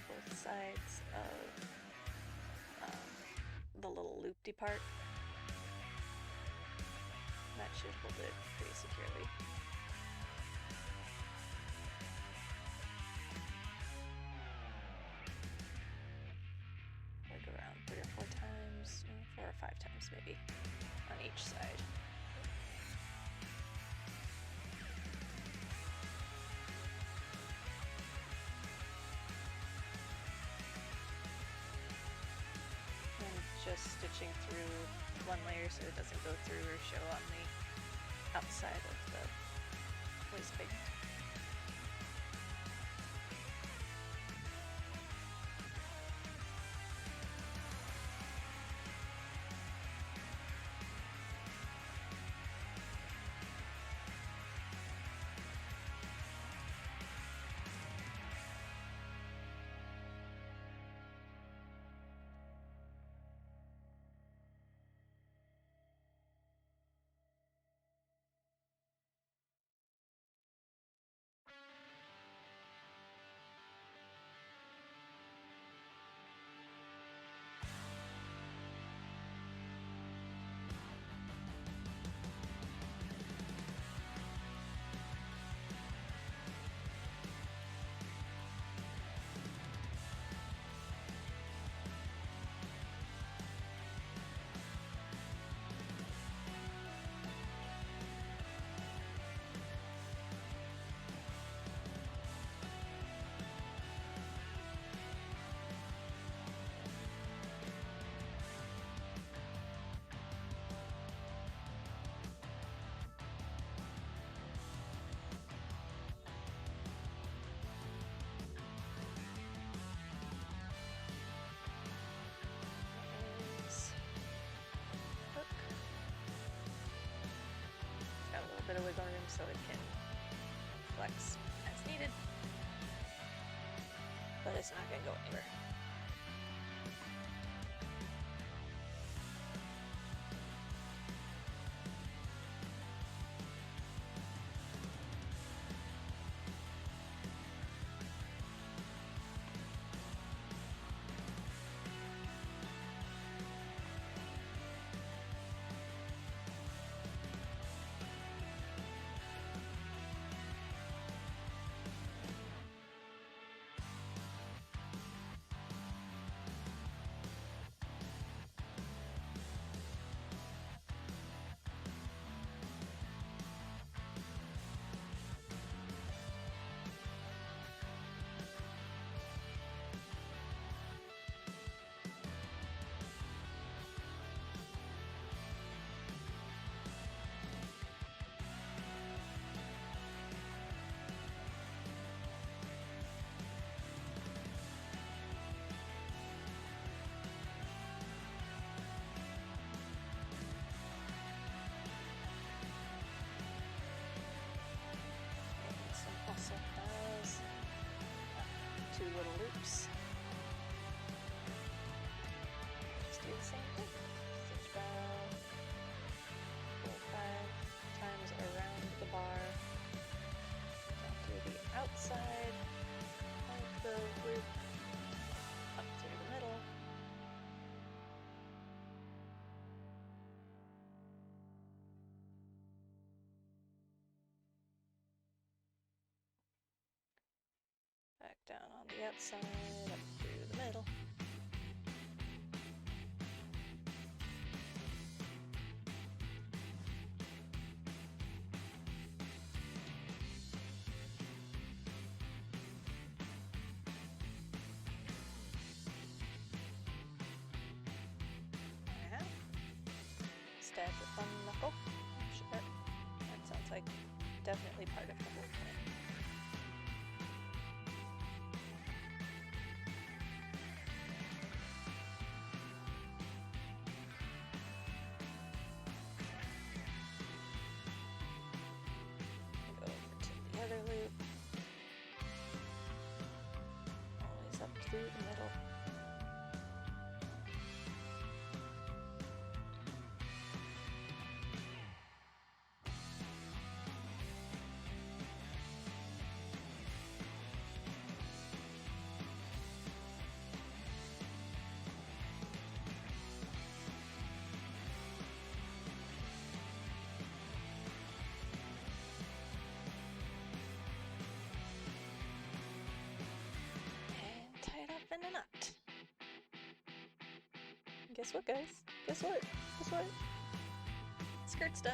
both sides of the little loopy part. That should hold it pretty securely. Like around 3 or 4 times, 4 or 5 times maybe, on each side. And just stitching through one layer so it doesn't go through or show on the outside of the waist band. bit of wiggle room so it can flex as needed, but it's not going to go anywhere. Also has 2 little loops. Just do the same thing. Stitch bow, 4 or 5 times around the bar, down to the outside of the loop, up through the middle. Back down on the outside, up through the middle. Yeah. Stab the thumb knuckle. Sure. That sounds like definitely part of the whole thing. Other loop, always up through the middle. In a knot. Guess what, guys? Guess what? Guess what? Skirt's done.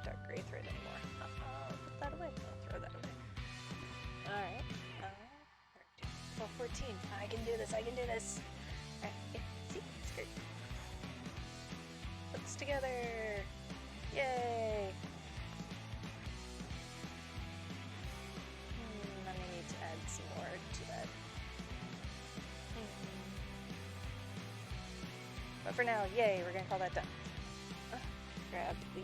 Dark gray thread anymore. I'll put that away. I'll throw that away. Alright. 12:14. I can do this. I can do this. Alright. Yeah. See? Skirt. Hooks together. Yay. I may need to add some more to that. But for now, yay, we're going to call that done. Grab the...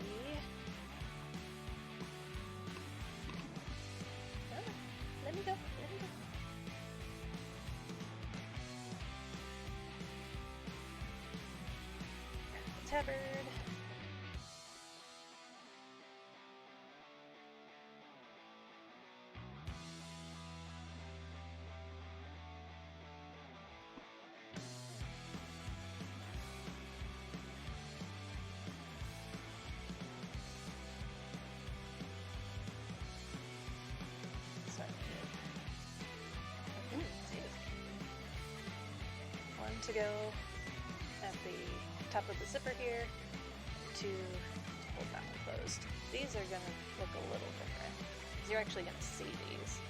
Let me go. Let me go. Tabard. One to go at the top of the zipper here, 2 to hold that one closed. These are going to look a little different, because you're actually going to see these.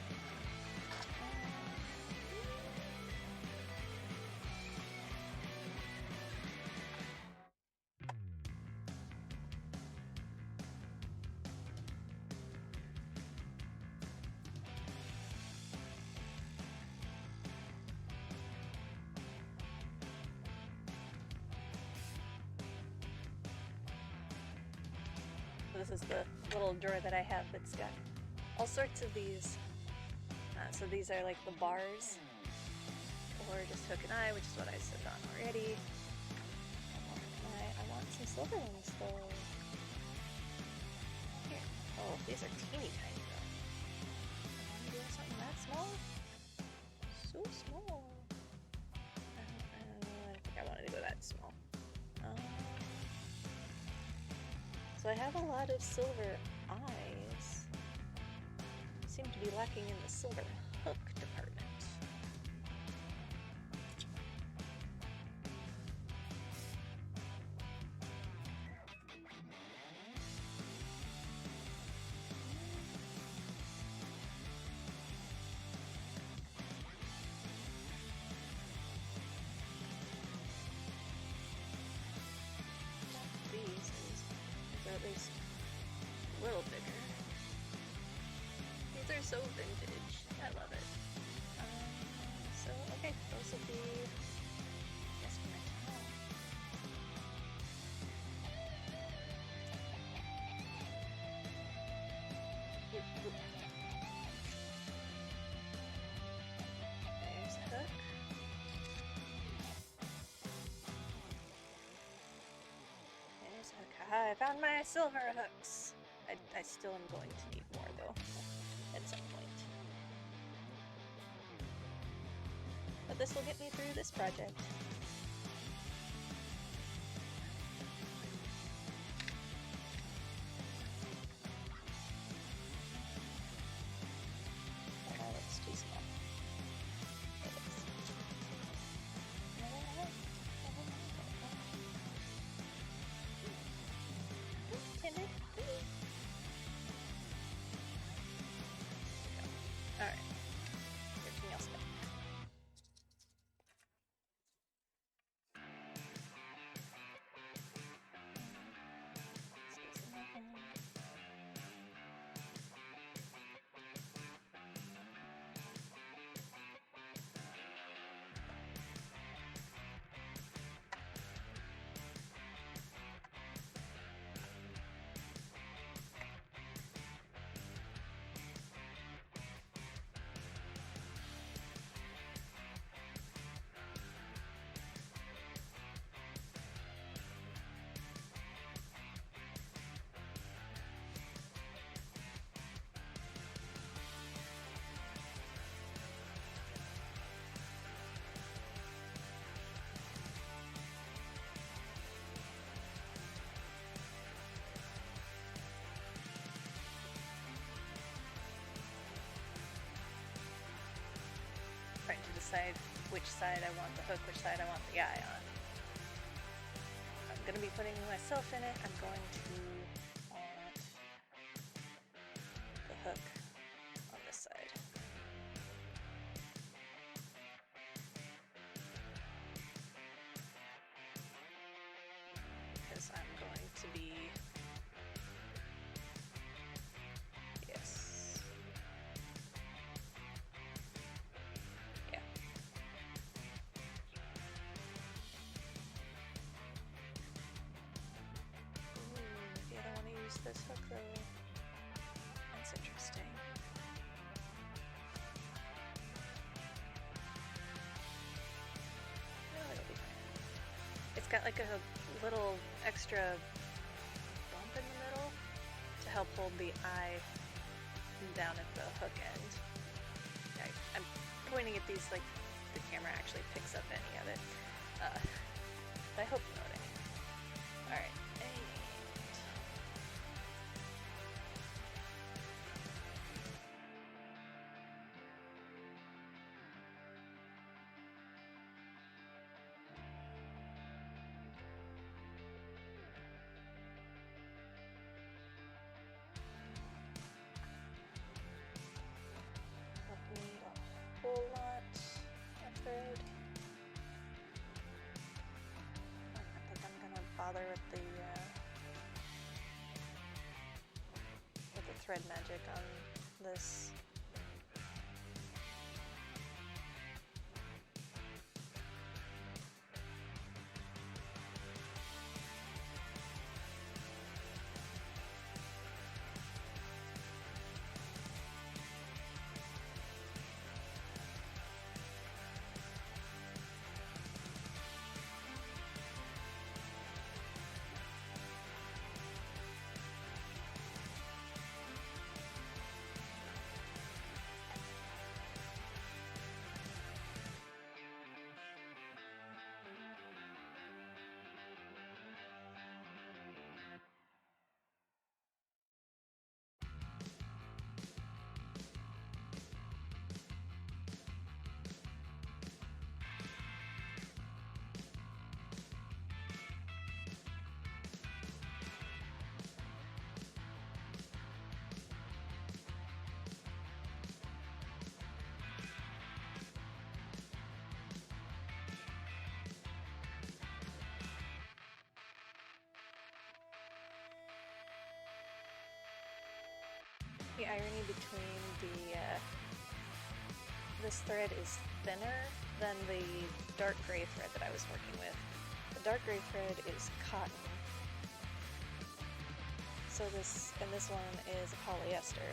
This is the little drawer that I have that's got all sorts of these. So these are like the bars, or just hook and eye, which is what I sewed on already. I want some silver ones though. Here. Oh, these are teeny tiny though. I want to do something that small? So small. I think I wanted to go that small. So I have a lot of silver eyes. Seem to be lacking in the silver hook department. These are at least a little bigger. These are so vintage. I love it. So, okay, those will be, I guess, for my towel. There's a hook. There's a hook. I found my silver hooks. I still am going to need more, though, at some point. But this will get me through this project. Oh, that's too small. It is. Timid. Alright. Everything else go. Trying to decide which side I want the hook, which side I want the eye on. I'm going to be putting myself in it. I'm going to want the hook on this side. Because I'm going to be... Yes. Yeah. Ooh, yeah, I don't want to use this hook though. That's interesting. No, it'll be fine. It's got like a little extra bump in the middle to help hold the eye down at the hook end. I'm pointing at these like the camera actually picks up any of it. But I hope you know what I mean. Alright, don't need a whole lot of thread. I don't think I'm gonna bother with the thread magic on this. The irony between this thread is thinner than the dark gray thread that I was working with. The dark gray thread is cotton. So this one is a polyester.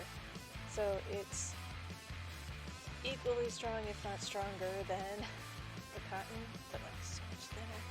So it's equally strong, if not stronger, than the cotton, but like so much thinner.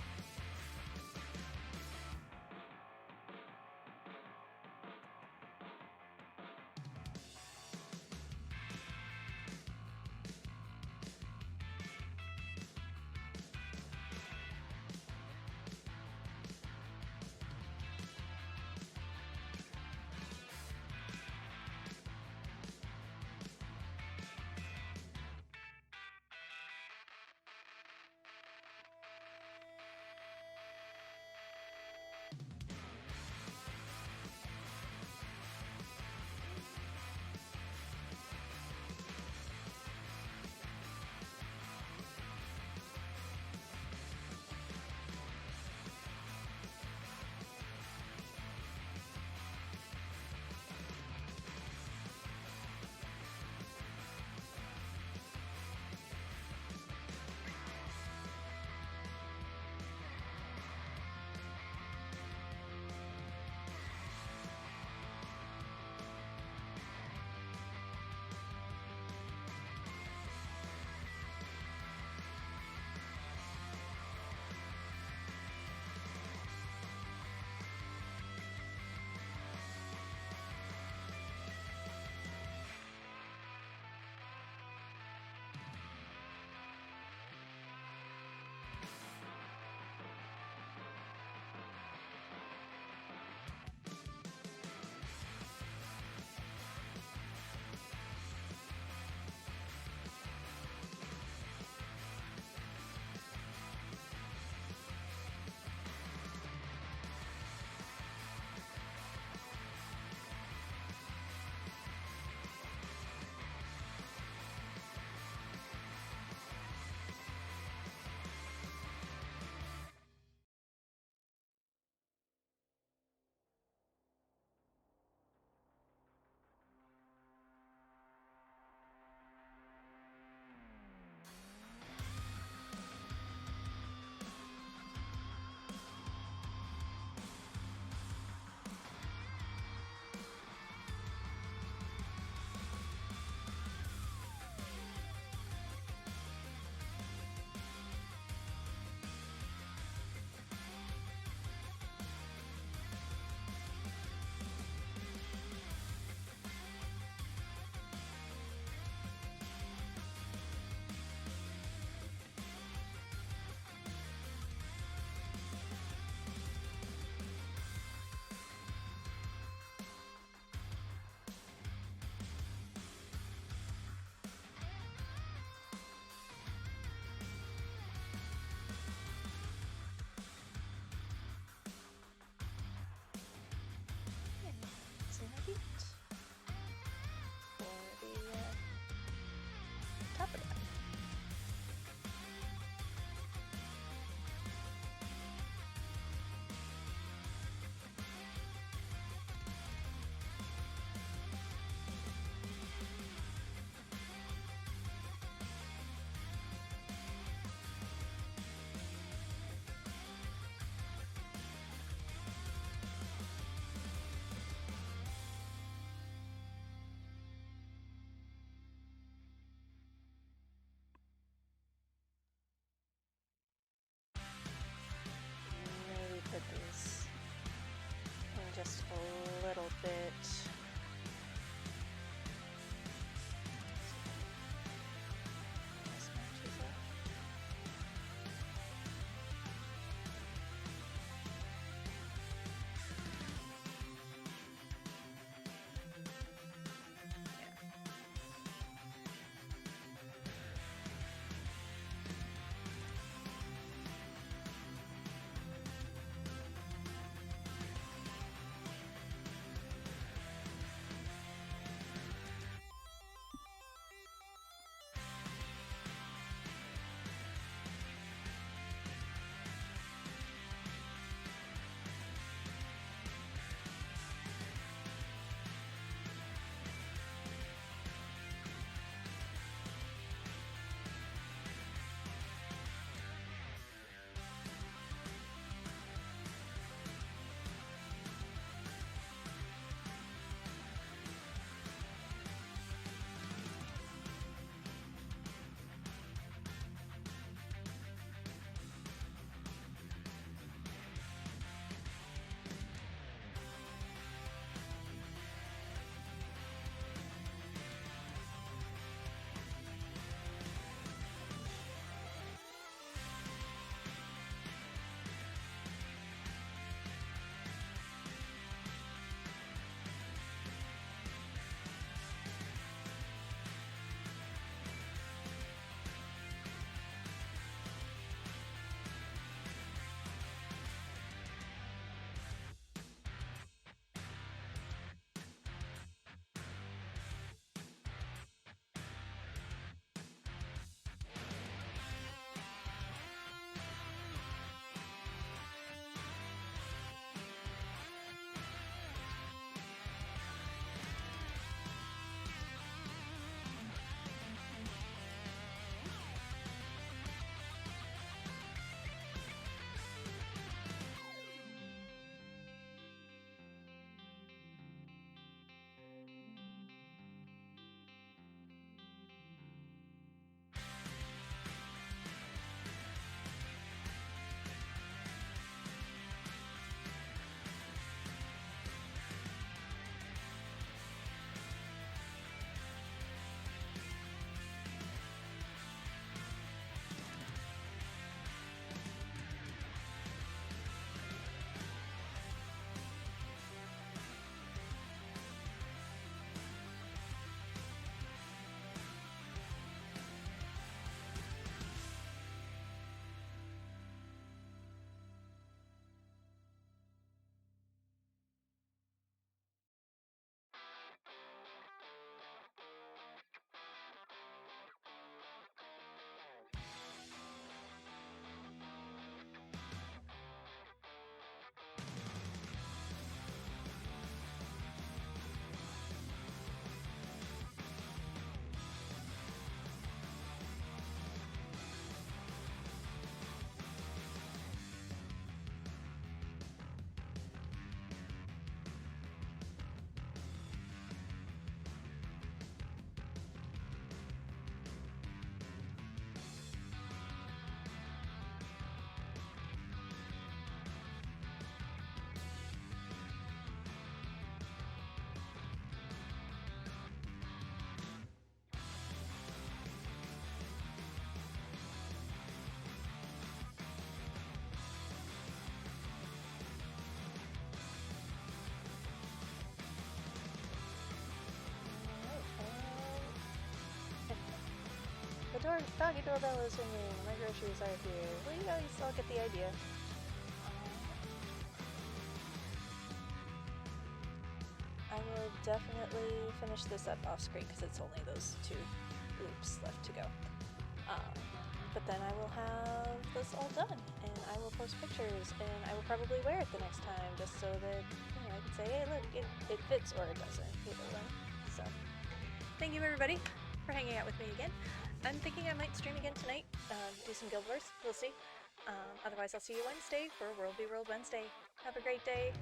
doggy doorbell is ringing. My groceries are here. Well, you guys all get the idea. I will definitely finish this up off screen because it's only those 2 loops left to go. But then I will have this all done, and I will post pictures, and I will probably wear it the next time, just so that I can say, hey, look, it fits or it doesn't, either one. So, thank you everybody for hanging out with me again. I'm thinking I might stream again tonight, do some Guild Wars, we'll see. Otherwise, I'll see you Wednesday for World v World Wednesday. Have a great day.